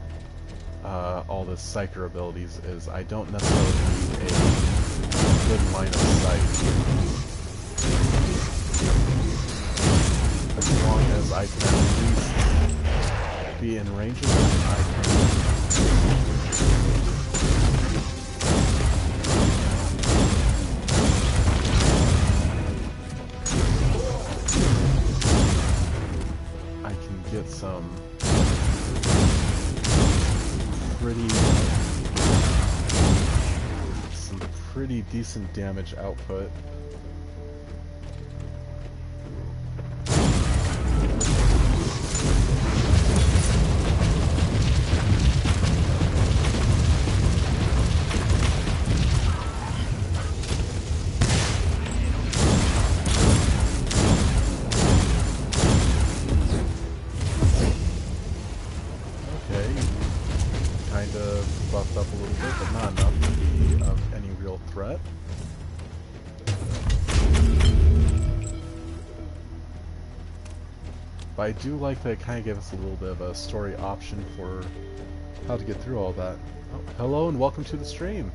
all the Psyker abilities is I don't necessarily need a good line of sight. As long as I can at least be in range of them, I can get some pretty decent damage output. buffed up a little bit, but not enough to be of any real threat. But I do like that it kind of gave us a little bit of a story option for how to get through all that. Oh, hello and welcome to the stream.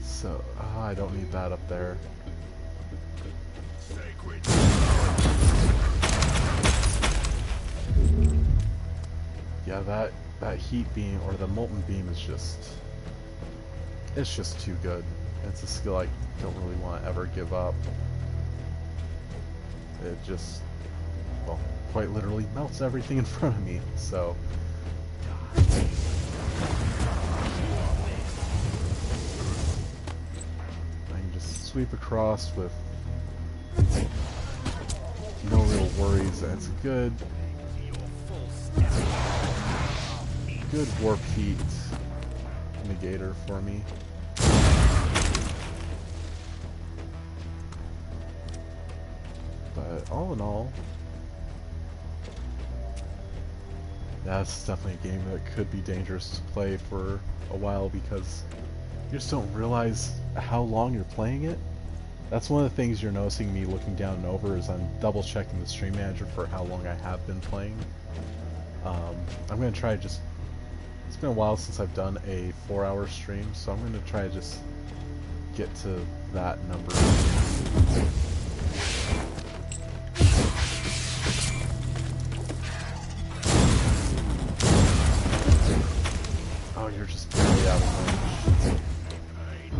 So, I don't need that up there. Yeah, that heat beam, or the molten beam, is it's just too good. It's a skill I don't really want to ever give up. It just, well, quite literally melts everything in front of me, so... I can just sweep across with no real worries, and it's a good warp heat negator for me. But all in all, that's definitely a game that could be dangerous to play for a while because you just don't realize how long you're playing it. That's one of the things you're noticing me looking down and over is I'm double checking the stream manager for how long I have been playing. I'm going to try just... It's been a while since I've done a 4-hour stream, so I'm going to try to just get to that number. Oh, you're just barely out of range.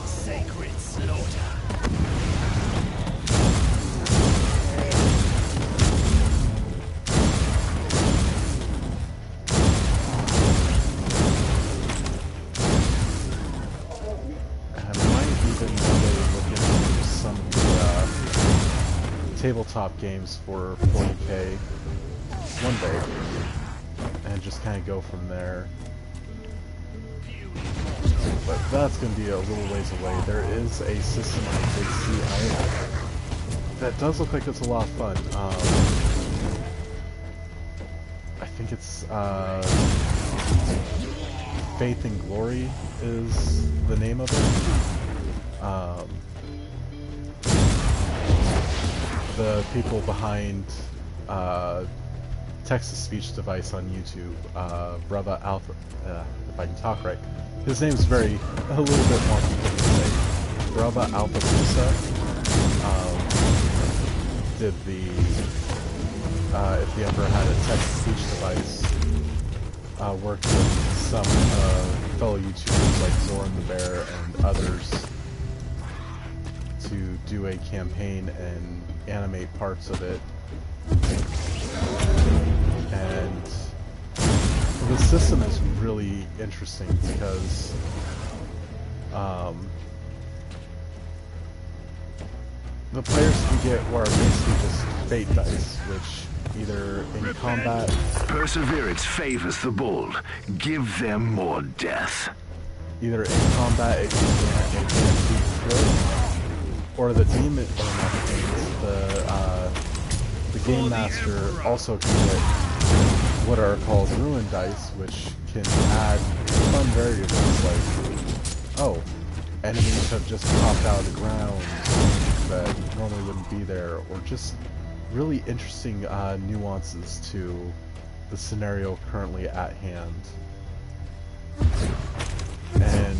Sacred slaughter. Tabletop games for 40k one day and just kind of go from there. But that's going to be a little ways away. There is a system I did see that does look like it's a lot of fun. I think it's Faith and Glory is the name of it. The people behind text-to-speech device on YouTube, Brava Alpha, if I can talk right. His name's a little bit more complicated to say. Brava Alpha Musa did the, if you ever had a text-to-speech device, worked with some fellow YouTubers like Zoran the Bear and others to do a campaign and animate parts of it. And the system is really interesting because the players can get what are basically just fate dice, which either in combat... Perseverance favors the bold. Give them more death. Either in combat it can guaranteed throw, or the demon, or not the game master also can get what are called ruin dice, which can add fun variables like, oh, enemies have just popped out of the ground that normally wouldn't be there, or just really interesting nuances to the scenario currently at hand. And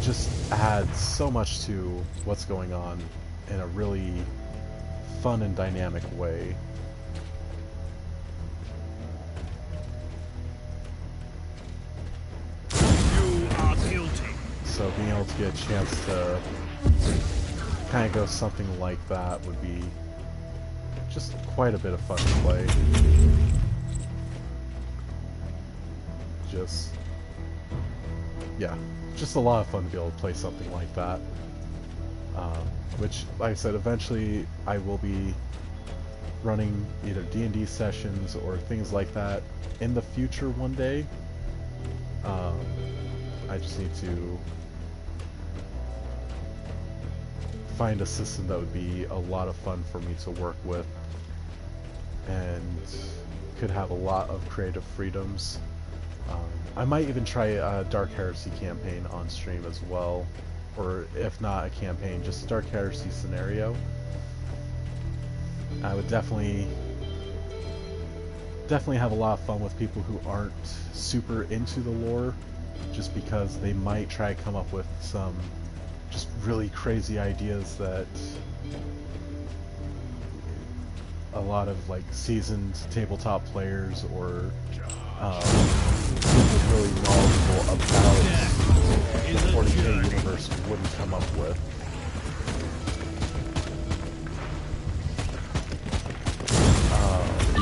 just add so much to what's going on in a really fun and dynamic way. You are guilty. So being able to get a chance to kind of go something like that would be just quite a bit of fun to play. Just, yeah. Just a lot of fun to be able to play something like that. Which, like I said, eventually I will be running either D&D sessions or things like that in the future one day. I just need to find a system that would be a lot of fun for me to work with and could have a lot of creative freedoms. I might even try a Dark Heresy campaign on stream as well, or if not a campaign, just a Dark Heresy scenario. I would definitely have a lot of fun with people who aren't super into the lore, just because they might try to come up with some just really crazy ideas that a lot of like seasoned tabletop players or people really knowledgeable about the 40K universe wouldn't come up with.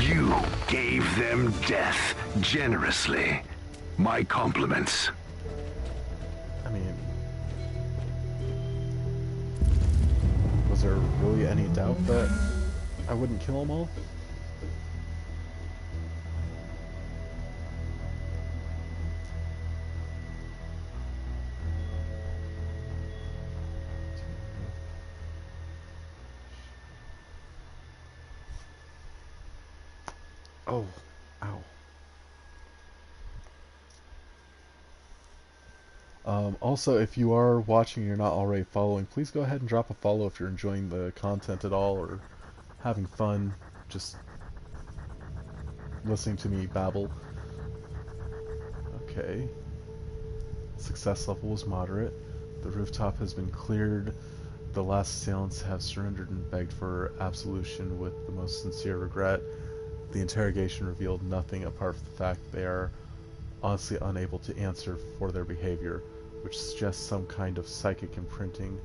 You gave them death generously. My compliments. I mean, was there really any doubt that I wouldn't kill them all? Oh, ow. Also, if you are watching and you're not already following, please go ahead and drop a follow if you're enjoying the content at all or having fun just listening to me babble. Okay. Success level was moderate. The rooftop has been cleared. The last assailants have surrendered and begged for absolution with the most sincere regret. The interrogation revealed nothing apart from the fact they are honestly unable to answer for their behavior, which suggests some kind of psychic imprinting.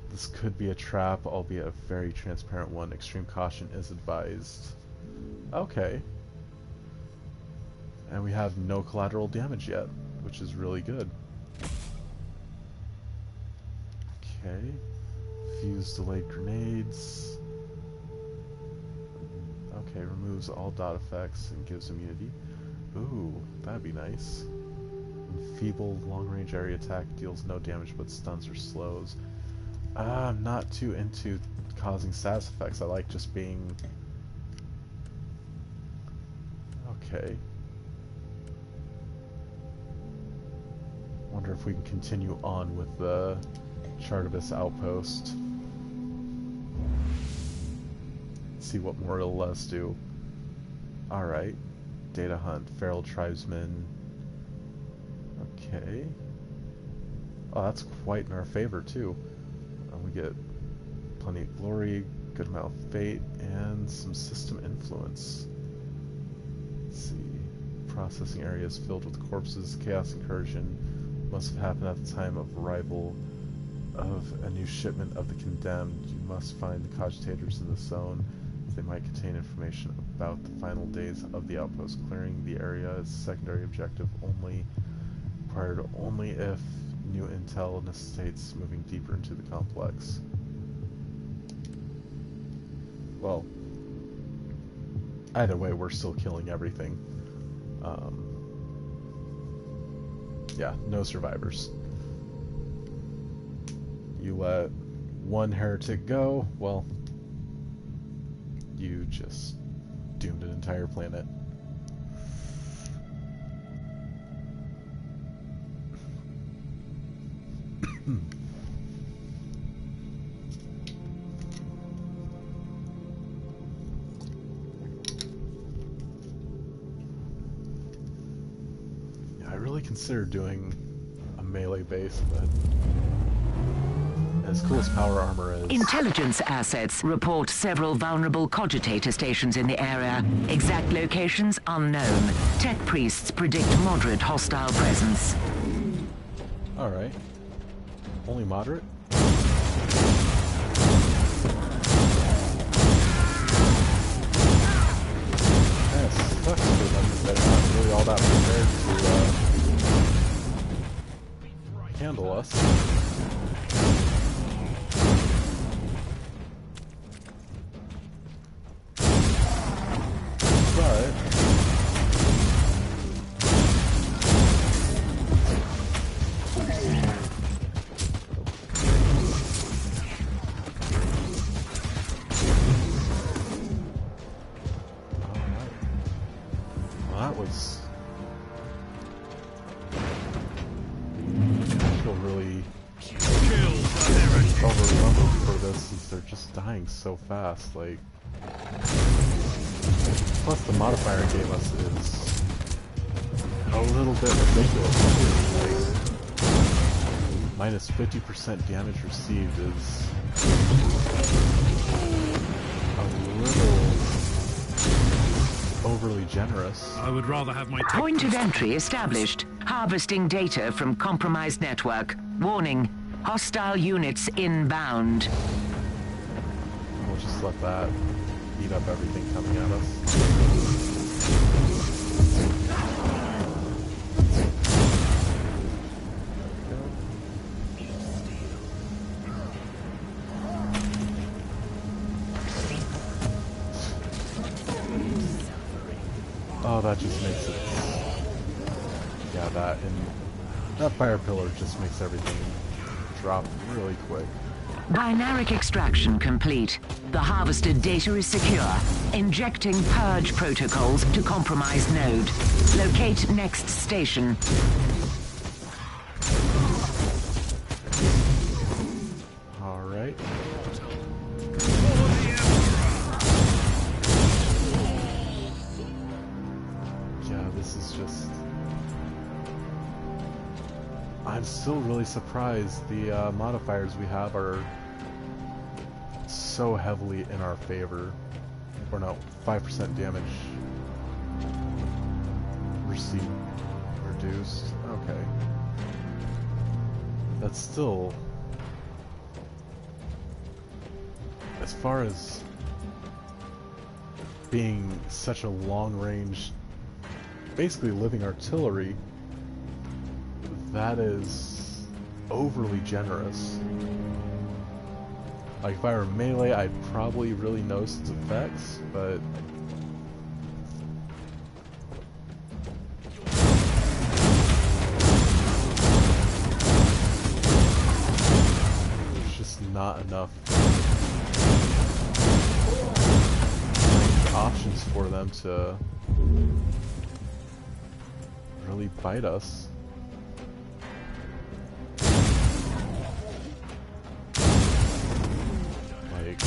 This could be a trap, albeit a very transparent one. Extreme caution is advised. Okay. And we have no collateral damage yet, which is really good. Okay. Fuse delayed grenades. Okay, removes all dot effects and gives immunity. Ooh, that'd be nice. Enfeebled long-range area attack deals no damage but stuns or slows. I'm not too into causing status effects. I like just being... Okay. Wonder if we can continue on with the Chartibus outpost. See what more it'll let us do. Alright. Data hunt. Feral tribesmen. Okay. Oh, that's quite in our favor, too. We get plenty of glory, good amount of fate, and some system influence. Let's see. Processing areas filled with corpses. Chaos incursion must have happened at the time of arrival of a new shipment of the condemned. You must find the cogitators in the zone. They might contain information about the final days of the outpost. Clearing the area is a secondary objective only, required only if new intel necessitates moving deeper into the complex. Well, either way, we're still killing everything. Yeah, no survivors. You let one heretic go, well, you just doomed an entire planet. Yeah, I really considered doing a melee base, but as cool as power armor is... Intelligence assets report several vulnerable cogitator stations in the area. Exact locations unknown. Tech priests predict moderate hostile presence. Alright. Only moderate? That sucks for them because they're not really all that prepared to handle us. this since they're just dying so fast. Like, plus the modifier it gave us is a little bit ridiculous too. Like, minus 50% damage received is a little overly generous. I would rather have my Point of entry established. Harvesting data from compromised network. Warning, hostile units inbound. We'll just let that eat up everything coming at us. Oh, that just makes it... Yeah, that fire pillar just makes everything drop really quick. Binaric extraction complete. The harvested data is secure. Injecting purge protocols to compromised node. Locate next station. Alright. Yeah, this is just... I'm still really surprised the modifiers we have are so heavily in our favor. Or no, 5% damage received reduced. Okay. That's still... As far as being such a long range, basically living artillery, that is overly generous. Like, if I were melee, I'd probably really notice its effects, but... there's just not enough options for them to really bite us. Like,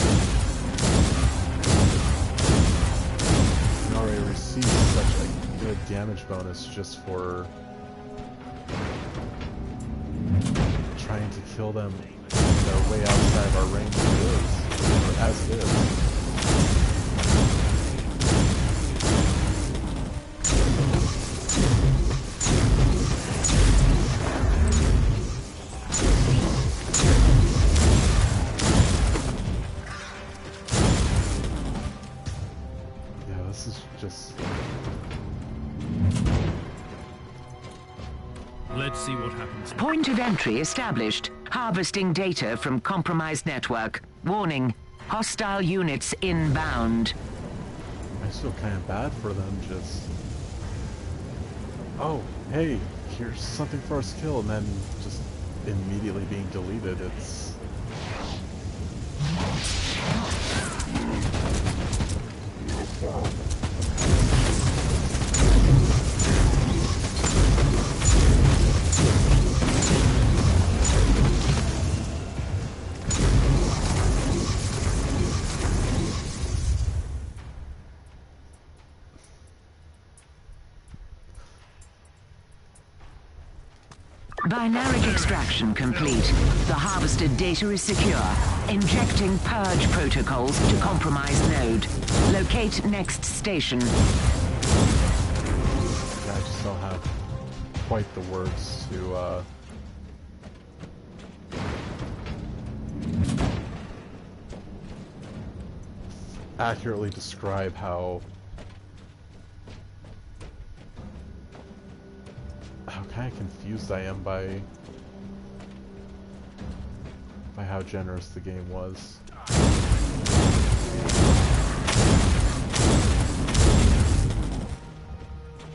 we already received such a good damage bonus just for trying to kill them when they're way outside of our range as is. Let's see what happens. Point of entry established. Harvesting data from compromised network. Warning, hostile units inbound. I feel kind of bad for them, just... oh, hey, here's something for us to kill, and then just immediately being deleted. It's... Binaric extraction complete. The harvested data is secure. Injecting purge protocols to compromised node. Locate next station. Yeah, I just don't have quite the words to, accurately describe how kind of confused I am by how generous the game was.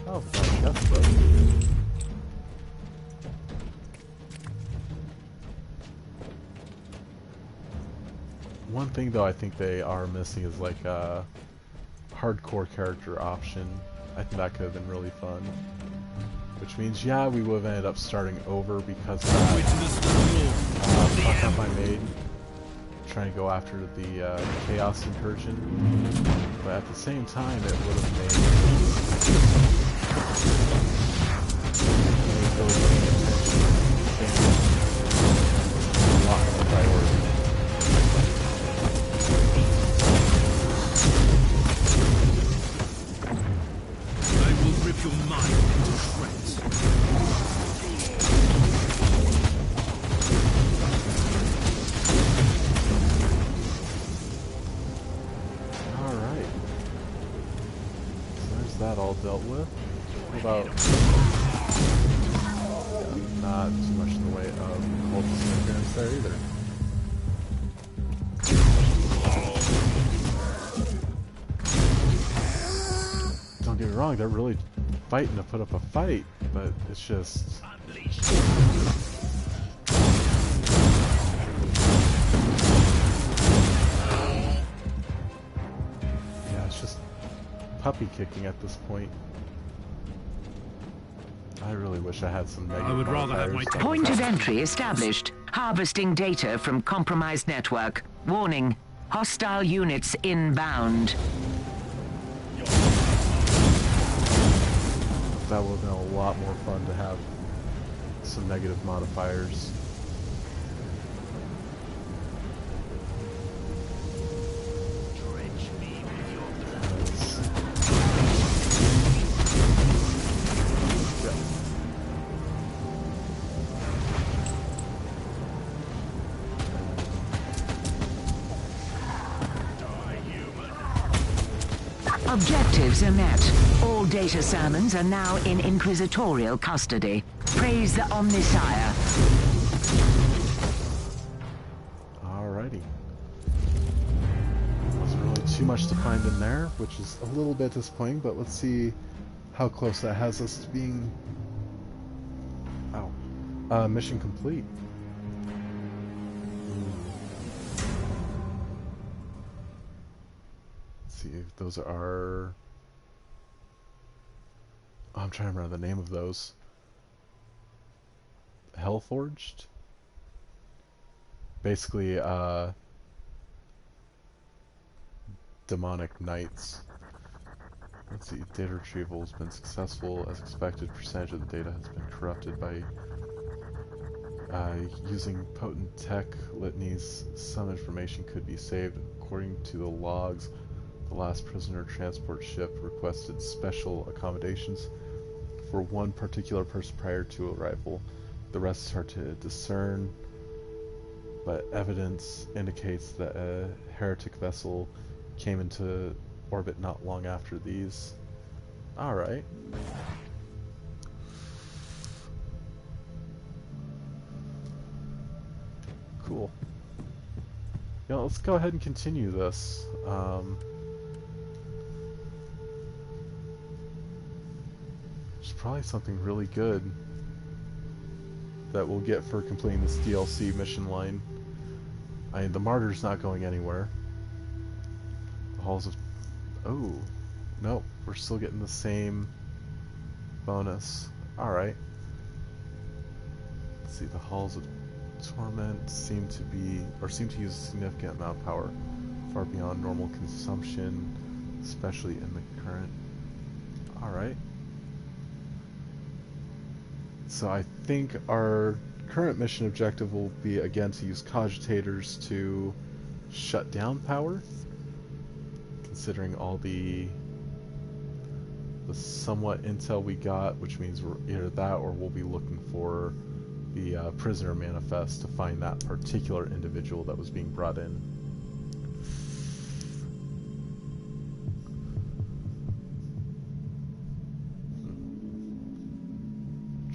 Oh, that's good. One thing though I think they are missing is like a hardcore character option. I think that could have been really fun. Which means, yeah, we would have ended up starting over because of that fuck up I made trying to go after the Chaos Incursion, but at the same time it would have made those paying attention a lot more priority. I will rip your mind into shreds. Alright. So there's that all dealt with. What about... yeah, not too much in the way of cultist interference there either. Don't get me wrong, they're really fighting to put up a fight, but it's just... yeah, it's just puppy kicking at this point. I really wish I had some negative I would rather have my modifiers. Point of entry established. Harvesting data from compromised network. Warning. Hostile units inbound. That would have been a lot more fun to have some negative modifiers. Objectives are met. All data sermons are now in Inquisitorial custody. Praise the Omnisire. Alrighty. Wasn't really too much to find in there, which is a little bit disappointing, but let's see how close that has us to being... ow. Mission complete. See if those are... oh, I'm trying to remember the name of those. Hellforged? Basically, demonic knights. Let's see, data retrieval has been successful as expected. Percentage of the data has been corrupted by using potent tech litanies. Some information could be saved. According to the logs, the last prisoner transport ship requested special accommodations for one particular person prior to arrival. The rest is hard to discern, but evidence indicates that a heretic vessel came into orbit not long after these. Alright. Cool. Yeah, let's go ahead and continue this. There's probably something really good that we'll get for completing this DLC mission line. I mean, the Martyr's not going anywhere. The Halls of... oh, nope, we're still getting the same bonus. Alright. Let's see, the Halls of Torment seem to use a significant amount of power, far beyond normal consumption, especially in the current... alright. So I think our current mission objective will be, again, to use cogitators to shut down power, considering all the somewhat intel we got, which means we're either that or we'll be looking for the prisoner manifest to find that particular individual that was being brought in.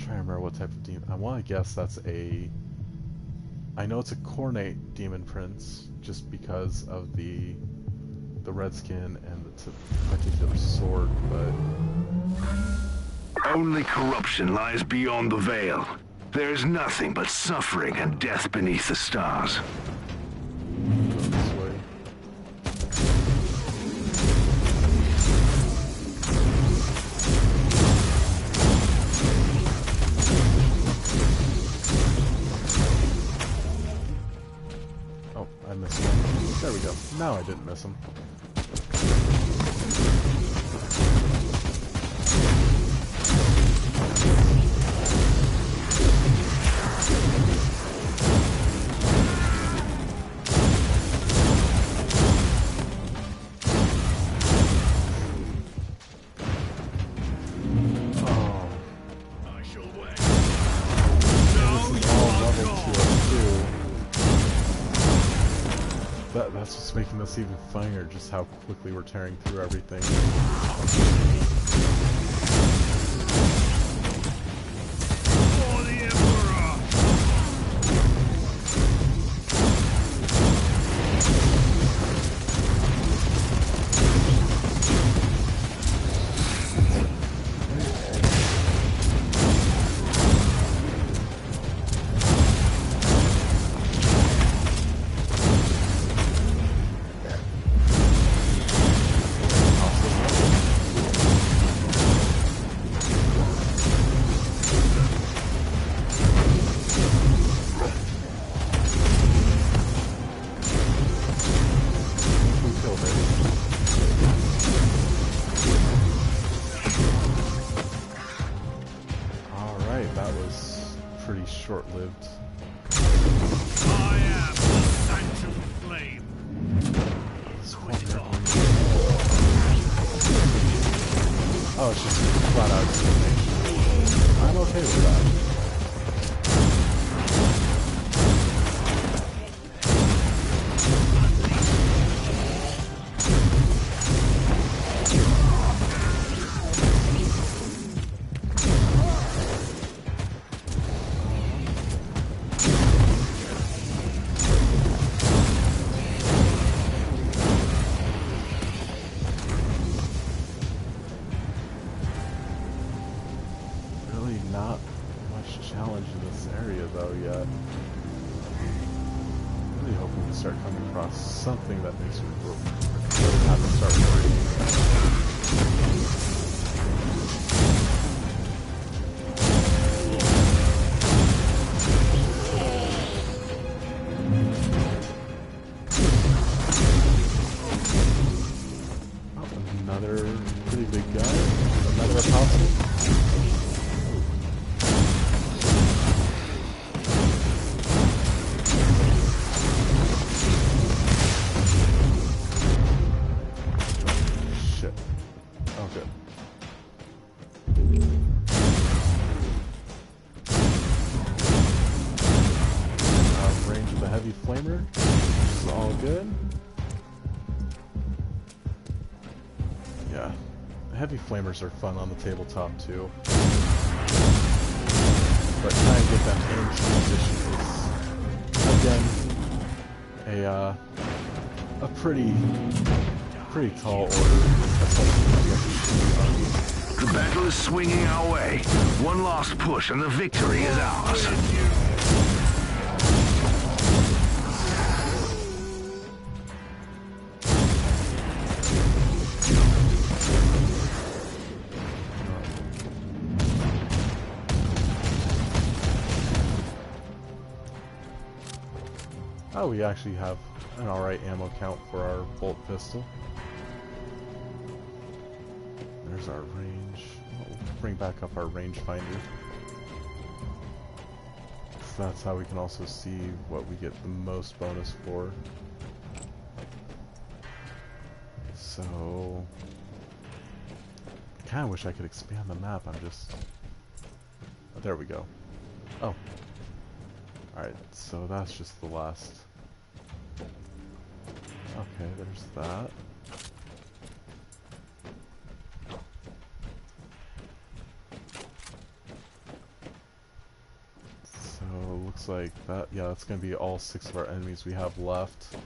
I remember what type of demon. I want to guess that's a... I know it's a Cornate Demon Prince, just because of the red skin and the particular sword, but... Only corruption lies beyond the veil. There is nothing but suffering and death beneath the stars. Go this way. I missed one. There we go. Now I didn't miss him. That's what's making this even funnier, just how quickly we're tearing through everything. For the Emperor! Short-lived. I am the Sanctum Flame. Oh, it's just flat out discrimination. I'm okay with that. Not much challenge in this area though yet. Really hope we can start coming across something that makes me really have to start worrying. Oh, another pretty big guy. Another apostle. Heavy flamer, which is all good. Yeah, heavy flamers are fun on the tabletop too, but trying to get them in position is again a pretty tall order. The battle is swinging our way. One last push and the victory is ours. Oh, we actually have an alright ammo count for our bolt pistol. There's our range. We'll bring back up our rangefinder. So that's how we can also see what we get the most bonus for. So I kinda wish I could expand the map. I'm just... Oh, there we go. Oh. Alright, so that's just the last. Okay, there's that. So looks like that, yeah, that's gonna be all 6 of our enemies we have left.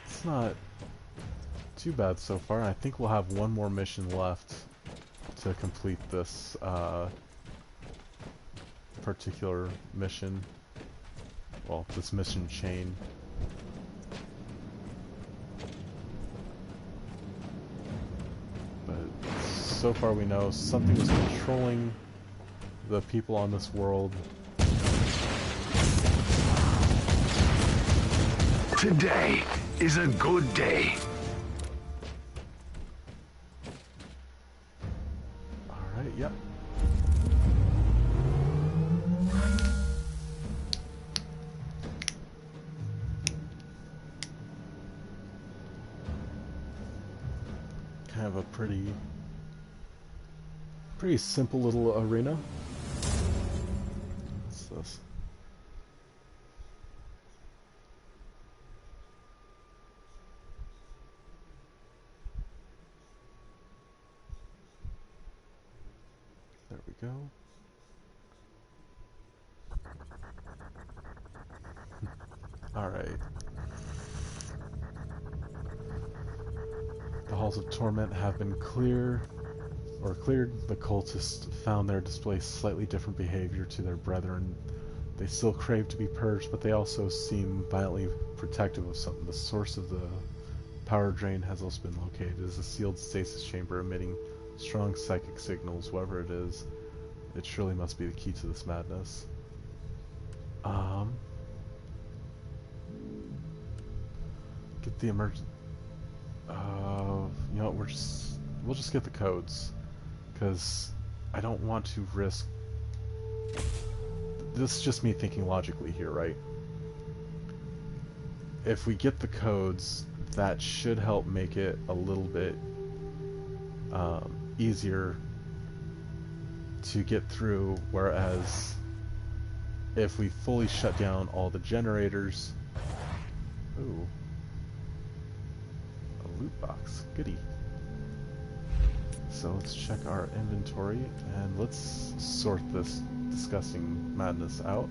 It's not too bad so far. I think we'll have one more mission left to complete this particular mission. Well, this mission chain. But so far we know something was controlling the people on this world. Today is a good day. Alright, yep. Kind of a pretty simple little arena. What's this? There we go. Alright. The halls of torment have been cleared. The cultists found their display slightly different behavior to their brethren. They still crave to be purged, but they also seem violently protective of something. The source of the power drain has also been located. It is a sealed stasis chamber emitting strong psychic signals. Whatever it is, it surely must be the key to this madness. Get the emergent. You know what, we'll just get the codes, because I don't want to risk. This is just me thinking logically here, right? If we get the codes, that should help make it a little bit easier to get through, whereas if we fully shut down all the generators... Ooh. A loot box. Goody. So let's check our inventory and let's sort this disgusting madness out.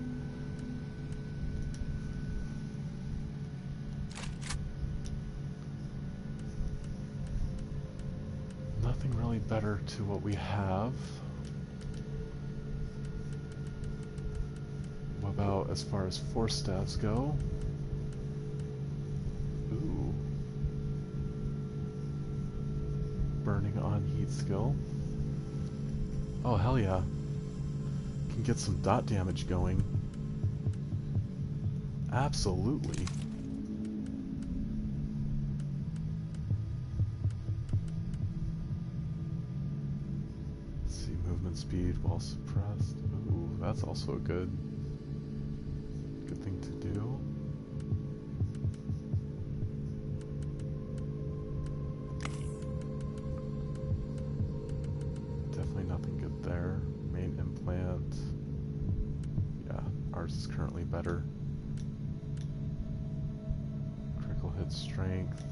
Nothing really better to what we have. What about as far as force staves go? Ooh. Burning on heat skill. Oh, hell yeah. Can get some dot damage going. Absolutely. Let's see, movement speed while suppressed. Ooh, that's also a good thing to do. Definitely nothing good there. Main implant. Yeah, ours is currently better. Critical hit strength.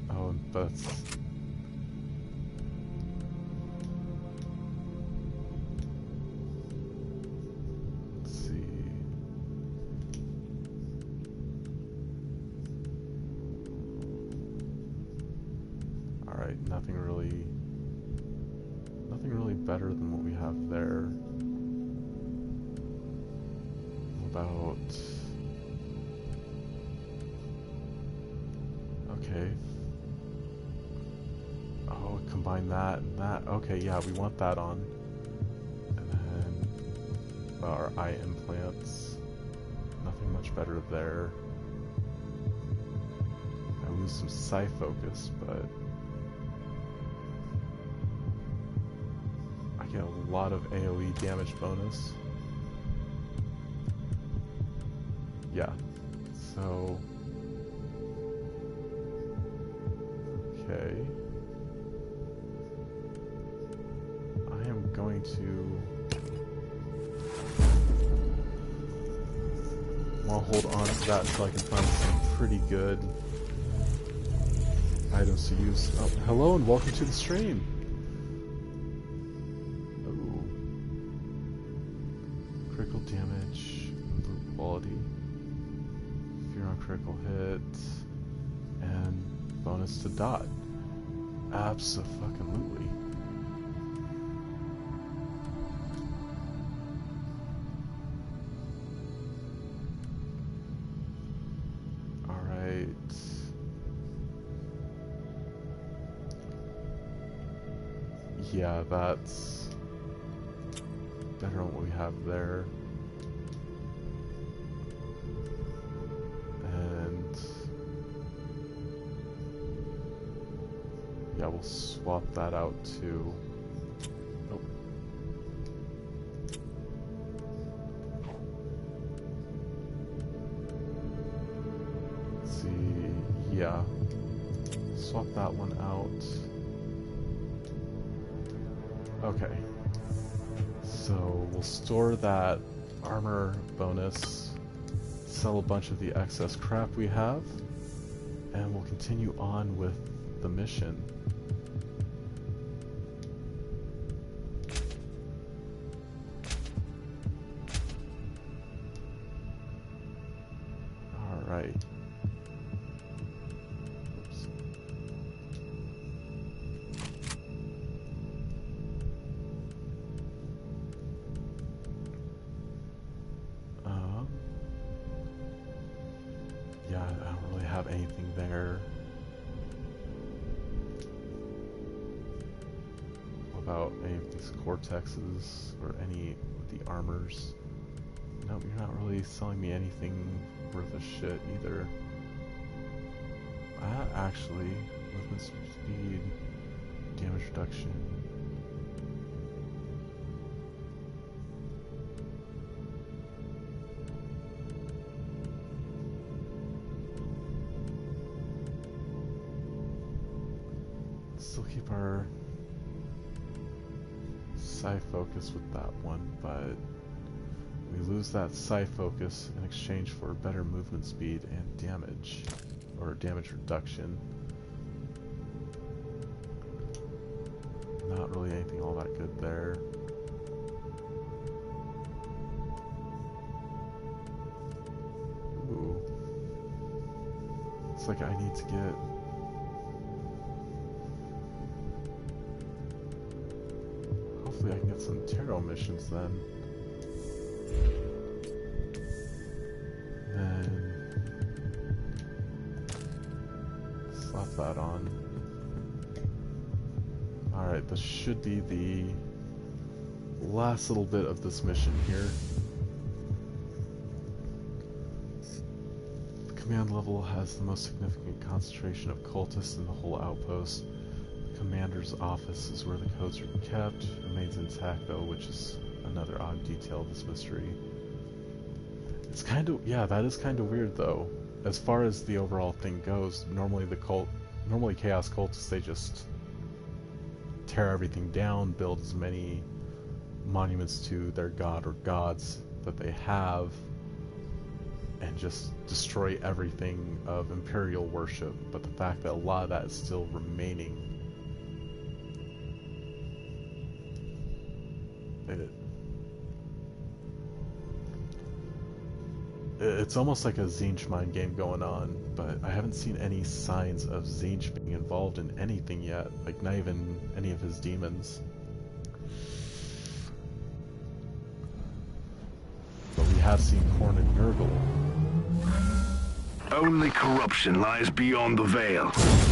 Oh, that's... Nothing really better than what we have there. About... Okay. Oh, combine that and that. Okay, yeah, we want that on. And then our eye implants. Nothing much better there. I lose some psi focus, but get a lot of AoE damage bonus. Yeah. So... Okay. I am going to... I'll hold on to that until I can find some pretty good items to use. Oh, hello and welcome to the stream! Critical damage, improve quality, fear on critical hit, and bonus to dot. Abso-fucking-lutely. Alright. Yeah, that's better than what we have there. And yeah, we'll swap that out too. Nope. Let's see, yeah. Swap that one out. Okay. So we'll store that armor bonus, sell a bunch of the excess crap we have, and we'll continue on with the mission. Alright. Oops. Yeah, I don't really have anything there. What about any of these cortexes or any of the armors? No, you're not really selling me anything worth a shit either. Actually, movement speed, damage reduction. Still keep our psi focus with that one, but we lose that psi focus in exchange for better movement speed and damage, or damage reduction. Not really anything all that good there. Ooh. It's like I need to get... Hopefully I can get some tarot missions then. Slap that on. Alright, this should be the last little bit of this mission here. The command level has the most significant concentration of cultists in the whole outpost. The commander's office is where the codes are kept. Remains intact though, which is another odd detail of this mystery. It's kind of, yeah, that is kind of weird though. As far as the overall thing goes, normally Chaos cultists, they just tear everything down, build as many monuments to their god or gods that they have, and just destroy everything of Imperial worship. But the fact that a lot of that is still remaining, it's almost like a Tzeentch mind game going on, but I haven't seen any signs of Tzeentch being involved in anything yet, like not even any of his demons. But we have seen Khorne and Nurgle. Only corruption lies beyond the veil.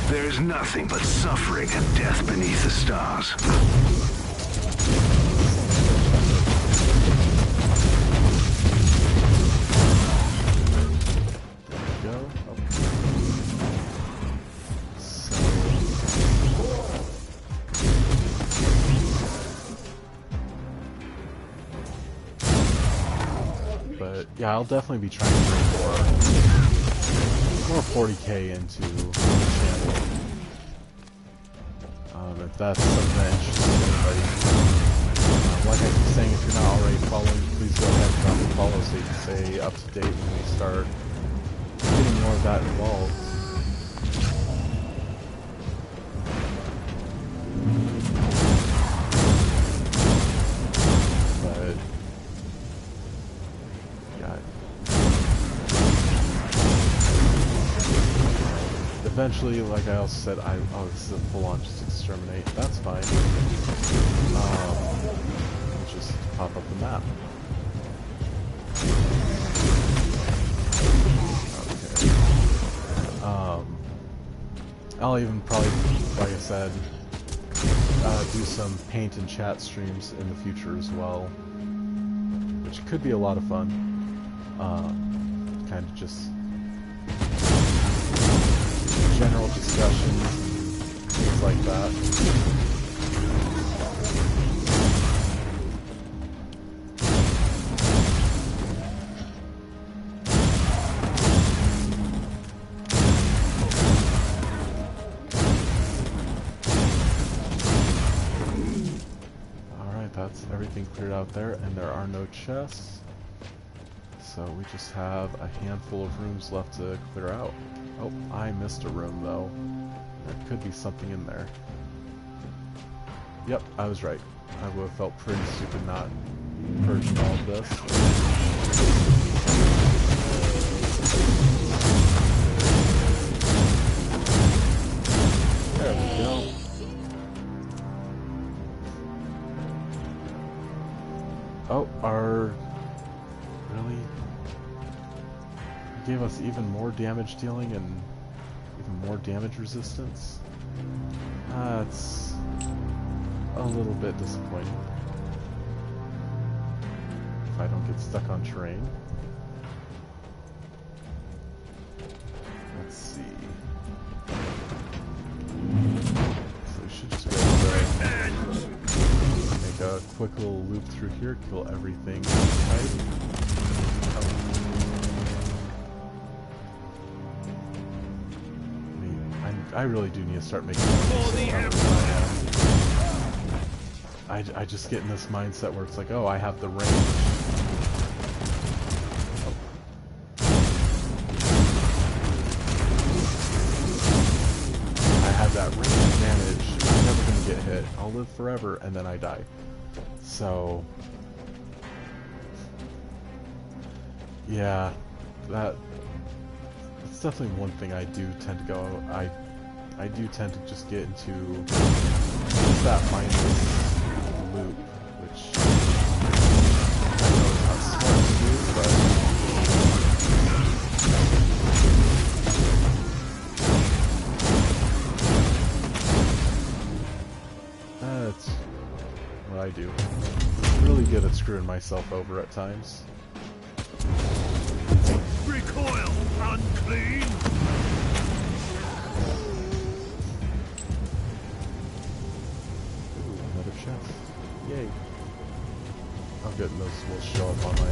There is nothing but suffering and death beneath the stars. Yeah, I'll definitely be trying to bring more 40k into the channel. If that's something that interests anybody. Like I keep saying, if you're not already following, please go ahead and drop a follow so you can stay up to date when we start getting more of that involved. Eventually, like I also said, oh, this is a full-on just exterminate. That's fine. Just pop up the map. Okay. I'll even probably, like I said, do some paint and chat streams in the future as well, which could be a lot of fun. Kind of just general discussions, things like that. Alright, that's everything cleared out there, and there are no chests. So we just have a handful of rooms left to clear out. Oh, I missed a room though. There could be something in there. Yep, I was right. I would have felt pretty stupid not purging all of this. There we go. Oh, really? Gave us even more damage dealing and even more damage resistance. That's a little bit disappointing. If I don't get stuck on terrain. Let's see. So we should just be able to make a quick little loop through here, kill everything tight. I really do need to start making I just get in this mindset where it's like, oh, I have the range. I have that range advantage. I'm never going to get hit. I'll live forever, and then I die. So, yeah, that's definitely one thing I do tend to go. I do tend to just get into that mindless loop, which I know is not smart to do, but that's what I do. I'm really good at screwing myself over at times. Recoil, unclean! Yay. I'm getting those will show up on my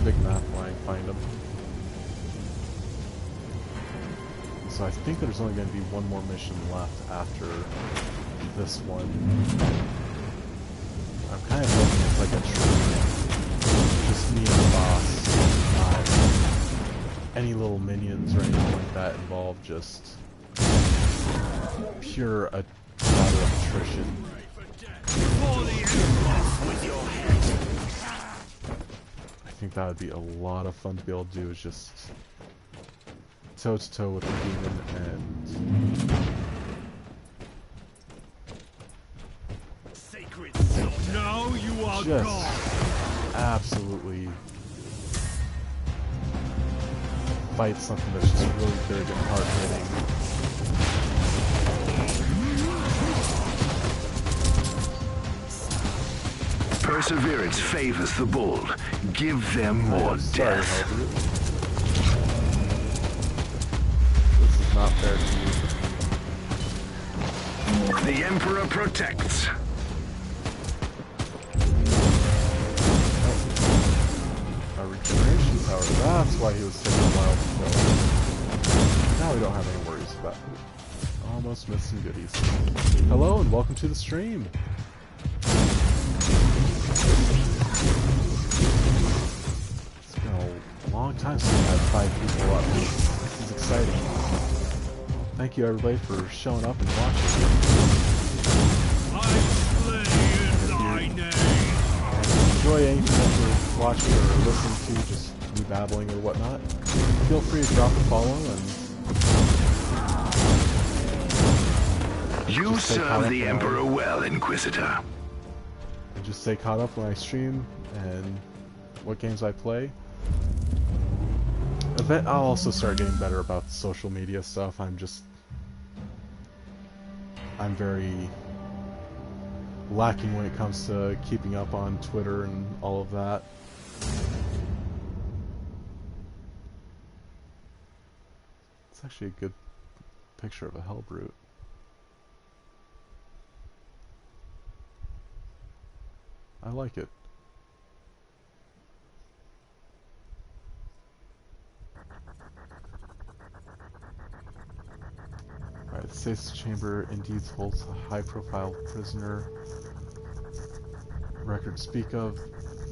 big map when I find them. So I think there's only going to be one more mission left after this one. I'm kind of hoping it's like a true, just me and the boss, not any little minions or anything like that involved, just pure matter of attrition. I think that would be a lot of fun to be able to do, is just toe to toe with the demon and now you are just gone. Absolutely fight something that's just really big and hard hitting. Perseverance favors the bold. Give them more death. This is not fair to you. The Emperor protects. Our regeneration power. That's why he was taking a while to kill. Now we don't have any worries about it. Almost missed some goodies. Hello and welcome to the stream. It's been a long time since I've had 5 people up. This is exciting. Thank you everybody for showing up and watching. I slay in thy name. Enjoy anything that you're watching or listening to, just me babbling or whatnot. Feel free to drop a follow and you serve the Emperor well, Inquisitor. And just stay caught up when I stream and what games I play. I'll also start getting better about the social media stuff. I'm very lacking when it comes to keeping up on Twitter and all of that. It's actually a good picture of a Hellbrute. I like it. Alright, the stasis chamber indeed holds a high-profile prisoner. Records speak of.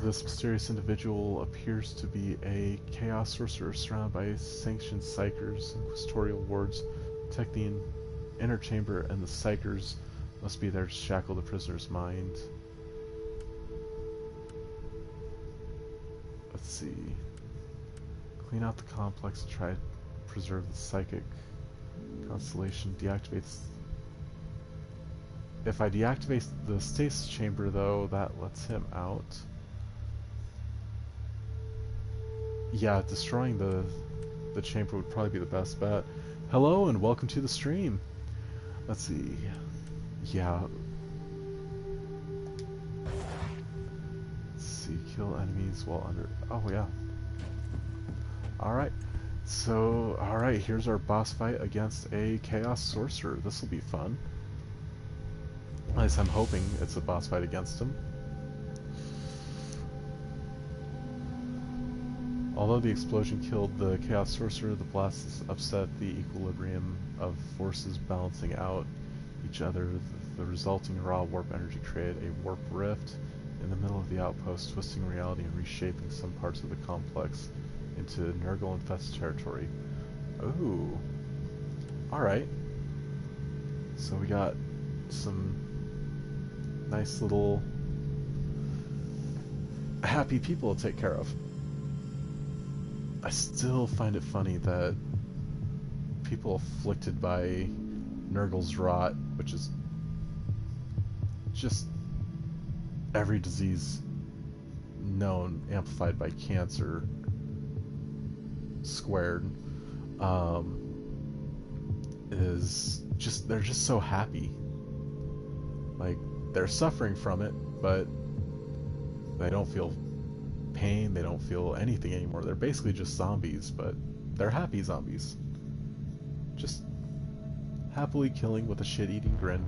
This mysterious individual appears to be a chaos sorcerer surrounded by sanctioned psychers. Inquisitorial wards protect the inner chamber, and the psychers must be there to shackle the prisoner's mind. Let's see. Clean out the complex and try to preserve the psychic constellation. Deactivates. If I deactivate the stasis chamber, though, that lets him out. Yeah, destroying the chamber would probably be the best bet. Hello and welcome to the stream. Let's see. Yeah. Let's see. Kill enemies while under. Oh yeah. All right. So, all right. Here's our boss fight against a chaos sorcerer. This will be fun. At least I'm hoping it's a boss fight against him. Although the explosion killed the Chaos Sorcerer, the blasts upset the equilibrium of forces balancing out each other. The resulting raw warp energy created a warp rift in the middle of the outpost, twisting reality and reshaping some parts of the complex into Nurgle-infested territory. Ooh. Alright. So we got some nice little happy people to take care of. I still find it funny that people afflicted by Nurgle's rot, which is just every disease known amplified by cancer squared, is just, they're just so happy. Like, they're suffering from it, but they don't feel pain, they don't feel anything anymore. They're basically just zombies, but they're happy zombies. Just happily killing with a shit-eating grin.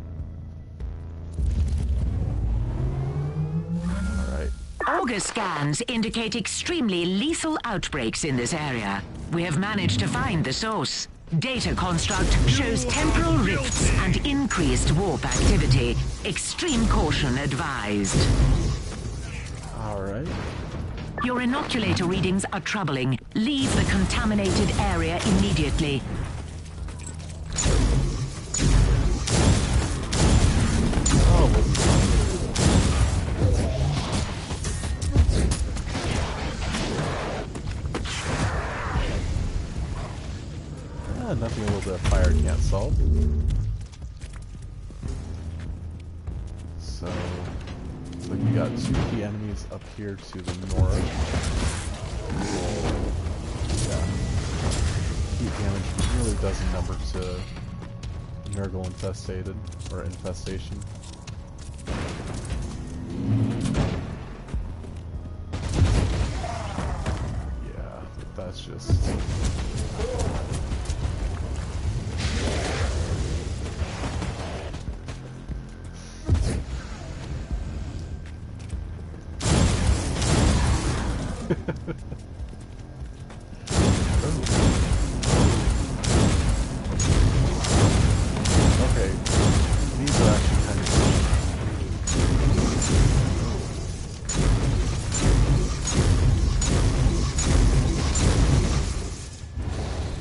Alright. Auger scans indicate extremely lethal outbreaks in this area. We have managed to find the source. Data construct shows temporal rifts and increased warp activity. Extreme caution advised. Alright. Your inoculator readings are troubling. Leave the contaminated area immediately. Nothing a little bit of fire can't solve. So, looks like we got two key enemies up here to the north. Yeah. Heat damage really does a number to Nurgle infested, or infestation. Yeah, that's just... Okay, these are actually kind of cool.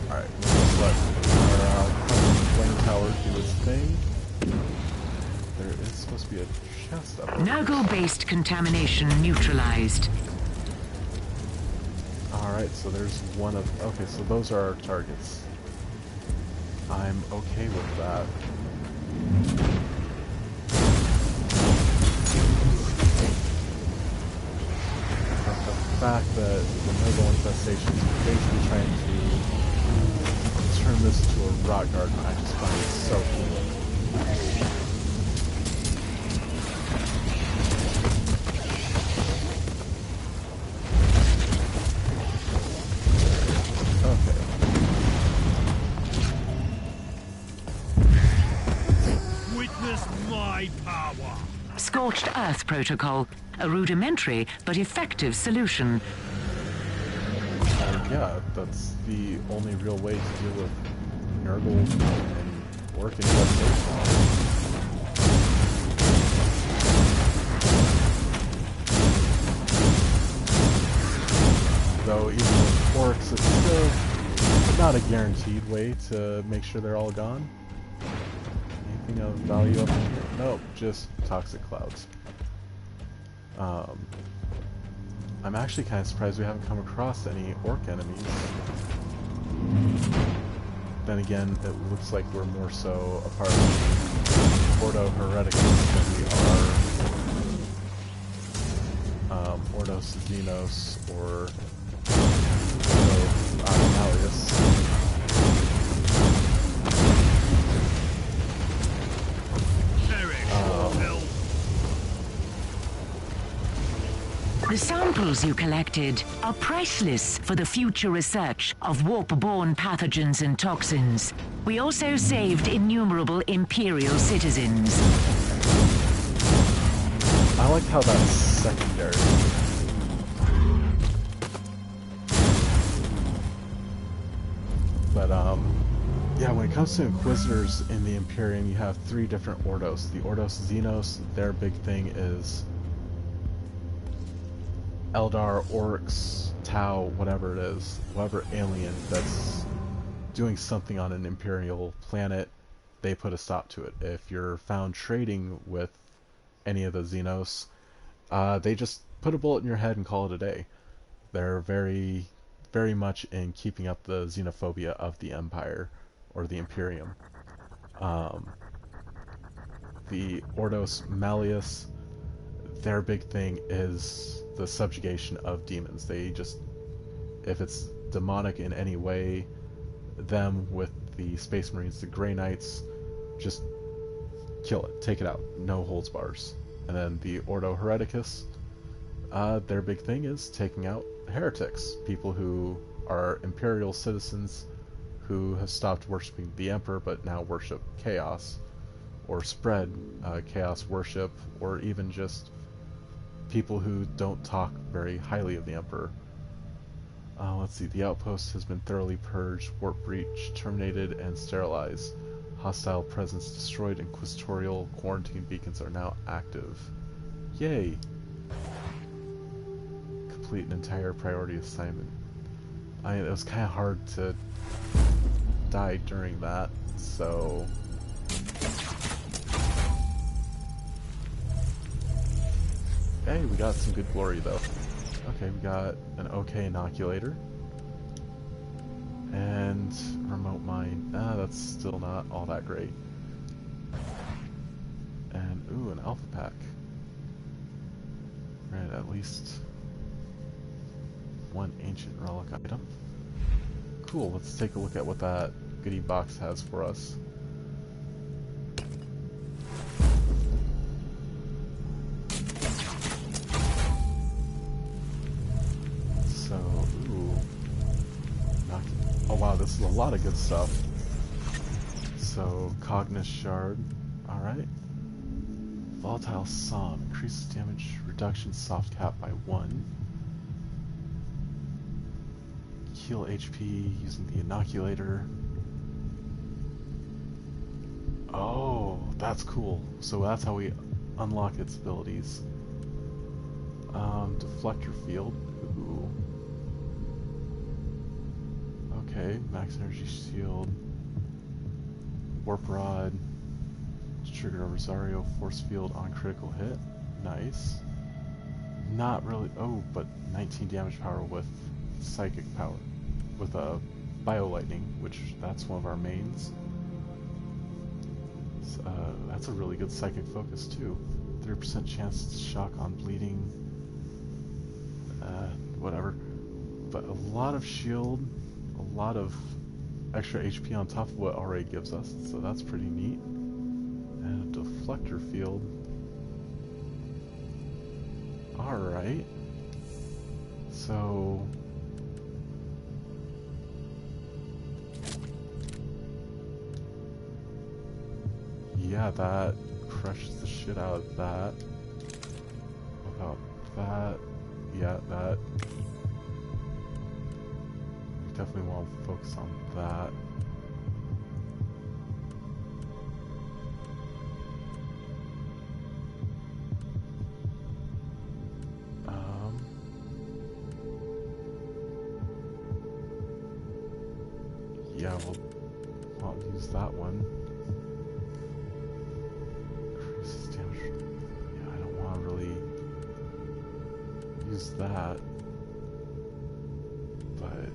Alright, let's let our flame tower do its thing. There is supposed to be a chest up there. Nurgle-based contamination neutralized. Alright, so there's one of... Okay, so those are our targets. I'm okay with that. But the fact that the Nurgle infestation is basically trying to turn this into a rock garden, I just find it so cool. my power. Scorched Earth Protocol, a rudimentary but effective solution. Yeah, that's the only real way to deal with Nurgle and work infestation. Though even with orcs, it's still not a guaranteed way to make sure they're all gone. Anything of value up in here? Nope, just toxic clouds. I'm actually kind of surprised we haven't come across any orc enemies. Then again, it looks like we're more so a part of Ordo Heretics than we are Ordos Xenos or Ordo Malleus. The samples you collected are priceless for the future research of warp-borne pathogens and toxins. We also saved innumerable Imperial citizens. I like how that's secondary. But, yeah, when it comes to Inquisitors in the Imperium, you have three different Ordos. The Ordos Xenos, their big thing is Eldar, Orcs, Tau, whatever it is, whatever alien that's doing something on an Imperial planet, they put a stop to it. If you're found trading with any of the Xenos, they just put a bullet in your head and call it a day. They're very, very much in keeping up the xenophobia of the Empire, or the Imperium. The Ordos Malleus, their big thing is the subjugation of demons. They just, if it's demonic in any way, them with the Space Marines, the Grey Knights, just kill it, take it out, no holds bars. And then the Ordo Hereticus, their big thing is taking out heretics, people who are Imperial citizens who have stopped worshipping the Emperor but now worship chaos, or spread chaos worship, or even just people who don't talk very highly of the Emperor. Let's see, the outpost has been thoroughly purged, warp breach terminated and sterilized. Hostile presence destroyed, inquisitorial quarantine beacons are now active. Yay! Complete an entire priority assignment. It was kind of hard to die during that, so... Hey, we got some good glory though. Okay, we got an okay inoculator. And remote mine. That's still not all that great. And, ooh, an alpha pack. Right, at least one ancient relic item. Cool, let's take a look at what that goodie box has for us. So, ooh. Oh wow, this is a lot of good stuff. So, Cognis Shard. Alright. Volatile Song. Increases damage reduction soft cap by 1. Heal HP using the inoculator. Oh, that's cool. So that's how we unlock its abilities. Deflector Field. Ooh. Okay, max energy shield. Warp Rod. Trigger a Rosario force field on critical hit. Nice. Not really. Oh, but 19 damage power with psychic power. With a Bio Lightning, which that's one of our mains. That's a really good psychic focus too. 3% chance to shock on bleeding. Whatever. But a lot of shield, a lot of extra HP on top of what already gives us, so that's pretty neat. And a deflector field. Alright. So... yeah, that crush the shit out of that. What about that? Yeah, that. We definitely want to focus on that. Yeah, I'll use that one. Increases damage. Yeah, I don't want to really use that. But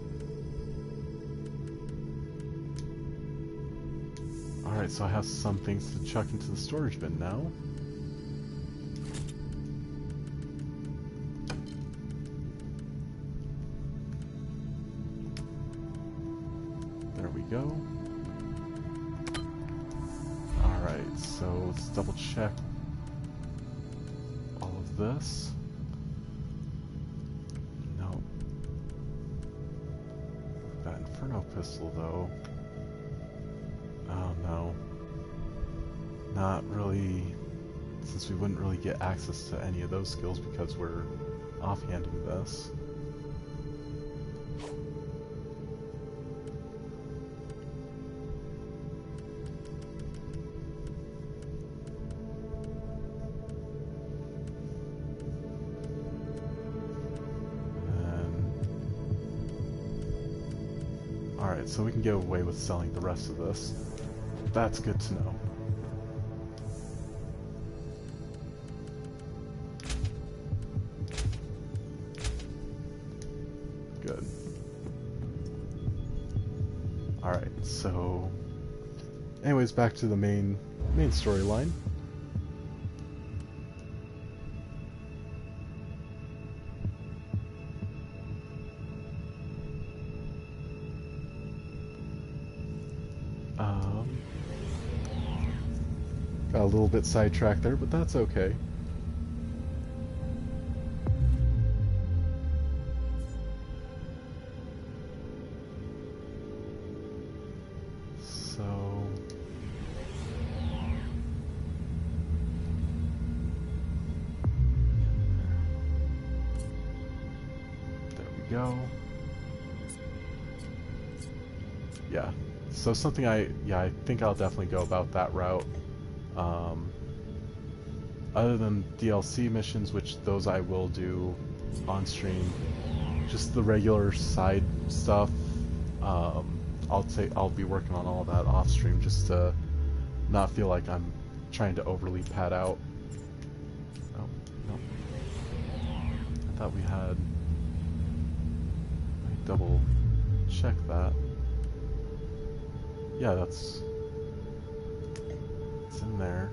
alright, so I have some things to chuck into the storage bin now. There we go. Alright, so let's double check all of this. No. That Inferno pistol, though. Oh no. Not really, since we wouldn't really get access to any of those skills because we're offhanding this. Alright, so we can get away with selling the rest of this. That's good to know. Good. Alright, so anyways, back to the main storyline. Got a little bit sidetracked there, but that's okay. So there we go. Yeah. So something I think I'll definitely go about that route. Other than DLC missions, which those I will do on stream, just the regular side stuff, I'll be working on all that off stream just to not feel like I'm trying to overly pad out. Oh, no. I thought we had... Let me double check that. Yeah, it's in there.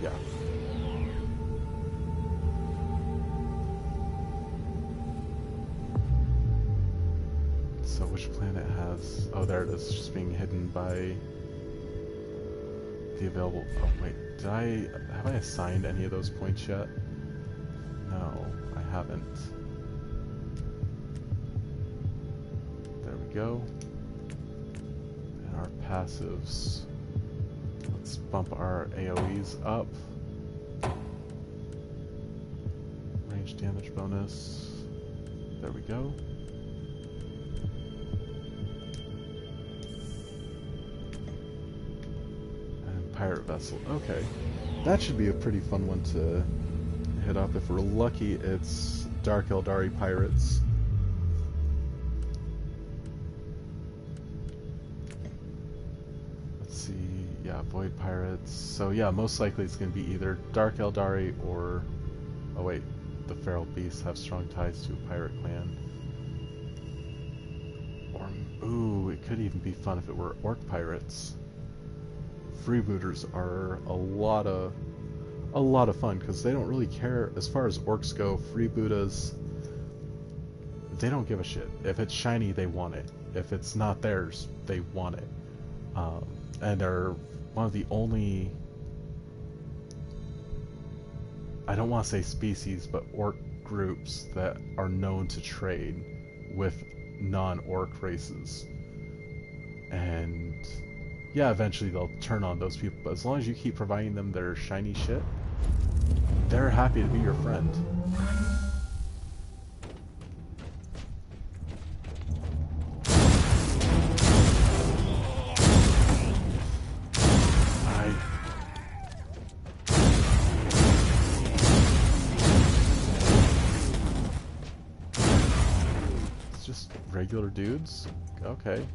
Yeah. So which planet has... Oh, there it is, just being hidden by the available... Oh, wait, have I assigned any of those points yet? No, I haven't. There we go. And our passives. Let's bump our AoEs up. Range damage bonus. There we go. And pirate vessel. Okay. That should be a pretty fun one to hit up. If we're lucky, it's Dark Eldari pirates. Yeah, Void Pirates. So yeah, most likely it's going to be either Dark Eldari or... Oh wait, the Feral Beasts have strong ties to a pirate clan. Or, ooh, it could even be fun if it were Orc Pirates. Freebooters are a lot of fun, because they don't really care, as far as Orcs go, Freebooters, they don't give a shit. If it's shiny, they want it. If it's not theirs, they want it. And they're one of the only, I don't want to say species, but orc groups that are known to trade with non-orc races. And yeah, eventually they'll turn on those people, but as long as you keep providing them their shiny shit, they're happy to be your friend. It's just regular dudes? Okay.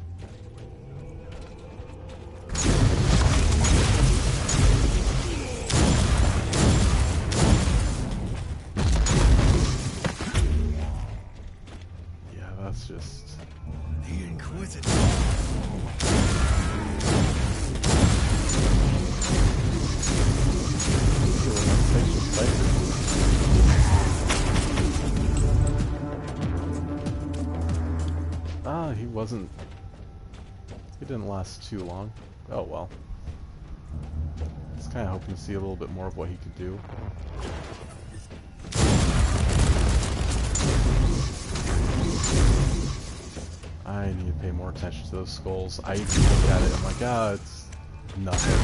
That's just the Inquisitor. He wasn't. He didn't last too long. Oh well. I was kind of hoping to see a little bit more of what he could do. I need to pay more attention to those skulls. I look at it, I'm like, ah, it's nothing.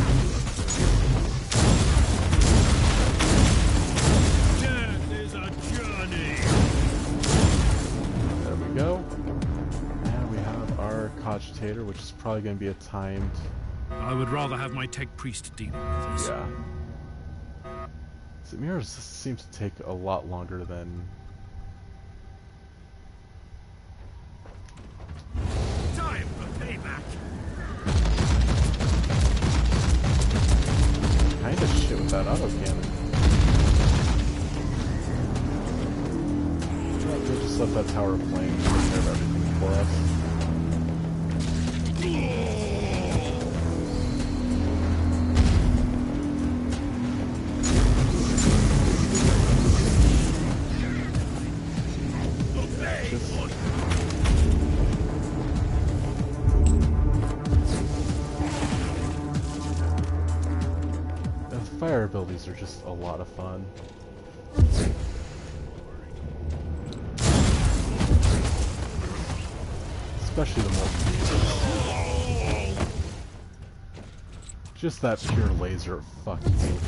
Death is a journey. There we go. And we have our cogitator, which is probably going to be a timed... I would rather have my tech priest dealing with this. Yeah. Mirrors seems to take a lot longer than... Time for payback. Kinda shit with that autocannon. We'll just let that tower of flames take care of everything for us. Fire abilities are just a lot of fun. Especially the multi-beams. Just that pure laser fucking me.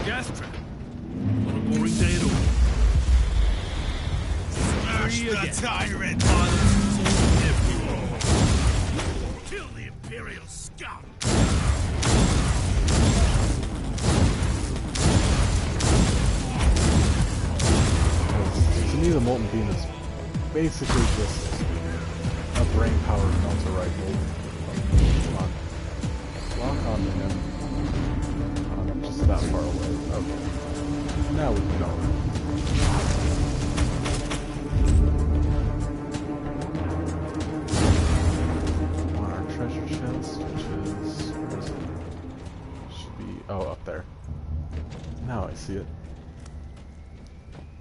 Gas trap. Not a boring day at all. Smash the tyrant. Kill the Imperial scum. To me, the Molten Beam is basically just a brain-powered melter rifle. Come on. Lock on to him. I'm just that far away. Okay. Now we can go. On our treasure chest, which is... where is it? Should be... oh, up there. Now I see it.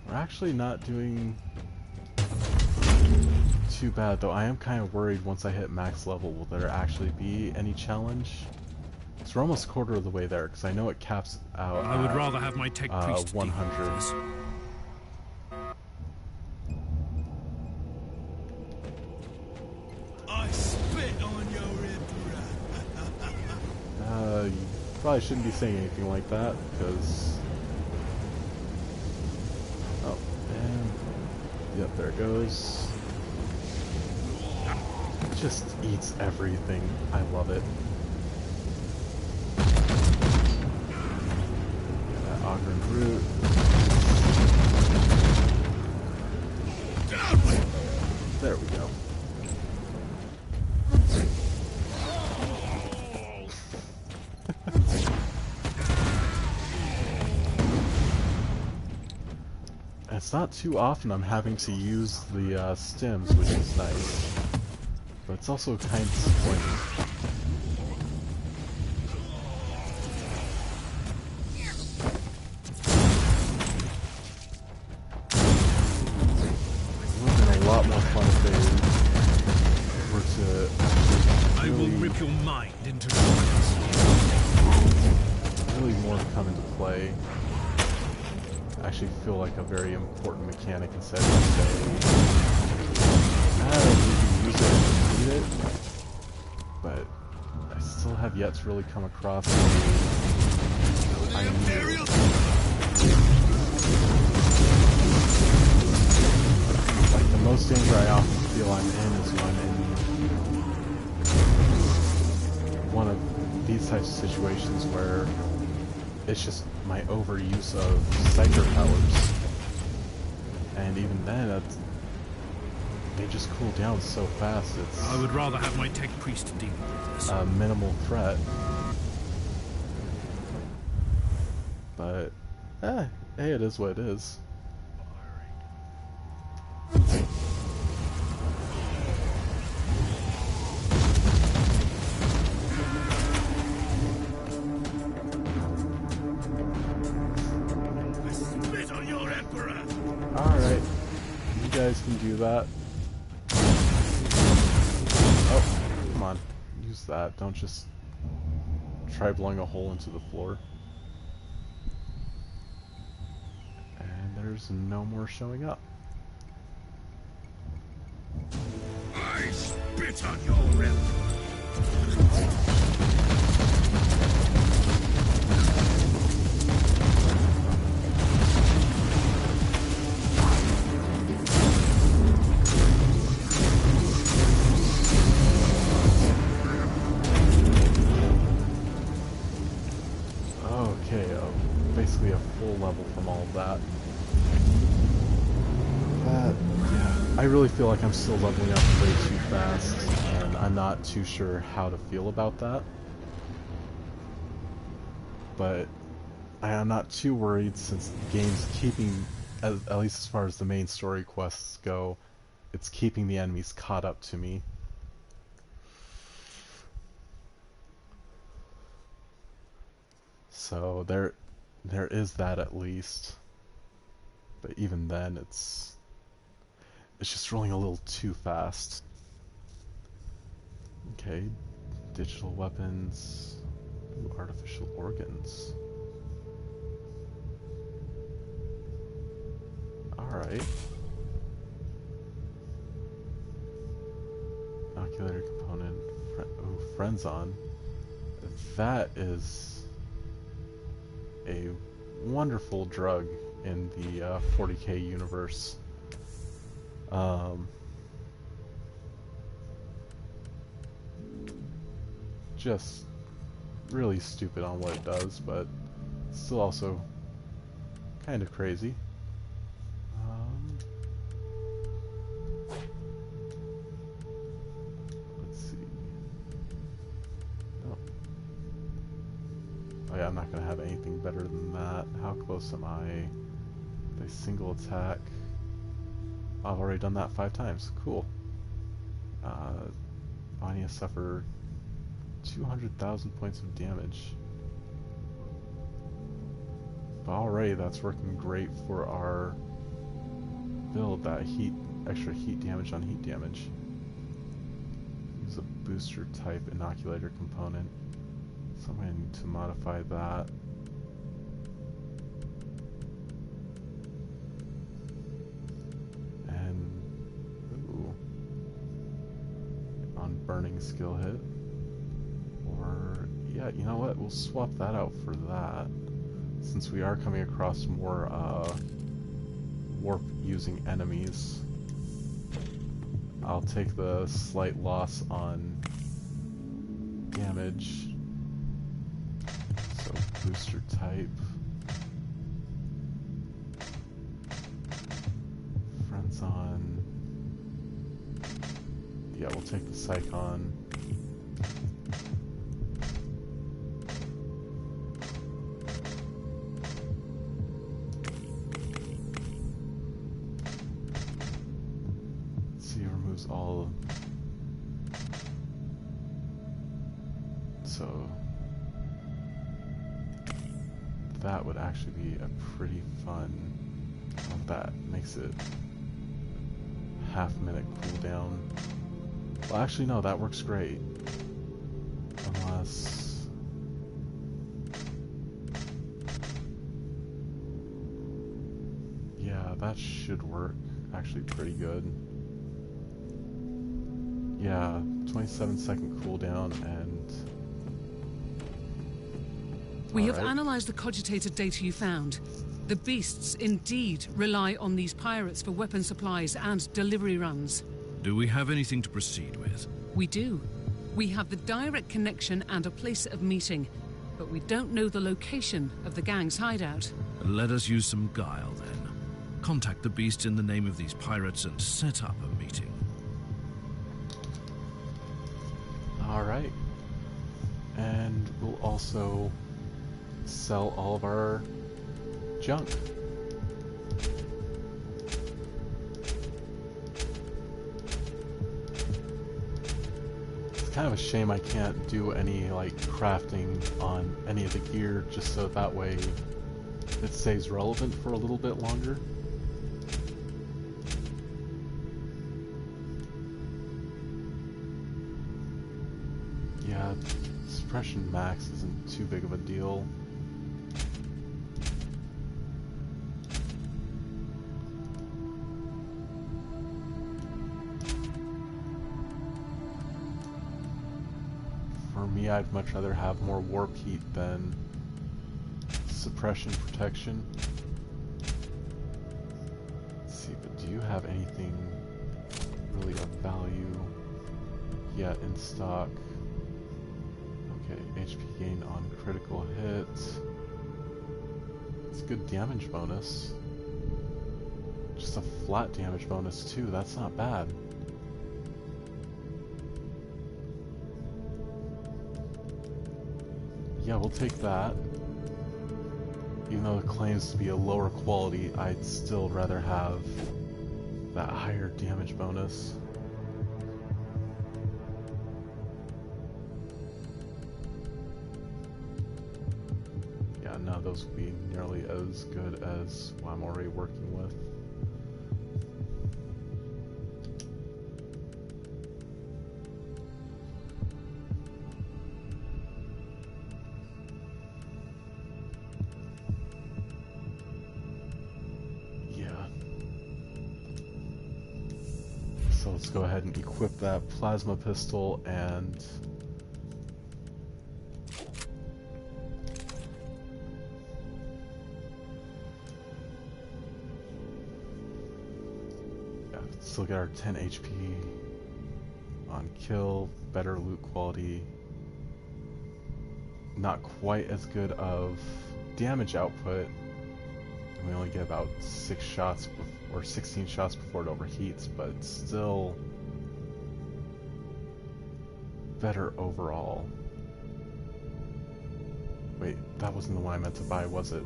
We're actually not doing too bad, though I am kind of worried once I hit max level, will there actually be any challenge? So we're almost a quarter of the way there, because I know it caps out I would rather have my tech priest 100. I spit on your Emperor. You probably shouldn't be saying anything like that, because... oh, and... yep, there it goes. It just eats everything. I love it. That Ogren Brute. There we go. It's not too often I'm having to use the stims, which is nice. But it's also kind of disappointing. It would have been a lot more fun if they were to I will really, rip your mind into shreds. really more come into play. I actually feel like a very important mechanic instead of, say, you can use it and need it, but I still have yet to really come across I need it. Like, the most danger I often feel I'm in is when I'm in one of these types of situations where it's just my overuse of psyker powers. And even then, they just cool down so fast, it's... I would rather have my tech priest deal with this. A minimal threat. But, hey, it is what it is. Spit on your emperor! Alright, you guys can do that. Oh, come on. Use that. Don't just try blowing a hole into the floor. And there's no more showing up. I spit on your emperor! Okay, basically a full level from all of that. Yeah, I really feel like I'm still leveling up way too fast, and I'm not too sure how to feel about that. But I'm not too worried since the game's keeping, at least as far as the main story quests go, it's keeping the enemies caught up to me. So there is that at least. But even then, it's just rolling a little too fast. Okay, digital weapons, ooh, artificial organs. Alright. Inoculator component, ooh, friends on. That is a wonderful drug in the 40k universe. Just really stupid on what it does, but still also kind of crazy. Let's see. Oh. Oh yeah, I'm not gonna have anything better than that. How close am I? A single attack. I've already done that 5 times. Cool. Vanya suffered 200,000 points of damage. But already that's working great for our build, that extra heat damage on heat damage. Use a booster type inoculator component. So I'm going to need to modify that. Burning skill hit, or yeah, you know what, we'll swap that out for that, since we are coming across more warp using enemies. I'll take the slight loss on damage, so booster type, friends on. Yeah, we'll take the Psychon. Let's see, it removes all. So that would actually be a pretty fun. That makes it half-minute cooldown. Well, actually, no, that works great. Unless... yeah, that should work actually pretty good. Yeah, 27-second cooldown and... We have Alright. analyzed the cogitated data you found. The beasts indeed rely on these pirates for weapon supplies and delivery runs. Do we have anything to proceed with? We do. We have the direct connection and a place of meeting, but we don't know the location of the gang's hideout. Let us use some guile, then. Contact the beasts in the name of these pirates and set up a meeting. Alright. And we'll also sell all of our junk. It's kind of a shame I can't do any like crafting on any of the gear, just so that way it stays relevant for a little bit longer. Yeah, suppression max isn't too big of a deal. For me, I'd much rather have more warp heat than suppression protection. Let's see, but do you have anything really of value yet in stock? Okay, HP gain on critical hit. It's a good damage bonus. Just a flat damage bonus too, that's not bad. Yeah, we'll take that. Even though it claims to be a lower quality, I'd still rather have that higher damage bonus. Yeah, none of those would be nearly as good as what I'm already working with. So let's go ahead and equip that plasma pistol and yeah, still get our 10 HP on kill, better loot quality, not quite as good of damage output. We only get about 6 shots or 16 shots before it overheats, but it's still better overall. Wait, that wasn't the one I meant to buy, was it?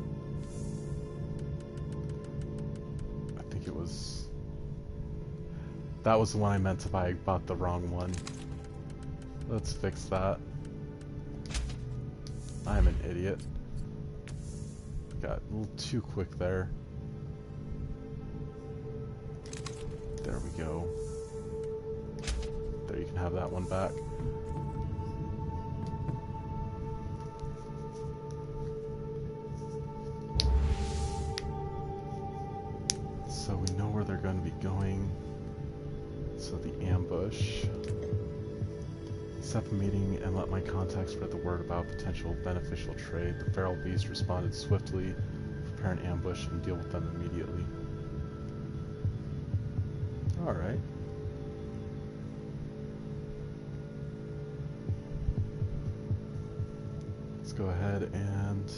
I think it was... That was the one I meant to buy. I bought the wrong one. Let's fix that. I'm an idiot. Got a little too quick there. There we go. There, you can have that one back. So we know where they're going to be going. So the ambush. Set the meeting and let my contacts spread the word about potential beneficial trade. The feral beast responded swiftly. Prepare an ambush and deal with them immediately. Alright. Let's go ahead and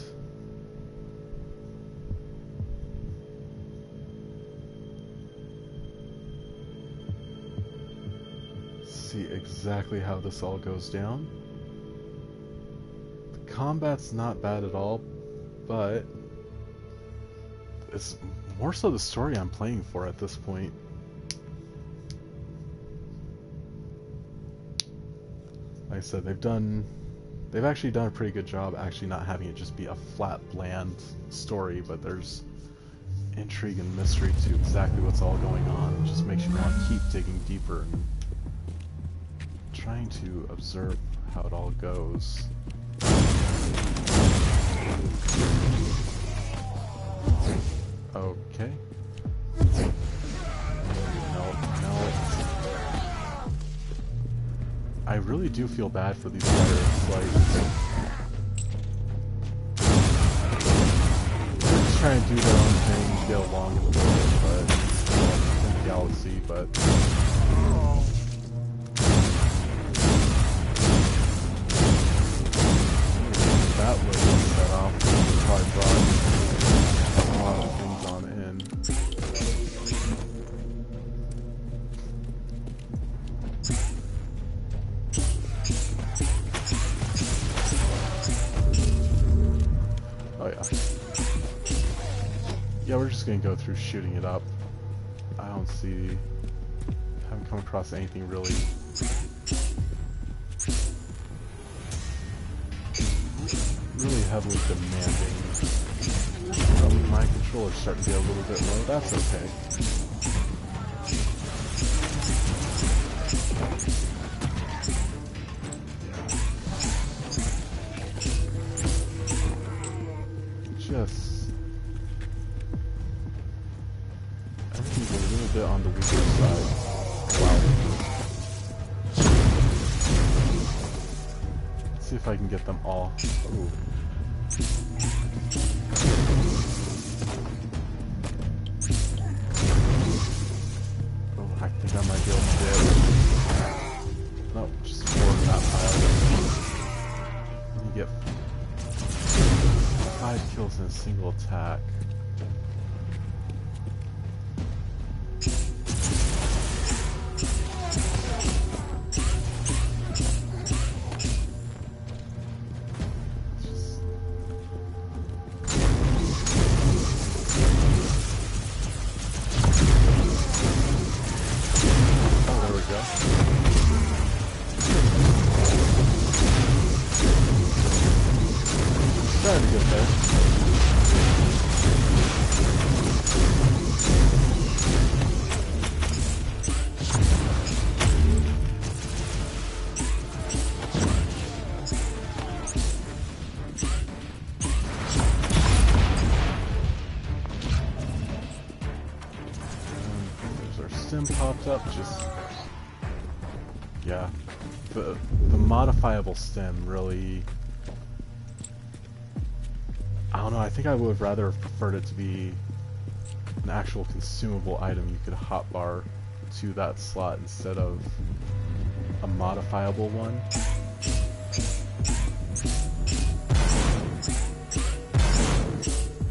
see exactly how this all goes down. The combat's not bad at all, but it's more so the story I'm playing for at this point. Like I said, they've actually done a pretty good job actually not having it just be a flat, bland story, but there's intrigue and mystery to exactly what's all going on. It just makes you want to keep digging deeper and trying to observe how it all goes. Okay. No. I really do feel bad for these pirates. Like, they're just trying to do their own thing, get along in the world, but in the galaxy. But that was set off. Probably brought a lot of things on in. Oh yeah. Yeah, we're just gonna go through shooting it up. I don't see... haven't come across anything really... really heavily demanding. My controller's starting to get a little bit low. That's okay. Just... everything's a little bit on the weaker side. Wow. Let's see if I can get them all. Ooh. Oh, I think I might be able to do it. No, just forward that pile. You get 5 kills in a single attack. Starting to get there. There's our stim popped up. Just yeah, the modifiable stim really. I don't know, I think I would have rather preferred it to be an actual consumable item you could hotbar to that slot instead of a modifiable one.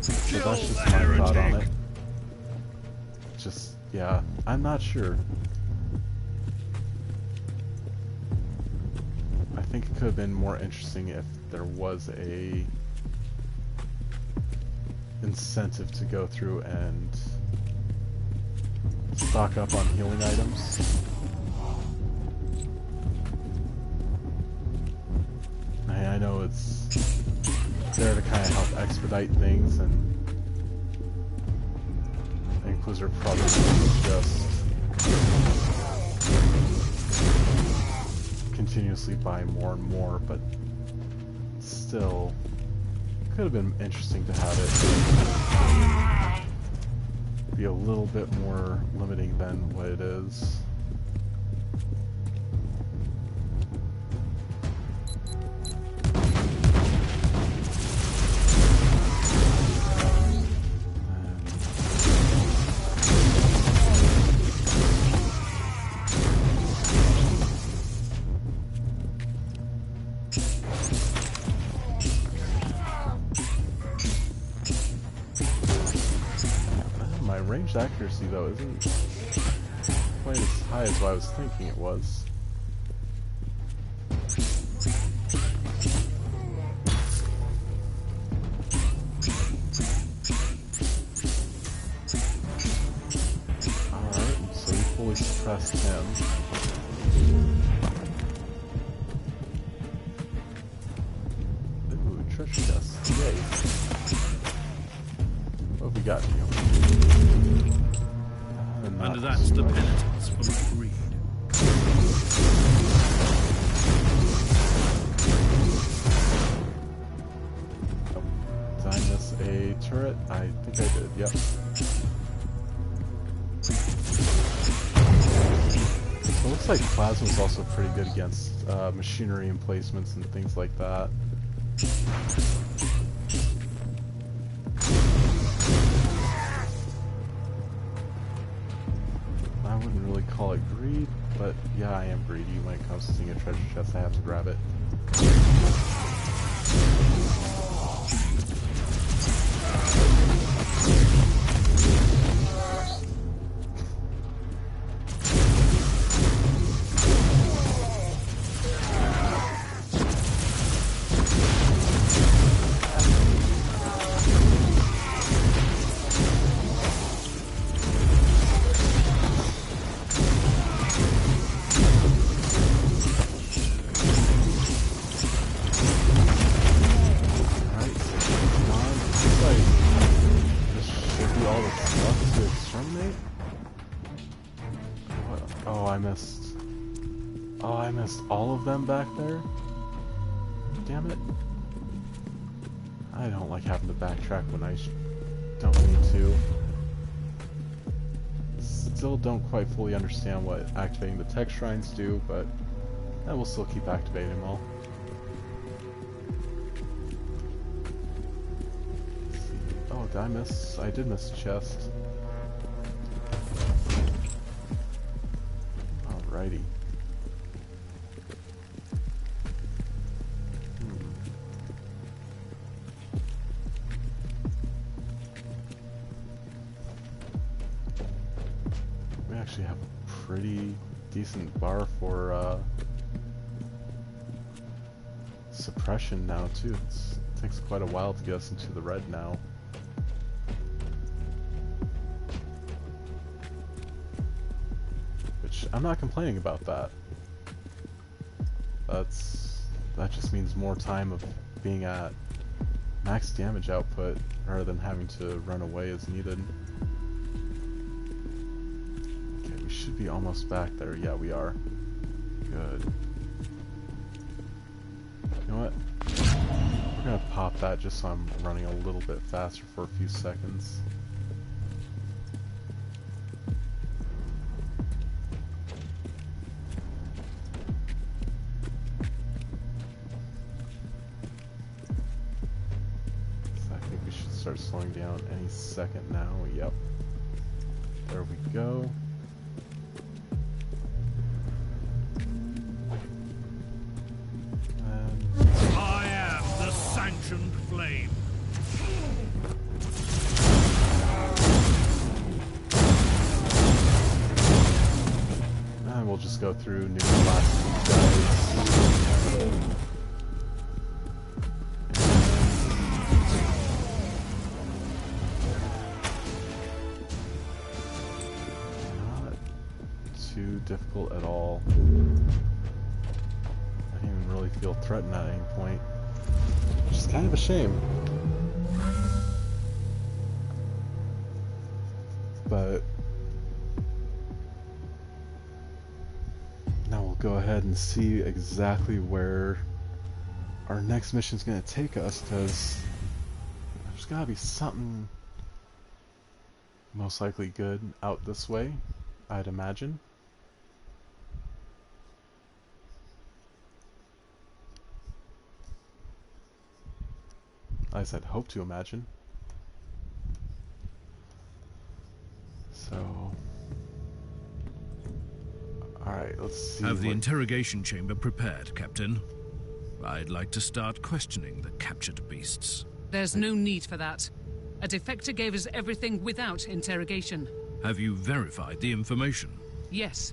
So that's just my thought on it. Just, yeah, I'm not sure. I think it could have been more interesting if there was a incentive to go through and stock up on healing items. I know it's there to kind of help expedite things, and Inquisitor probably just continuously buy more and more, but still could have been interesting to have it be a little bit more limiting than what it is. Ranged accuracy though isn't quite as high as what I was thinking it was. Alright, so we fully suppressed him. Ooh, treasure chest. Yay. What have we got here? And that's the penitence for my greed. Oh, did I miss a turret? I think I did, yep. So it looks like plasma is also pretty good against machinery emplacements and things like that. I wouldn't really call it greed, but yeah, I am greedy. When it comes to seeing a treasure chest, I have to grab it. I missed all of them back there? Damn it. I don't like having to backtrack when I don't need to. Still don't quite fully understand what activating the tech shrines do, but I will still keep activating them all. Oh, did I miss? I did miss a chest. Alrighty. We actually have a pretty decent bar for suppression now too. It takes quite a while to get us into the red now. Which I'm not complaining about that. That just means more time of being at max damage output rather than having to run away as needed. Okay, we should be almost back there. Yeah, we are. Good. You know what? We're gonna pop that just so I'm running a little bit faster for a few seconds. Start slowing down any second now. Yep. There we go. And I am the sanctioned flame. and we'll just go through new classes. Difficult at all. I didn't even really feel threatened at any point, which is kind of a shame. But now we'll go ahead and see exactly where our next mission is going to take us, because there's got to be something most likely good out this way, I'd imagine. I said hope to imagine. So, alright, let's see. Have the interrogation chamber prepared, Captain. I'd like to start questioning the captured beasts. There's no need for that. A defector gave us everything without interrogation. Have you verified the information? Yes.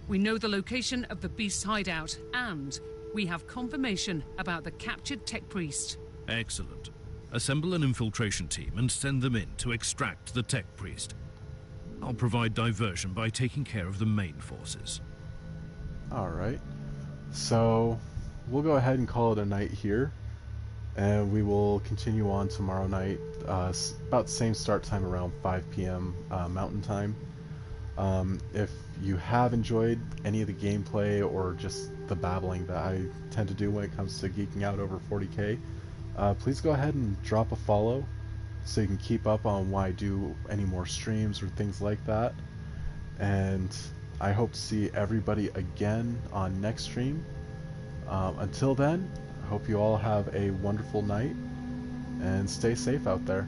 We know the location of the beast's hideout, and we have confirmation about the captured tech priest. Excellent. Assemble an infiltration team and send them in to extract the tech priest. I'll provide diversion by taking care of the main forces. Alright. So, we'll go ahead and call it a night here. And we will continue on tomorrow night, about the same start time, around 5 p.m. Mountain Time. If you have enjoyed any of the gameplay or just the babbling that I tend to do when it comes to geeking out over 40k, please go ahead and drop a follow so you can keep up on when I do any more streams or things like that. And I hope to see everybody again on next stream. Until then, I hope you all have a wonderful night and stay safe out there.